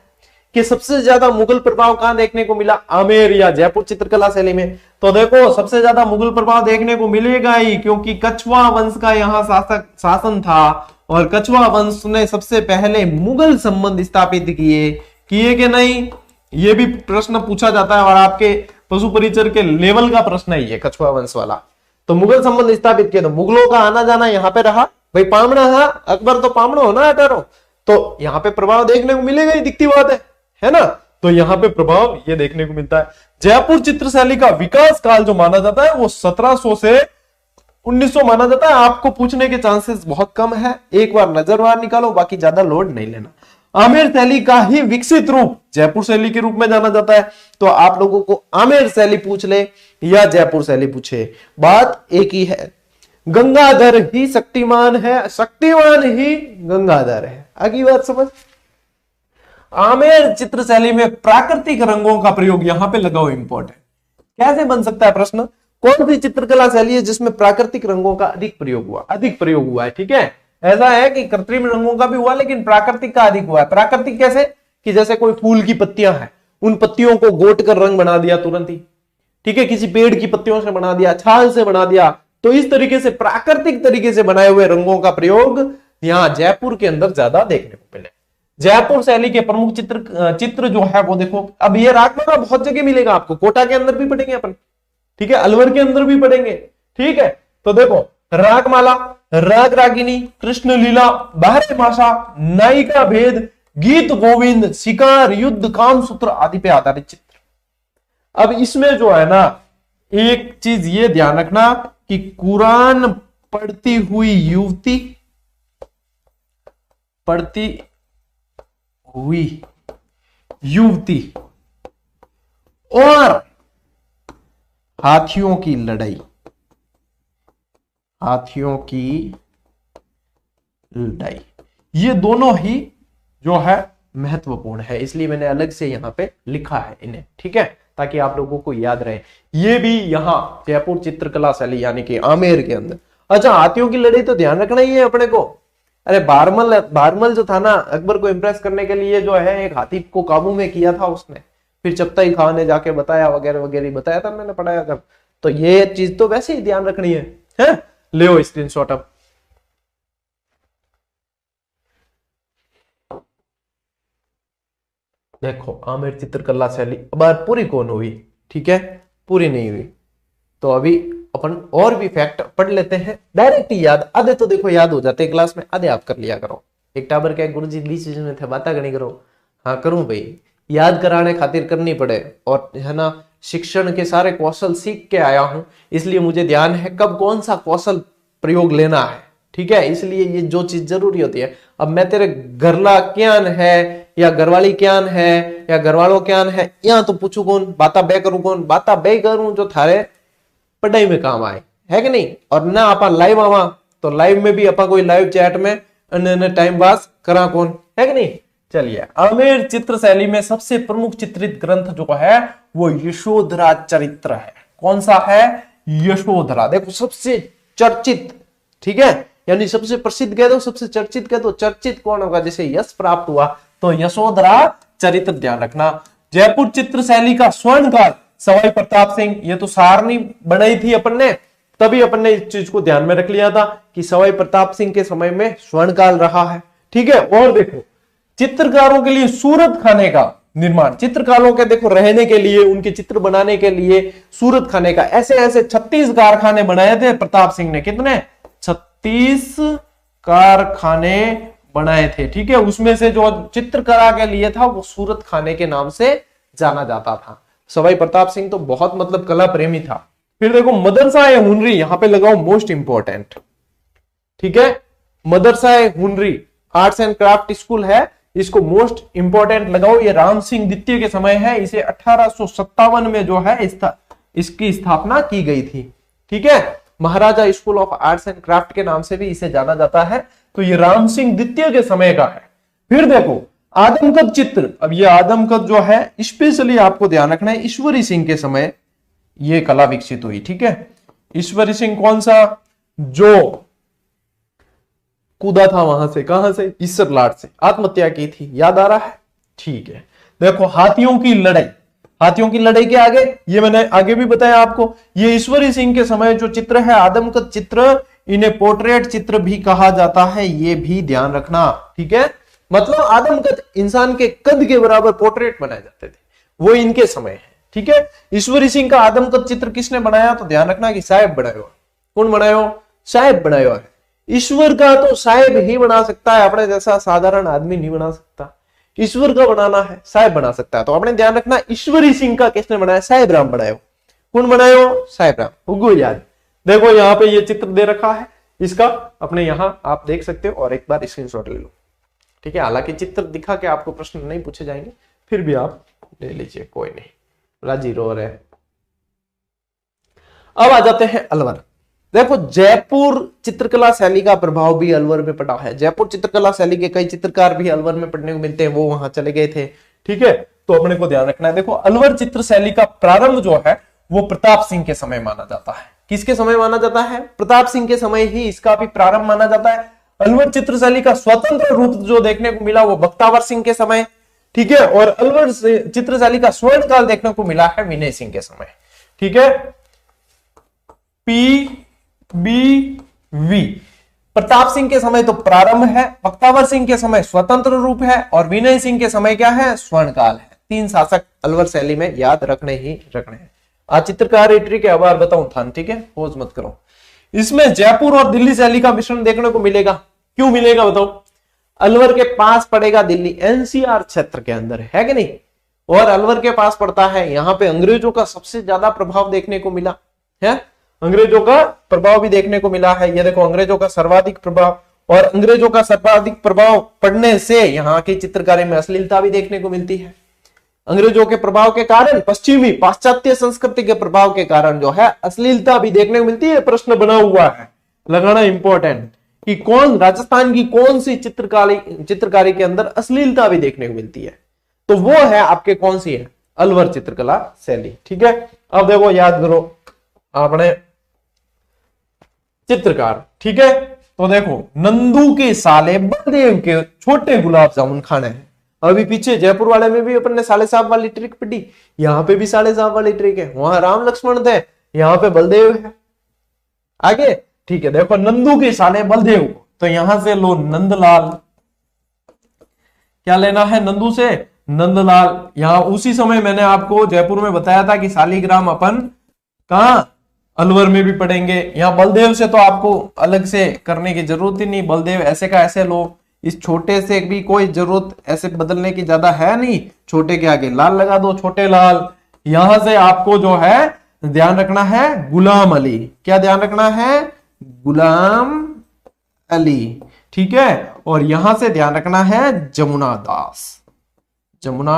कि सबसे ज्यादा मुगल प्रभाव कहां देखने को मिला? आमेर या जयपुर चित्रकला शैली में। तो देखो सबसे ज्यादा मुगल प्रभाव देखने को मिलेगा ही, क्योंकि कछवा वंश का यहां शासन था और कछवा वंश ने सबसे पहले मुगल संबंध स्थापित किए कि नहीं? ये भी प्रश्न पूछा जाता है और आपके पशु परिचर के लेवल का प्रश्न है ये कछवा वंश वाला। तो मुगल संबंध स्थापित किया, तो मुगलों का आना जाना यहां पे रहा। भाई पामड़ा है, अकबर तो पामड़ा हो ना अटारो, तो यहां पे प्रभाव देखने को मिलेगा ही, दिखती बात है ना? तो यहां पे प्रभाव ये देखने को मिलता है। जयपुर चित्र शैली का विकास काल जो माना जाता है वो 1700 से 1900 माना जाता है। आपको पूछने के चांसेस बहुत कम है, एक बार नजरवार निकालो, बाकी ज्यादा लोड नहीं लेना। आमेर शैली का ही विकसित रूप जयपुर शैली के रूप में जाना जाता है। तो आप लोगों को आमेर शैली पूछ ले या जयपुर शैली पूछे, बात एक ही है। गंगाधर ही शक्तिमान है, शक्तिमान ही गंगाधर है। आगे बात समझ। आमेर चित्र शैली में प्राकृतिक रंगों का प्रयोग यहां पे लगाओ, इंपॉर्टेंट। कैसे बन सकता है प्रश्न? कौन सी चित्रकला शैली है जिसमें प्राकृतिक रंगों का अधिक प्रयोग हुआ है? ठीक है, ऐसा है कि कृत्रिम रंगों का भी हुआ लेकिन प्राकृतिक का अधिक हुआ है। प्राकृतिक कैसे? कि जैसे कोई फूल की पत्तियां हैं, उन पत्तियों को गोट कर रंग बना दिया तुरंत ही। ठीक है, किसी पेड़ की पत्तियों से बना दिया, छाल से बना दिया। तो इस तरीके से प्राकृतिक तरीके से बनाए हुए रंगों का प्रयोग यहां जयपुर के अंदर ज्यादा देखने को मिले। जयपुर शैली के प्रमुख चित्र जो है वो देखो। अब ये रागमाला बहुत जगह मिलेगा आपको, कोटा के अंदर भी पढ़ेंगे अपन, ठीक है, अलवर के अंदर भी पढ़ेंगे। ठीक है, तो देखो रागमाला, राग रागिनी, कृष्ण लीला, बाहर माशा, नायिका भेद, गीत गोविंद, शिकार, युद्ध, कामसूत्र आदि पे आधारित चित्र। अब इसमें जो है ना एक चीज ये ध्यान रखना कि कुरान पढ़ती हुई युवती और हाथियों की लड़ाई ये दोनों ही जो है महत्वपूर्ण है, इसलिए मैंने अलग से यहां पे लिखा है इन्हें। ठीक है, ताकि आप लोगों को याद रहे। ये भी यहां जयपुर चित्रकला शैली यानी कि आमेर के अंदर। अच्छा, हाथियों की लड़ाई तो ध्यान रखना ही है अपने को। अरे बारमल जो था ना, अकबर को इंप्रेस करने के लिए जो है एक हाथी को काबू में किया था उसने, फिर चगताई खान ने जाके बताया वगैरह वगैरह बताया था, मैंने पढ़ाया कर। तो ये चीज तो वैसे ही ध्यान रखनी है? ले स्क्रीनशॉट। अब देखो आमेर चित्रकला शैली बार पूरी कौन हुई? ठीक है, पूरी नहीं हुई। तो अभी अपन और भी फैक्ट पढ़ लेते हैं, डायरेक्ट याद। आधे तो देखो याद हो जाते हैं क्लास में, आधे आप कर लिया करो। एक टाबर क्या गुरु जी बीच में थे बाता करनी करो। हाँ करूं भाई, याद कराने खातिर करनी पड़े, और है ना शिक्षण के सारे कौशल सीख के आया हूं, इसलिए मुझे ध्यान है कब कौन सा कौशल प्रयोग लेना है। ठीक है, इसलिए ये जो चीज जरूरी होती है। अब मैं तेरे घरला ज्ञान है या घरवाली क्यान है या घरवालों क्यान है, या तो पूछू कौन, बाता बे करूं कौन, बाता बे करूं जो थारे पढ़ाई में काम आए, है कि नहीं। और ना आपा लाइव आवा तो लाइव में भी आपा कोई लाइव चैट में अन्य टाइम पास करा कौन, है कि नहीं। चलिए, आमेर चित्र शैली में सबसे प्रमुख चित्रित ग्रंथ जो है वो यशोधरा चरित्र है। कौन सा है? यशोधरा। देखो सबसे चर्चित, ठीक है, यानी सबसे प्रसिद्ध कह दो, सबसे चर्चित कह दो, चर्चित कौन होगा जिसे यश प्राप्त हुआ, तो यशोधरा चरित्र ध्यान रखना। जयपुर चित्र शैली का स्वर्णकाल सवाई प्रताप सिंह, ये तो सारणी बनाई थी अपन ने, तभी अपन ने इस चीज को ध्यान में रख लिया था कि सवाई प्रताप सिंह के समय में स्वर्णकाल रहा है, ठीक है। और देखो चित्रकारों के लिए सूरत खाने का निर्माण, चित्रकारों के देखो रहने के लिए, उनके चित्र बनाने के लिए सूरत खाने का ऐसे ऐसे 36 कारखाने बनाए थे प्रताप सिंह ने। कितने? 36 कारखाने बनाए थे, ठीक है। उसमें से जो चित्रकला के लिए था वो सूरत खाने के नाम से जाना जाता था। सवाई प्रताप सिंह तो बहुत मतलब कला प्रेमी था। फिर देखो मदरसा ए हुनरी, यहां पे लगाओ मोस्ट इंपॉर्टेंट, ठीक है। मदरसा ए हुनरी आर्ट्स एंड क्राफ्ट स्कूल है, इसको मोस्ट इंपॉर्टेंट लगाओ। ये राम सिंह द्वितीय के समय है, इसे 1857 में जो है इसकी स्थापना की गई थी, ठीक है। Maharaja school of arts and craft के नाम से भी इसे जाना जाता है। तो ये राम सिंह द्वितीय के समय का है। फिर देखो आदमकद चित्र, अब ये आदमकद जो है स्पेशली आपको ध्यान रखना है, ईश्वरी सिंह के समय ये कला विकसित हुई, ठीक है। ईश्वरी सिंह कौन सा? जो कूदा था वहां से, कहां से? ईसर लाट से, आत्महत्या की थी, याद आ रहा है, ठीक है। देखो हाथियों की लड़ाई, हाथियों की लड़ाई के आगे, ये मैंने आगे भी बताया आपको, ये ईश्वरी सिंह के समय जो चित्र है आदमकद चित्र, इन्हें पोर्ट्रेट चित्र भी कहा जाता है, ये भी ध्यान रखना, ठीक है। मतलब आदमकद इंसान के कद के बराबर पोर्ट्रेट बनाए जाते थे, वो इनके समय है, ठीक है। ईश्वरी सिंह का आदमकद चित्र किसने बनाया? तो ध्यान रखना कि साहेब बनायो। कौन बनायो? साहेब बनायो है। ईश्वर का तो साहेब ही बना सकता है, अपने जैसा साधारण आदमी नहीं बना सकता। ईश्वर का बनाना है, साहेब बना सकता है। तो आपने ध्यान रखना ईश्वरी सिंह का किसने बनाया? साहेब राम बनायो। कौन बनायो? साहेब राम, हुगो याद। देखो यहाँ पे ये चित्र दे रखा है इसका, अपने यहाँ आप देख सकते हो, और एक बार स्क्रीनशॉट ले लो, ठीक है। हालांकि चित्र दिखा के आपको प्रश्न नहीं पूछे जाएंगे, फिर भी आप ले लीजिए, कोई नहीं, राजी रो रहे। अब आ जाते हैं अलवर। देखो जयपुर चित्रकला शैली का प्रभाव भी अलवर में पड़ा है। जयपुर चित्रकला शैली के कई चित्रकार भी अलवर में पढ़ने को मिलते हैं, वो वहां चले गए थे, ठीक है। तो अपने को ध्यान रखना है। देखो अलवर चित्र शैली का प्रारंभ जो है वो प्रताप सिंह के समय माना जाता है। किसके समय माना जाता है? प्रताप सिंह के समय ही इसका भी प्रारंभ माना जाता है। अलवर चित्र शैली का स्वतंत्र रूप जो देखने को मिला वो बख्तावर सिंह के समय, ठीक है। और अलवर चित्र शैली का स्वर्ण काल देखने को मिला है विनय सिंह के समय, ठीक है। PBV प्रताप सिंह के समय तो प्रारंभ है, बख्तावर सिंह के समय स्वतंत्र रूप है, और विनय सिंह के समय क्या है? स्वर्णकाल है। 3 शासक अलवर शैली में याद रखने ही रखने हैं। आज चित्रकार के आभार बताऊं था, ठीक है, खोज मत करो। इसमें जयपुर और दिल्ली शैली का मिश्रण देखने को मिलेगा। क्यों मिलेगा बताओ? अलवर के पास पड़ेगा दिल्ली, एनसीआर क्षेत्र के अंदर, है कि नहीं। और अलवर के पास पड़ता है, यहाँ पे अंग्रेजों का सबसे ज्यादा प्रभाव देखने को मिला है, अंग्रेजों का प्रभाव भी देखने को मिला है। ये देखो अंग्रेजों का सर्वाधिक प्रभाव, और अंग्रेजों का सर्वाधिक प्रभाव पड़ने से यहाँ की चित्रकारी में अश्लीलता भी देखने को मिलती है। अंग्रेजों के प्रभाव के कारण, पश्चिमी पाश्चात्य संस्कृति के प्रभाव के कारण जो है अश्लीलता भी देखने को मिलती है। प्रश्न बना हुआ है, लगाना इंपॉर्टेंट, कि कौन राजस्थान की कौन सी चित्रकारी के अंदर अश्लीलता भी देखने को मिलती है, तो वो है आपके कौन सी है? अलवर चित्रकला शैली, ठीक है। अब देखो याद करो आपने चित्रकार, ठीक है। तो देखो नंदू के साले बलदेव के छोटे गुलाब जामुन खाने हैं। अभी पीछे जयपुर वाले में भी अपन ने साले साहब वाली ट्रिक पढ़ी, यहाँ पे भी साले साहब वाली ट्रिक है। वहां राम लक्ष्मण थे, यहाँ पे बलदेव है। आगे ठीक है, देखो नंदू के साले बलदेव, तो यहां से लो नंदलाल। क्या लेना है? नंदू से नंदलाल। यहां उसी समय मैंने आपको जयपुर में बताया था कि शालीग्राम अपन कहां? अलवर में भी पढ़ेंगे। यहाँ बलदेव से तो आपको अलग से करने की जरूरत ही नहीं, बलदेव ऐसे का ऐसे लो। इस छोटे से भी कोई जरूरत ऐसे बदलने की ज्यादा है नहीं, छोटे के आगे लाल लगा दो, छोटे लाल। यहां से आपको जो है ध्यान रखना है गुलाम अली। क्या ध्यान रखना है? गुलाम अली, ठीक है। और यहां से ध्यान रखना है जमुना दास, जमुना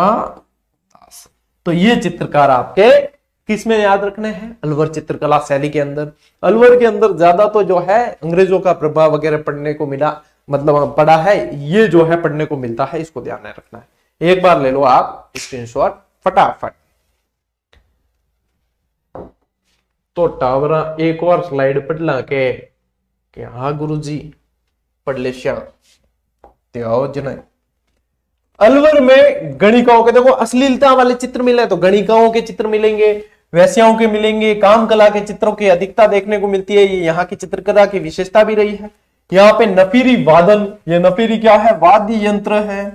दास। तो ये चित्रकार आपके किस में याद रखने हैं? अलवर चित्रकला शैली के अंदर। अलवर के अंदर ज्यादा तो जो है अंग्रेजों का प्रभाव वगैरह पढ़ने को मिला, मतलब पढ़ा है, ये जो है पढ़ने को मिलता है, इसको ध्यान में रखना है। एक बार ले लो आप स्क्रीनशॉट फटाफट। तो टावरा एक और स्लाइड पढ़ ला के हाँ गुरुजी पढ़ ले श्याम त्याओ जन। अलवर में गणिकाओं के, देखो अश्लीलता वाले चित्र मिले तो गणिकाओं के चित्र मिलेंगे, वैश्याओं के मिलेंगे, काम कला के चित्रों की अधिकता देखने को मिलती है। ये यहाँ की चित्रकला की विशेषता भी रही है। यहाँ पे नफीरी वादन, ये नफीरी क्या है? वाद्य यंत्र है।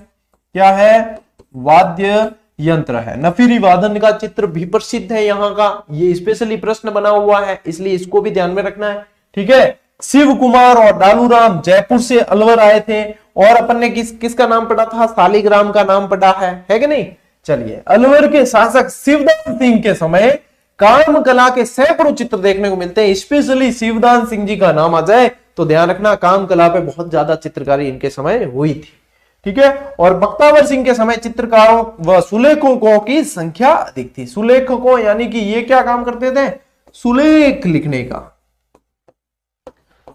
क्या है? वाद्य यंत्र है। नफीरी वादन का चित्र भी प्रसिद्ध है यहाँ का, ये स्पेशली प्रश्न बना हुआ है, इसलिए इसको भी ध्यान में रखना है। ठीक है। शिव कुमार और डालूराम जयपुर से अलवर आए थे, और अपन ने किसका नाम पढ़ा था? शालिग्राम का नाम पढ़ा है कि नहीं? चलिए, अलवर के शासक शिवदान सिंह के समय काम कला के सैकड़ों चित्र देखने को मिलते हैं। स्पेशली शिवदान सिंह जी का नाम आ जाए तो ध्यान रखना, काम कला पे बहुत ज्यादा चित्रकारी इनके समय हुई थी। ठीक है। और बख्तावर सिंह के समय चित्रकारों व सुलेखकों की संख्या अधिक थी। सुलेखकों यानी कि ये क्या काम करते थे? सुलेख लिखने का,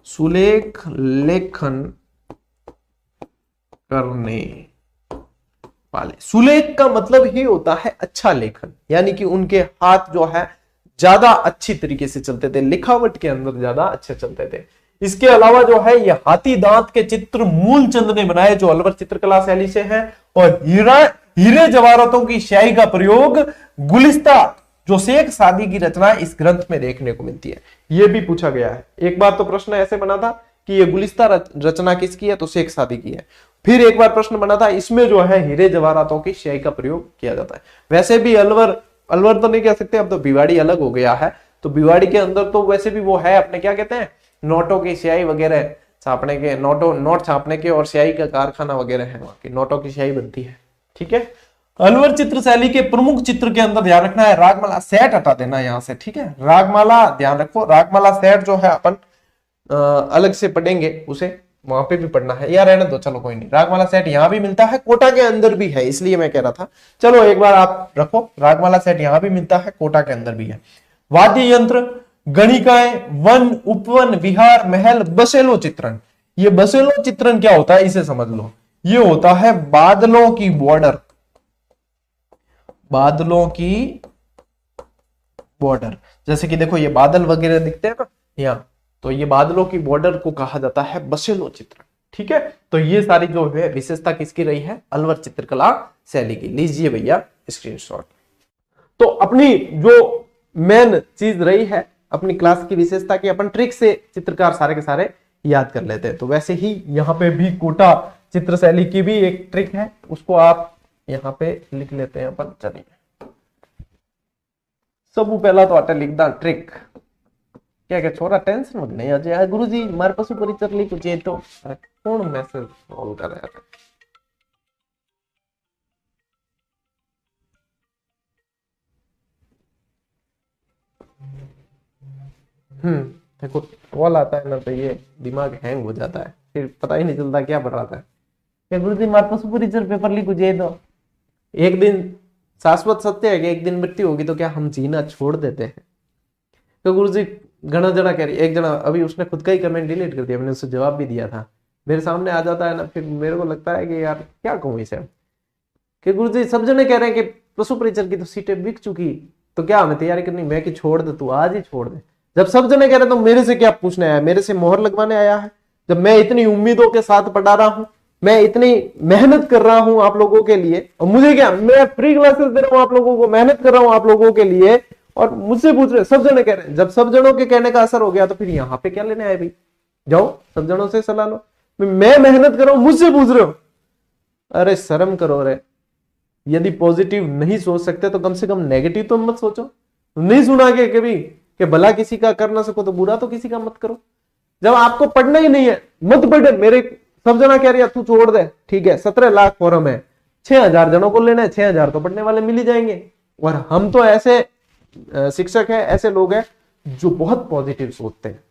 सुलेख लेखन करने वाले। सुलेख का मतलब ही होता है अच्छा लेखन, यानी कि उनके हाथ जो है ज्यादा अच्छी तरीके से चलते थे, लिखावट के अंदर ज्यादा अच्छे चलते थे। इसके अलावा जो है ये हाथी दांत के चित्र मूलचंद ने बनाए, जो अलवर चित्रकला शैली से हैं। और हीरे जवाहरातों की स्याही का प्रयोग गुलिस्ता, जो शेख सादी की रचना इस ग्रंथ में देखने को मिलती है। यह भी पूछा गया है। एक बार तो प्रश्न ऐसे बना था कि ये गुलिस्ता रचना किसकी है? तो शेख सादी की है। फिर एक बार प्रश्न बना था, इसमें जो है हीरे जवाहरातों की स्याही का प्रयोग किया जाता है। वैसे भी अलवर तो नहीं कह सकते, अब तो भिवाड़ी अलग हो गया है। तो भिवाड़ी के अंदर तो वैसे भी वो है अपने क्या कहते हैं, नोटों की स्याही वगैरह छापने के, नोट छापने के और स्याही का कारखाना वगैरह है, वहां की नोटों की स्याही बनती है। ठीक है। अलवर चित्र शैली के प्रमुख चित्र के अंदर ध्यान रखना है, रागमाला सेट हटा देना यहां से। ठीक है। रागमाला ध्यान रखो, रागमाला सेट जो है अपन अलग से पढ़ेंगे, उसे वहां पे भी पढ़ना है। यार रहने दो, चलो कोई नहीं। रागमाला सेट यहाँ भी मिलता है, कोटा के अंदर भी है, इसलिए मैं कह रहा था। चलो एक बार आप रखो, रागमाला सेट यहाँ भी मिलता है, कोटा के अंदर भी है। वाद्य यंत्र, गणिकाएं, वन, उपवन, विहार, महल, बसेलो चित्रण। ये बसेलो चित्रण क्या होता है इसे समझ लो। ये होता है बादलों की बॉर्डर, बादलों की बॉर्डर। जैसे कि देखो ये बादल वगैरह दिखते हैं ना यहाँ, तो ये बादलों की बॉर्डर को कहा जाता है बसेलो चित्रण। ठीक है। तो ये सारी जो है विशेषता किसकी रही है? अलवर चित्रकला शैली की। लीजिए भैया स्क्रीनशॉट। तो अपनी जो मेन चीज रही है अपनी क्लास की विशेषता की, अपन ट्रिक से चित्रकार सारे के सारे याद कर लेते हैं। तो वैसे ही यहाँ पे भी कोटा चित्र शैली की भी एक ट्रिक है, उसको आप यहाँ पे लिख लेते हैं अपन। चलिए, सब पहला तो आटे लिखदा ट्रिक। क्या क्या छोरा टेंशन मत नहीं अजय, गुरुजी मारे पशु परिचर लिखो जे तो कौन मैसेज सॉल्व कर रहा है। देखो कॉल आता है ना तो ये दिमाग हैंग हो जाता है, फिर पता ही नहीं चलता क्या पढ़ रहा था। क्या गुरुजी मारे पशु परिचर पेपर लिखो जे तो। एक दिन शाश्वत सत्य है कि एक दिन मृत्यु होगी, तो क्या हम जीना छोड़ देते हैं? तो गुरुजी घना जना कह रही, एक जना अभी उसने खुद का ही कमेंट डिलीट कर दिया, मैंने उससे जवाब भी दिया था, मेरे सामने आ जाता है ना, फिर मेरे को लगता है कि यार क्या कहूँ इसे कि गुरुजी सब जने कह रहे हैं कि पशु परिचर की तो सीटें बिक चुकी, तो क्या हमें तैयारी करनी? मैं कि छोड़ दे, तू आज ही छोड़ दे। जब सब जने कह रहे तो मेरे से क्या पूछने आया? मेरे से मोहर लगवाने आया है? जब मैं इतनी उम्मीदों के साथ पढ़ा रहा हूं, मैं इतनी मेहनत कर रहा हूं आप लोगों के लिए, और मुझे क्या, मैं फ्री क्लासेस दे रहा हूं आप लोगों को, मेहनत कर रहा हूं आप लोगों के लिए, और मुझसे पूछ रहे, सब जने कह रहे हैं। जब सब जनों के कहने का असर हो गया तो फिर यहाँ पे क्या लेने आए भाई? जाओ सब जनों से सलाह लो। मैं मेहनत कर रहा हूं, मुझसे पूछ रहे हो? अरे शर्म करो रे। यदि पॉजिटिव नहीं सोच सकते तो कम से कम नेगेटिव तो मत सोचो। नहीं सुना के कभी कि भला किसी का कर ना सको तो बुरा तो किसी का मत करो। जब आपको पढ़ना ही नहीं है मत पढ़े। मेरे सब जना कह रही है तू छोड़ दे, ठीक है 17 लाख फॉर्म है, 6000 जनों को लेना है, 6000 तो पढ़ने वाले मिल ही जाएंगे। और हम तो ऐसे शिक्षक है, ऐसे लोग हैं जो बहुत पॉजिटिव सोचते हैं।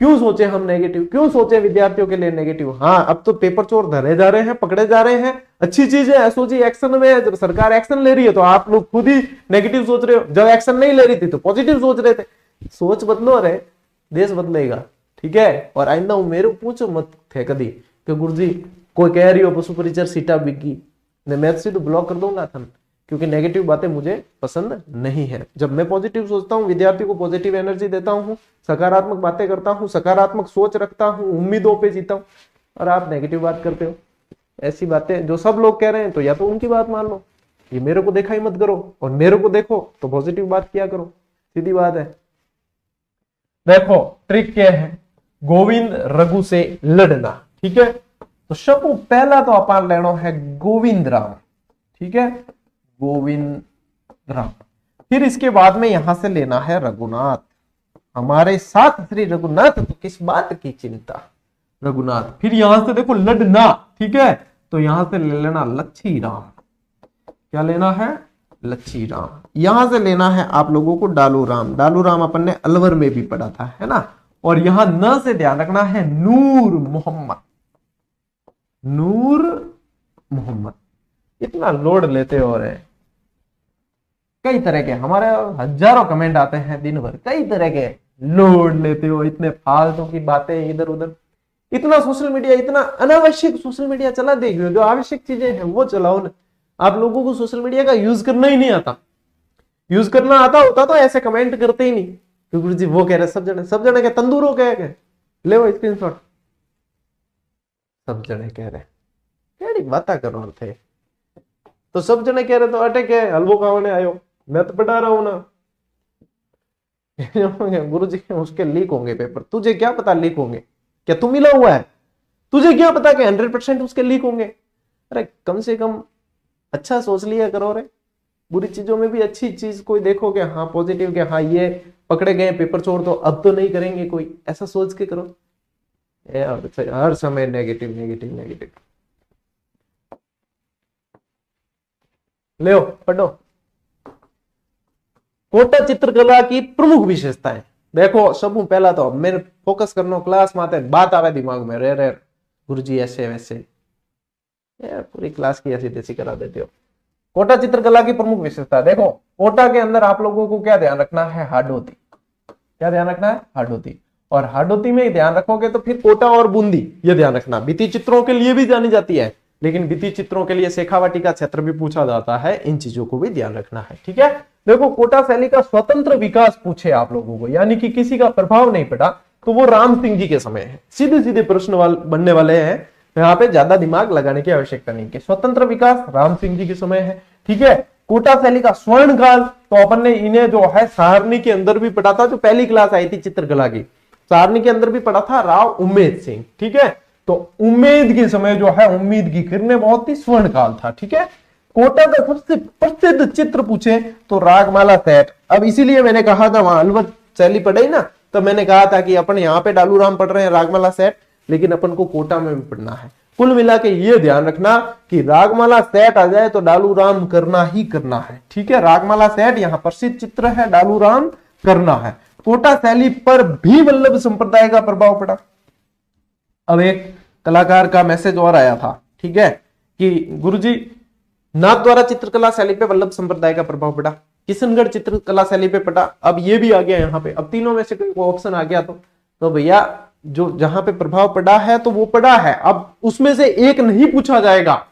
क्यों सोचे हम नेगेटिव? क्यों सोचे विद्यार्थियों के लिए नेगेटिव? हाँ अब तो पेपर चोर धरे जा रहे हैं, पकड़े जा रहे हैं, अच्छी चीज है, एसओजी एक्शन में है, जब सरकार एक्शन ले रही है तो आप लोग खुद ही नेगेटिव सोच रहे हो, जब एक्शन नहीं ले रही थी तो पॉजिटिव सोच रहे थे। सोच बदलो रे, देश बदलेगा, ठीक है। और आइंदा मेरे को पूछो मत थे कभी कि गुरुजी कोई कह रही हो पशु परिचर सीटा बिकी, मैं सीधे ब्लॉक कर दूंगा था, क्योंकि नेगेटिव बातें मुझे पसंद नहीं है। जब मैं पॉजिटिव सोचता हूँ, विद्यार्थी को पॉजिटिव एनर्जी देता हूँ, सकारात्मक बातें करता हूँ, सकारात्मक सोच रखता हूँ, उम्मीदों पे जीता हूँ, और आप नेगेटिव बात करते हो। ऐसी बातें जो सब लोग कह रहे हैं तो या तो उनकी बात मान लो, ये मेरे को देखा ही मत करो, और मेरे को देखो तो पॉजिटिव बात किया करो, सीधी बात है। देखो ट्रिक क्या है, गोविंद रघु से लड़ना, ठीक है। तो सबको पहला तो अपन लेना है गोविंद राम, ठीक है, गोविंद राम। फिर इसके बाद में यहां से लेना है रघुनाथ, हमारे साथ श्री रघुनाथ, तो किस बात की चिंता, रघुनाथ। फिर यहां से देखो लड़ना, ठीक है, तो यहां से ले लेना लच्छी राम, क्या लेना है, लच्छी राम। यहां से लेना है आप लोगों को डालू राम, डालू राम अपन ने अलवर में भी पढ़ा था, है ना। और यहां न से ध्यान रखना है नूर मोहम्मद, नूर मोहम्मद। इतना लोड लेते हो रहे, कई तरह के हमारे हजारों कमेंट आते हैं दिन भर, कई तरह के लोड लेते हो, इतने फालतू की बातें इधर उधर, इतना सोशल मीडिया, इतना अनावश्यक सोशल मीडिया चला देख रहे हो। जो आवश्यक चीजें हैं वो चलाओ ना। आप लोगों को सोशल मीडिया का यूज करना ही नहीं आता, यूज करना आता होता तो ऐसे कमेंट करते ही नहीं कि गुरु जी वो कह रहे सब जने के तंदूर हो गए, ले वो स्क्रीनशॉट, सब जने कह रहे केड़ी बात करो थे, तो सब जने कह रहे तो अटक है हलवो खाने आयो, मैं तो पढ़ा रहा हूं ना। गुरु जी उसके लीक होंगे पेपर, तुझे क्या पता लीक होंगे, क्या तू मिला हुआ है, तुझे क्या पता कि 100% उसके लीक होंगे। अरे कम से कम अच्छा सोच लिया करो रे, बुरी चीजों में भी अच्छी चीज कोई देखो कि हाँ पॉजिटिव, कि हाँ ये पकड़े गए पेपर छोड़ दो अब तो नहीं करेंगे कोई, ऐसा सोच के करो। हर समय नेगेटिव नेगेटिव नेगेटिव। ले पढ़ो, कोटा चित्रकला की प्रमुख विशेषताएं। देखो सब पहला तो मेरे फोकस करना क्लास में आते बात आवे दिमाग में, रे गुरुजी ऐसे वैसे पूरी क्लास की ऐसी तैसी करा देते हो। कोटा चित्रकला की प्रमुख विशेषता, देखो कोटा के अंदर आप लोगों को क्या ध्यान रखना है, हाडोती, क्या ध्यान रखना है, हाडोती। और हाडोती में ध्यान रखोगे तो फिर कोटा और बूंदी ये ध्यान रखना। भित्ति चित्रों के लिए भी जानी जाती है, लेकिन भित्ति चित्रों के लिए शेखावाटी का क्षेत्र भी पूछा जाता है, इन चीजों को भी ध्यान रखना है, ठीक है। देखो कोटा शैली का स्वतंत्र विकास पूछे आप लोगों को, यानी कि किसी का प्रभाव नहीं पड़ा, तो वो राम सिंह जी के समय है। सीधे सीधे प्रश्न बनने वाले हैं, यहाँ पे ज्यादा दिमाग लगाने की आवश्यकता नहीं कि स्वतंत्र विकास राम सिंह जी के समय है, ठीक है। कोटा शैली का स्वर्ण काल, तो अपन ने इन्हें जो है सारणी के अंदर भी पढ़ा था, जो पहली क्लास आई थी चित्रकला की, सारणी के अंदर भी पढ़ा था, राव उम्मेद सिंह, ठीक है। तो उम्मेद के समय जो है उम्मीद की किरणें बहुत ही स्वर्ण काल था, ठीक है। कोटा का सबसे प्रसिद्ध चित्र पूछे तो रागमाला सेट। अब इसीलिए मैंने कहा था वहां अलवर शैली पढ़ी ना, तो मैंने कहा था कि अपन यहाँ पे डालू राम पढ़ रहे हैं रागमाला सेट, लेकिन अपन को कोटा में भी पढ़ना है। कुल मिला के ये ध्यान रखना कि रागमाला सेट आ जाए तो डालू राम करना ही करना है, ठीक है। रागमाला सेट यहाँ प्रसिद्ध चित्र है, डालू राम करना है। कोटा शैली पर भी वल्लभ संप्रदाय का प्रभाव पड़ा। अब एक कलाकार का मैसेज और आया था, ठीक है, कि गुरुजी नाथ द्वारा चित्रकला शैली पे वल्लभ संप्रदाय का प्रभाव पड़ा, किशनगढ़ चित्रकला शैली पे पड़ा। अब ये भी आ गया यहाँ पे, अब तीनों में से कोई ऑप्शन आ गया तो भैया जो जहां पे प्रभाव पड़ा है तो वो पड़ा है, अब उसमें से एक नहीं पूछा जाएगा।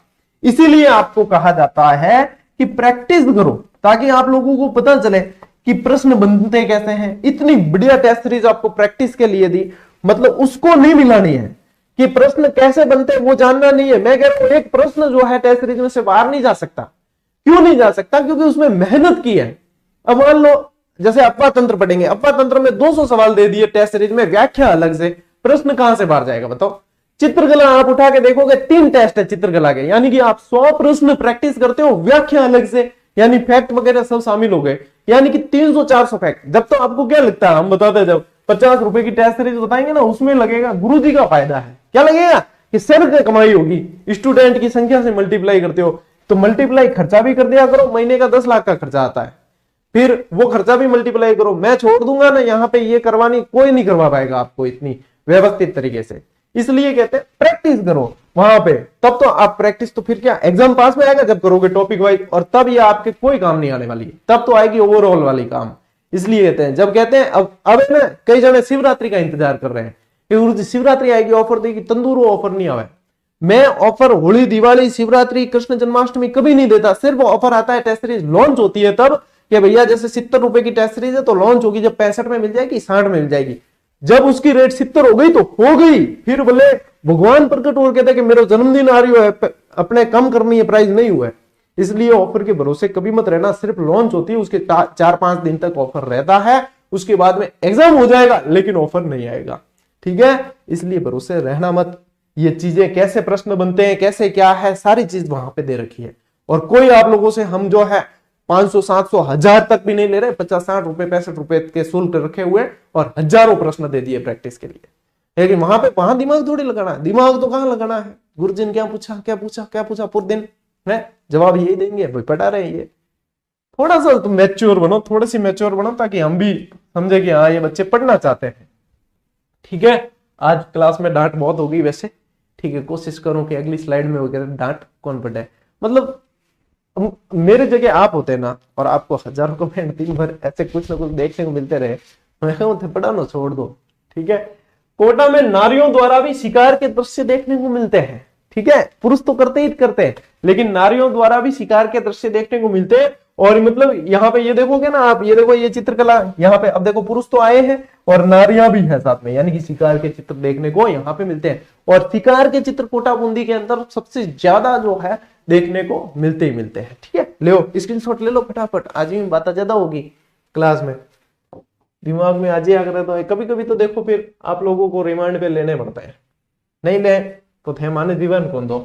इसीलिए आपको कहा जाता है कि प्रैक्टिस करो, ताकि आप लोगों को पता चले कि प्रश्न बनते कैसे हैं। इतनी बढ़िया टेस्ट सीरीज आपको प्रैक्टिस के लिए दी, मतलब उसको नहीं मिलानी है कि प्रश्न कैसे बनते हैं वो जानना नहीं है। मैं कह रहा हूं एक प्रश्न जो है टेस्ट सीरीज में से बाहर नहीं जा सकता। क्यों नहीं जा सकता? क्योंकि उसमें मेहनत की है। अब मान लो जैसे अपवा तंत्र पढ़ेंगे, अपवा तंत्र में 200 सवाल दे दिए टेस्ट सीरीज में, व्याख्या अलग से, प्रश्न कहां से बाहर जाएगा बताओ। चित्रकला आप उठा के देखोगे 3 टेस्ट है चित्रकला के, यानी कि आप 100 प्रश्न प्रैक्टिस करते हो, व्याख्या अलग से, यानी फैक्ट वगैरह सब शामिल हो गए, यानी कि 300-400 फैक्ट। जब तो आपको क्या लगता है, हम बताते हैं जब 50 रुपए की टेस्ट सीरीज बताएंगे ना, उसमें लगेगा गुरुजी का फायदा है। क्या लगेगा कि सर की कमाई होगी, स्टूडेंट की संख्या से मल्टीप्लाई करते हो तो मल्टीप्लाई खर्चा भी कर दिया करो, महीने का 10 लाख का खर्चा आता है, फिर वो खर्चा भी मल्टीप्लाई करो। मैं छोड़ दूंगा ना यहाँ पे, ये करवानी कोई नहीं करवा पाएगा आपको इतनी व्यवस्थित तरीके से। इसलिए कहते हैं प्रैक्टिस करो। वहां पे, तब तो आप प्रैक्टिस तो फिर क्या एग्जाम पास में आएगा जब करोगे टॉपिक वाइज, और तब ये आपके कोई काम नहीं आने वाली है, तब तो आएगी ओवरऑल वाली काम। इसलिए कहते हैं, जब कहते हैं अब है ना, कई जने शिवरात्रि का इंतजार कर रहे हैं कि गुरु जी शिवरात्रि आएगी ऑफर देगी, तंदूर ऑफर नहीं आवे। मैं ऑफर होली, दिवाली, शिवरात्रि, कृष्ण जन्माष्टमी कभी नहीं देता, सिर्फ ऑफर आता है टेस्ट सीरीज लॉन्च होती है तब, कि भैया जैसे 70 रुपए की टेस्ट सीरीज है तो लॉन्च होगी, जब 65 में मिल जाएगी, 60 में मिल जाएगी, जब उसकी रेट 70 हो गई तो हो गई, फिर बोले भगवान प्रकट हो कहते हैं कि मेरा जन्मदिन आ रही है, अपने कम करनी है, प्राइस नहीं हुआ है। इसलिए ऑफर के भरोसे कभी मत रहना, सिर्फ लॉन्च होती है उसके 4-5 दिन तक ऑफर रहता है, उसके बाद में एग्जाम हो जाएगा लेकिन ऑफर नहीं आएगा, ठीक है। इसलिए भरोसे रहना मत। ये चीजें कैसे प्रश्न बनते हैं, कैसे क्या है, सारी चीज वहां पे दे रखी है, और कोई आप लोगों से हम जो है 500, 700, 1000 तक भी नहीं ले रहे, 50-60 रुपए 65 रुपए के शुल्क रखे हुए और हजारों प्रश्न दे दिए प्रैक्टिस के लिए। लेकिन वहां दिमाग थोड़ी लगाना है, दिमाग तो कहां लगाना है, गुरुजी ने क्या पूछा क्या पूछा क्या पूछा, पूरे दिन है जवाब यही देंगे, भाई पढ़ा रहे हैं ये। थोड़ा सा तुम मैच्योर बनो, थोड़ी सी मैच्योर बनो, ताकि हम भी समझे कि हाँ ये बच्चे पढ़ना चाहते हैं, ठीक है। आज क्लास में डांट बहुत होगी वैसे, ठीक है, कोशिश करूं कि अगली स्लाइड में वगैरह डांट कौन पढ़े, मतलब मेरे जगह आप होते ना और आपको हजारों कमेंट दिन भर ऐसे कुछ ना कुछ देखने को मिलते रहे, मैं कहूँ पढ़ाना छोड़ दो, ठीक है। कोटा में नारियों द्वारा भी शिकार के दृश्य देखने को मिलते हैं, ठीक है, पुरुष तो करते ही करते हैं, लेकिन नारियों द्वारा भी शिकार के दृश्य देखने को मिलते हैं। और मतलब यहाँ पे ये देखोगे ना आप, ये देखो ये चित्रकला, यहाँ पे अब देखो पुरुष तो आए हैं और नारियां भी है साथ में, यानी कि शिकार के चित्र देखने को यहाँ पे मिलते हैं। और शिकार के चित्र कोटा बूंदी के अंदर सबसे ज्यादा जो है देखने को मिलते ही मिलते हैं, ठीक है। ले स्क्रीनशॉट ले लो फटाफट, आज भी बात ज्यादा होगी क्लास में, दिमाग में आज ही आकर तो कभी कभी तो देखो फिर आप लोगों को रिमांड पे लेने पड़ते हैं, नहीं ले तो थे माने जीवन कौन दो।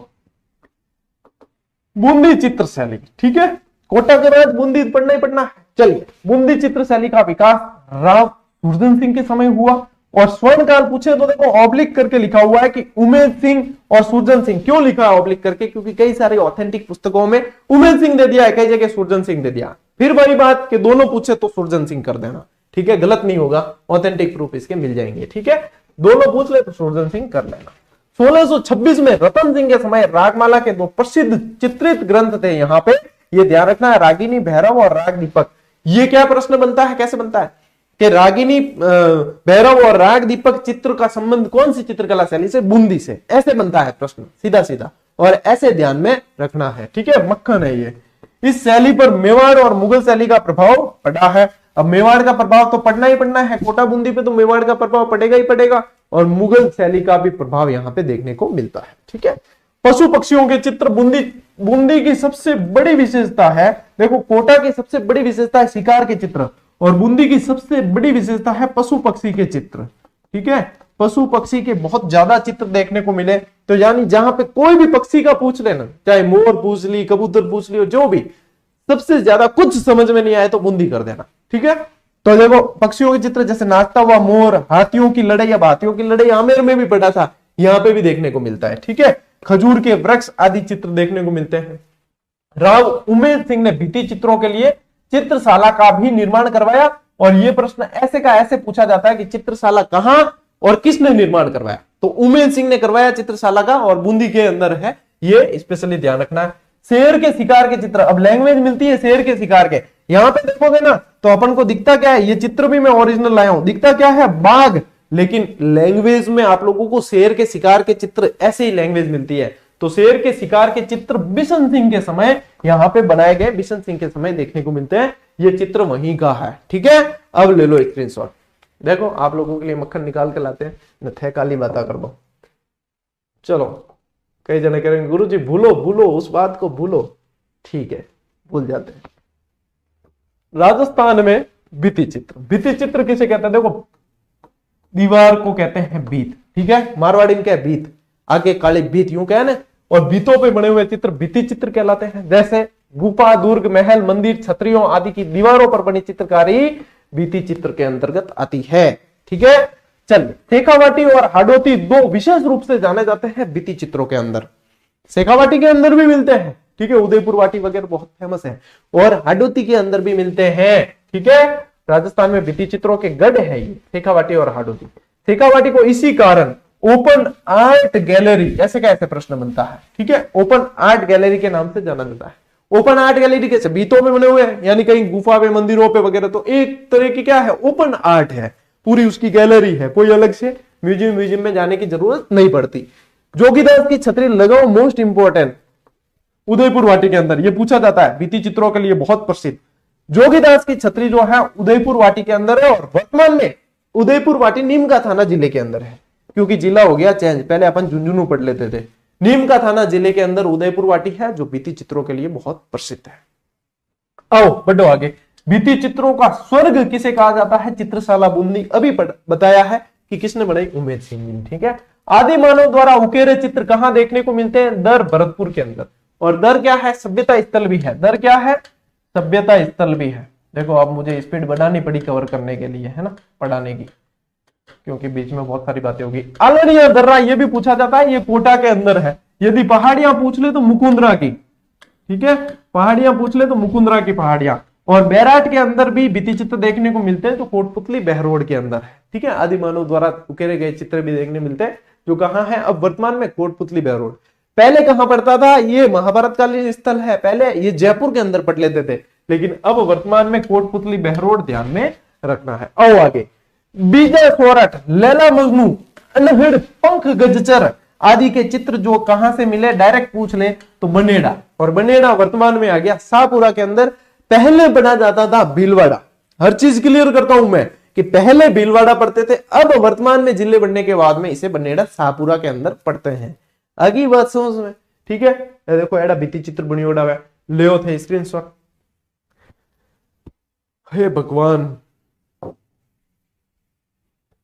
बूंदी चित्र शैली, ठीक है, कोटा के बाद बूंदी पढ़ना ही पढ़ना है। चलिए, बूंदी चित्र शैली का विकास राव सुरजन सिंह के समय हुआ, और स्वर्णकाल पूछे तो देखो ऑब्लिक करके लिखा हुआ है कि उमेद सिंह और सुरजन सिंह। क्यों लिखा है ऑब्लिक करके, क्योंकि कई सारी ऑथेंटिक पुस्तकों में उमेद सिंह दे दिया है, कई जगह सुरजन सिंह दे दिया, फिर वही बात कि दोनों पूछे तो सुरजन सिंह कर देना, ठीक है, गलत नहीं होगा, ऑथेंटिक प्रूफ इसके मिल जाएंगे, ठीक है। दोनों पूछ ले तो सुरजन सिंह कर लेना। 1626 में रतन सिंह के समय रागमाला के 2 प्रसिद्ध चित्रित ग्रंथ थे, यहाँ पे ये ध्यान रखना है, रागिनी भैरव और राग दीपक। ये क्या प्रश्न बनता है, कैसे बनता है कि रागिनी भैरव और राग दीपक चित्र का संबंध कौन सी चित्रकला शैली से, बूंदी से, ऐसे बनता है प्रश्न सीधा सीधा, और ऐसे ध्यान में रखना है, ठीक है, मक्खन है ये। इस शैली पर मेवाड़ और मुगल शैली का प्रभाव पड़ा है। अब मेवाड़ का प्रभाव तो पढ़ना ही पढ़ना है, कोटा बूंदी पे तो मेवाड़ का प्रभाव पड़ेगा ही पड़ेगा, और मुगल शैली का भी प्रभाव यहाँ पे देखने को मिलता है, ठीक है। पशु पक्षियों के चित्र बूंदी की सबसे बड़ी विशेषता है, देखो कोटा की सबसे बड़ी विशेषता है शिकार के चित्र, और बूंदी की सबसे बड़ी विशेषता है पशु पक्षी के चित्र, ठीक है। पशु पक्षी के बहुत ज्यादा चित्र देखने को मिले, तो यानी जहां पे कोई भी पक्षी का पूछ लेना, चाहे मोर पूछ ली, कबूतर पूछ ली, जो भी सबसे ज्यादा कुछ समझ में नहीं आए तो बूंदी कर देना, ठीक है। तो देखो पक्षियों के चित्र जैसे नाचता हुआ मोर, हाथियों की लड़ाई, अब हाथियों की लड़ाई आमेर में भी पड़ा था, यहाँ पे भी देखने को मिलता है, ठीक है। खजूर के वृक्ष आदि चित्र देखने को मिलते हैं। राव उमेद सिंह ने भित्ति चित्रों के लिए चित्रशाला का भी निर्माण करवाया, और यह प्रश्न ऐसे का ऐसे पूछा जाता है कि चित्रशाला कहां और किसने निर्माण करवाया, तो उमेद सिंह ने करवाया चित्रशाला का, और बूंदी के अंदर है, ये स्पेशली ध्यान रखना है। शेर के शिकार के चित्र, अब लैंग्वेज मिलती है शेर के शिकार के, यहां पे देखोगे ना तो अपन को दिखता क्या है, ये चित्र भी मैं ओरिजिनल लाया हूं, दिखता क्या है बाघ, लेकिन लैंग्वेज में आप लोगों को शेर के शिकार के चित्र ऐसे ही लैंग्वेज मिलती है। तो शेर के शिकार के चित्र बिशन सिंह के समय यहाँ पे बनाए गए, बिशन सिंह के समय देखने को मिलते हैं, ये चित्र वहीं का है, ठीक है। अब ले लो स्क्रीनशॉट, देखो आप लोगों के लिए मक्खन निकाल के लाते हैं, न थे काली बात कर दो। चलो, कई जने कह रहे हैं गुरुजी भूलो भूलो उस बात को भूलो, ठीक है, भूल जाते हैं। राजस्थान में भित्ति चित्र किसे कहते हैं, देखो दीवार को कहते हैं भीत, ठीक है, मारवाड़ी में क्या है भीत, आगे काली भीत यूं कहे ना, और भीतों पे बने हुए चित्र भित्ति चित्र कहलाते हैं। जैसे गुफा, दुर्ग, महल, मंदिर, छतरियों आदि की दीवारों पर बनी चित्रकारी भित्ति चित्र के अंतर्गत आती है, ठीक है। चलिए, शेखावाटी और हाडोती 2 विशेष रूप से जाने जाते हैं भित्ति चित्रों के अंदर। शेखावाटी के अंदर भी मिलते हैं, ठीक है, उदयपुर वाटी वगैरह बहुत फेमस है, और हाडोती के अंदर भी मिलते हैं, ठीक है। राजस्थान में भित्ति चित्रों के गढ़ है ये शेखावाटी और हाडोती। शेखावाटी को इसी कारण ओपन आर्ट गैलरी, ऐसे कैसे प्रश्न बनता है, ठीक है, ओपन आर्ट गैलरी के नाम से जाना जाता है। ओपन आर्ट गैलरी कैसे, बीतों में बने हुए हैं, यानी कहीं गुफा पे, मंदिरों पे वगैरह, तो एक तरह की क्या है, ओपन आर्ट है, पूरी उसकी गैलरी है, कोई अलग से म्यूजियम में जाने की जरूरत नहीं पड़ती। जोगीदास की छतरी लगाओ, मोस्ट इंपोर्टेंट, उदयपुर वाटी के अंदर ये पूछा जाता है, भित्ति चित्रों के लिए बहुत प्रसिद्ध। जोगीदास की छतरी जो है उदयपुर वाटी के अंदर है, और वर्तमान में उदयपुर वाटी नीम का थाना जिले के अंदर है, क्योंकि जिला हो गया चेंज, पहले अपन झुंझुनू पढ़ लेते थे। नीम का थाना जिले के अंदर उदयपुर वाटी है, जो भित्ति चित्रों के लिए बहुत प्रसिद्ध है। आओ बढ़ो आगे। भित्ति चित्रों का स्वर्ग किसे कहा जाता है, चित्रशाला बूंदी, अभी बताया है कि किसने बनाई, उमेद सिंह जी, ठीक है। आदि मानव द्वारा उकेरे चित्र कहां देखने को मिलते हैं, दर भरतपुर के अंदर। और दर क्या है, सभ्यता स्थल भी है, दर क्या है, सभ्यता स्थल भी है। देखो अब मुझे स्पीड बढ़ानी पड़ी कवर करने के लिए, है ना, पढ़ाने की, क्योंकि बीच में बहुत सारी बातें होगी। आलड़िया दर्रा ये भी पूछा जाता है, ये कोटा के अंदर है। यदि पहाड़ियां पूछ ले तो मुकुंदरा की, ठीक है, पहाड़ियां पूछ ले तो मुकुंदरा की पहाड़ियां। और बैराट के अंदर भी भित्ति चित्र देखने को मिलते हैं, जो कोटपुतली बहरोड के अंदर है, ठीक है। आदि मानव द्वारा उकेरे गए चित्र भी देखने मिलते हैं, जो कहां है, अब वर्तमान में कोटपुतली बहरोड। पहले कहां पड़ता था, ये महाभारत कालीन स्थल है, पहले ये जयपुर के अंदर पढ़ लेते थे, लेकिन अब वर्तमान में कोटपुतली बहरोड ध्यान में रखना है। आओ आगे। बीजा सोरठ, लैला मजनू, अनहड़, पंख गजचर आदि के चित्र जो कहां से मिले, डायरेक्ट पूछ ले तो बनेड़ा, और बनेड़ा वर्तमान में आ गया शाहपुरा के अंदर। पहले बना जाता था भीलवाड़ा, हर चीज क्लियर करता हूं मैं कि पहले भीलवाड़ा पढ़ते थे, अब वर्तमान में जिले बनने के बाद में इसे बनेड़ा शाहपुरा के अंदर पढ़ते हैं। आगे बात समझ में, ठीक है। देखो एड़ा भित्ति चित्र बनियोड़ा है, ले थे स्क्रीनशॉट। हे भगवान,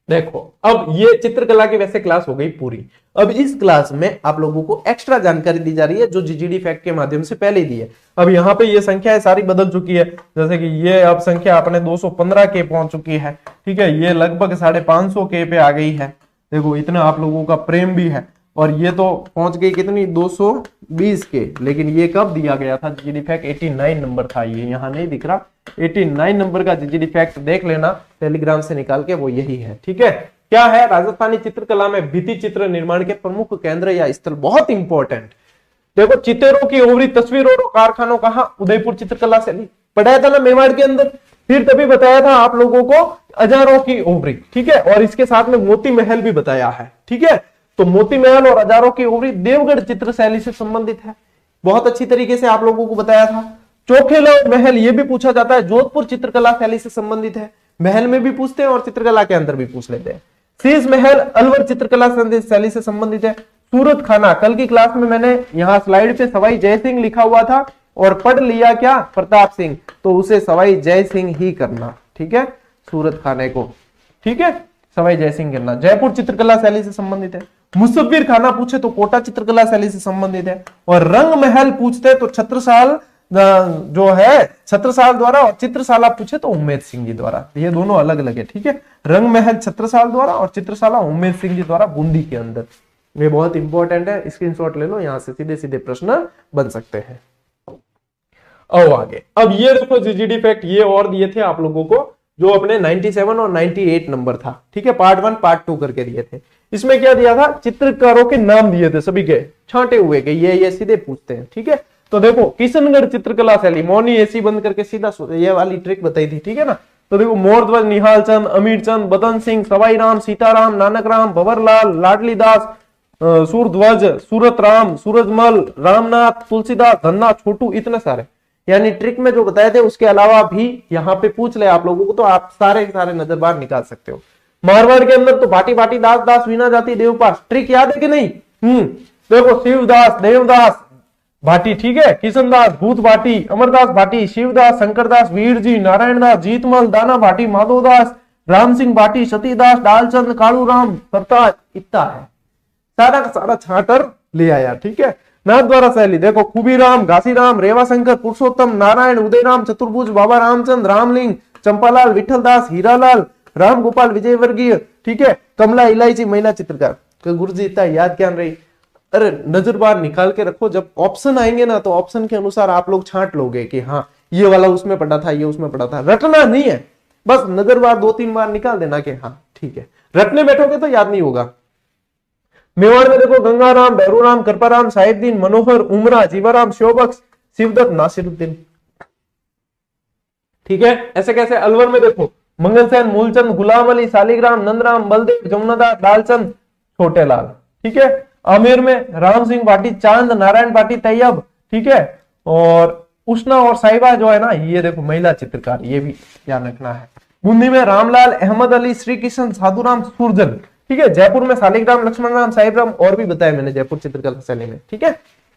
देखो अब ये चित्रकला की वैसे क्लास हो गई पूरी। अब इस क्लास में आप लोगों को एक्स्ट्रा जानकारी दी जा रही है, जो जीजीडी फैक्ट के माध्यम से पहले दी है। अब यहाँ पे ये संख्या सारी बदल चुकी है, जैसे कि ये अब संख्या अपने 215 के पहुंच चुकी है, ठीक है, ये लगभग 550 के पे आ गई है। देखो इतना आप लोगों का प्रेम भी है, और ये तो पहुंच गई कितनी, 220 के। लेकिन ये कब दिया गया था, जीजीडी फैक्ट 89 नंबर था, ये यहाँ नहीं दिख रहा, 89 नंबर का जीजीडी फैक्ट देख लेना टेलीग्राम से निकाल के, वो यही है, ठीक है। क्या है, राजस्थानी चित्रकला में भित्ति चित्र निर्माण के प्रमुख केंद्र या स्थल, बहुत इंपॉर्टेंट। देखो चित्रों की ओवरी तस्वीरों और कारखानों कहां, उदयपुर चित्रकला से पढ़ाया था ना मेवाड़ के अंदर, फिर तभी बताया था आप लोगों को हजारों की ओवरी, ठीक है, और इसके साथ में मोती महल भी बताया है, ठीक है। तो मोती महल और हजारों की ओवरी देवगढ़ चित्र शैली से संबंधित है, बहुत अच्छी तरीके से आप लोगों को बताया था। चोखेला महल ये भी पूछा जाता है, जोधपुर चित्रकला शैली से संबंधित है, महल में भी पूछते हैं और चित्रकला के अंदर भी पूछ लेते हैं। शीश महल अलवर चित्रकला शैली से संबंधित है। सूरत खाना, कल की क्लास में मैंने यहाँ स्लाइड पे सवाई जय सिंह लिखा हुआ था और पढ़ लिया क्या, प्रताप सिंह, तो उसे सवाई जय सिंह ही करना, ठीक है, सूरत खाने को, ठीक है, सवाई जय सिंह करना। जयपुर चित्रकला शैली से संबंधित है। मुसव्विर खाना पूछे तो कोटा चित्रकला शैली से संबंधित है। और रंग महल पूछते तो छत्रसाल जो है, छत्रसाल द्वारा, और चित्रशाला पूछे तो उम्मेद सिंह जी द्वारा, ये दोनों अलग अलग है, ठीक है। रंग महल छत्रसाल द्वारा और चित्रशाला उम्मेद सिंह जी द्वारा बूंदी के अंदर। ये बहुत इंपॉर्टेंट है, स्क्रीनशॉट ले लो, यहां से सीधे सीधे प्रश्न बन सकते हैं। अब आगे, अब ये देखो जीजीडी फैक्ट ये और दिए थे आप लोगों को, जो अपने 97 और 98 नंबर था, ठीक है, पार्ट 1 पार्ट 2 करके दिए थे। इसमें क्या दिया था, चित्रकारों के नाम दिए थे, सभी के छांटे हुए के, ये सीधे पूछते हैं, ठीक है। तो देखो किशनगढ़ चित्रकला शैली, मौनी एसी बंद करके सीधा ये वाली ट्रिक बताई थी, ठीक है ना। तो देखो मोरध्वज, निहाल चंद, अमीर चंद, बदन सिंह, सवाई राम, सीताराम, नानक राम, भंवरलाल, लाडली दास, सूरध्वज, सूरत राम, सूरजमल, रामनाथ, तुलसीदास, धन्ना, छोटू, इतने सारे, यानी ट्रिक में जो बताए थे उसके अलावा भी यहाँ पे पूछ ले आप लोगों को, तो आप सारे नजर बाहर निकाल सकते हो। मारवाड़ के अंदर तो भाटी भाटी, दास दास, वीणा जाति, देवपास, ट्रिक याद है कि नहीं? देखो शिवदास, देवदास भाटी, ठीक है, किशनदास, भूत भाटी, अमरदास भाटी, शिवदास, शंकरदास, वीर जी, नारायण दास, जीतमल, दाना भाटी, माधोदास, राम सिंह भाटी, सतीदास, डालचंद, कालू राम, सरताज, इतना है, सारा का सारा छाटर ले आया, ठीक है। नाथ द्वारा शैली देखो, खुबीराम, घासीराम, रेवाशंकर, पुरुषोत्तम, नारायण, उदयराम, चतुर्भुज, बाबा रामचंद्र, रामलिंग, चंपालाल, विठलदास, हीरालाल, राम गोपाल, विजयवर्गीय, ठीक है, कमला इलायची, महिला चित्रकार। गुरु जी इतना याद क्या रही, अरे नजर बार निकाल के रखो, जब ऑप्शन आएंगे ना तो ऑप्शन के अनुसार आप लोग छांट लोगे कि हाँ ये वाला उसमें पढ़ा था, ये उसमें पढ़ा था, रटना नहीं है, बस नजर बार 2-3 बार निकाल देना कि हाँ ठीक है। रटने बैठोगे तो याद नहीं होगा, मेवाड़ में देखो गंगाराम, भैरूराम, कृपाराम, साहिबदीन, मनोहर, उमरा, जीवाराम, शिवबख्श, शिवदत्त, नासिरुद्दीन। ठीक है, ऐसे कैसे। अलवर में देखो मंगलसेन, मूलचंद, गुलाम अली, शालिग्राम, नंदराम, बलदेव, जमुनादास, लालचंद, छोटेलाल। ठीक है, आमेर में राम सिंह भाटी, चांद, नारायण भाटी, तैयब। ठीक है, और उष्णा और साहिबा जो है ना, ये देखो महिला चित्रकार, ये भी ध्यान रखना है। बूंदी में रामलाल, अहमद अली, श्री कृष्ण, साधुराम, सुरजन। ठीक है, जयपुर में शालिग्राम, लक्ष्मण राम, साहिबराम, और भी बताया मैंने जयपुर चित्रकला शैली में। ठीक है,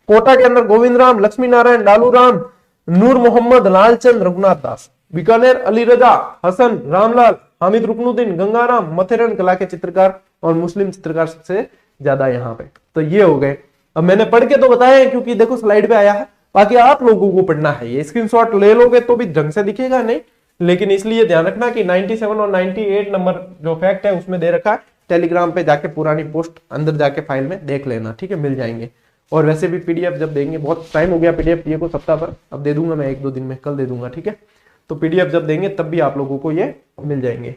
कोटा के अंदर गोविंद राम, लक्ष्मी नारायण, लालू राम, नूर मोहम्मद, लालचंद, रघुनाथ दास। बीकानेर अली रजा, हसन, रामलाल, हामिद रुकनुद्दीन, गंगाराम, मथेरन कला के चित्रकार और मुस्लिम चित्रकार सबसे ज्यादा यहाँ पे। तो ये हो गए। अब मैंने पढ़ के तो बताया है क्योंकि देखो स्लाइड पे आया है, बाकी आप लोगों को पढ़ना है। ये स्क्रीनशॉट ले लोगे तो भी ढंग से दिखेगा नहीं, लेकिन इसलिए ध्यान रखना कि 97 और 98 नंबर जो फैक्ट है उसमें दे रखा है। टेलीग्राम पे जाके पुरानी पोस्ट अंदर जाके फाइल में देख लेना। ठीक है, मिल जाएंगे। और वैसे भी पीडीएफ जब देंगे, बहुत टाइम हो गया पीडीएफ दिए को सप्ताह पर, अब दे दूंगा मैं 1-2 दिन में, कल दे दूंगा। ठीक है, तो पीडीएफ जब देंगे तब भी आप लोगों को ये मिल जाएंगे।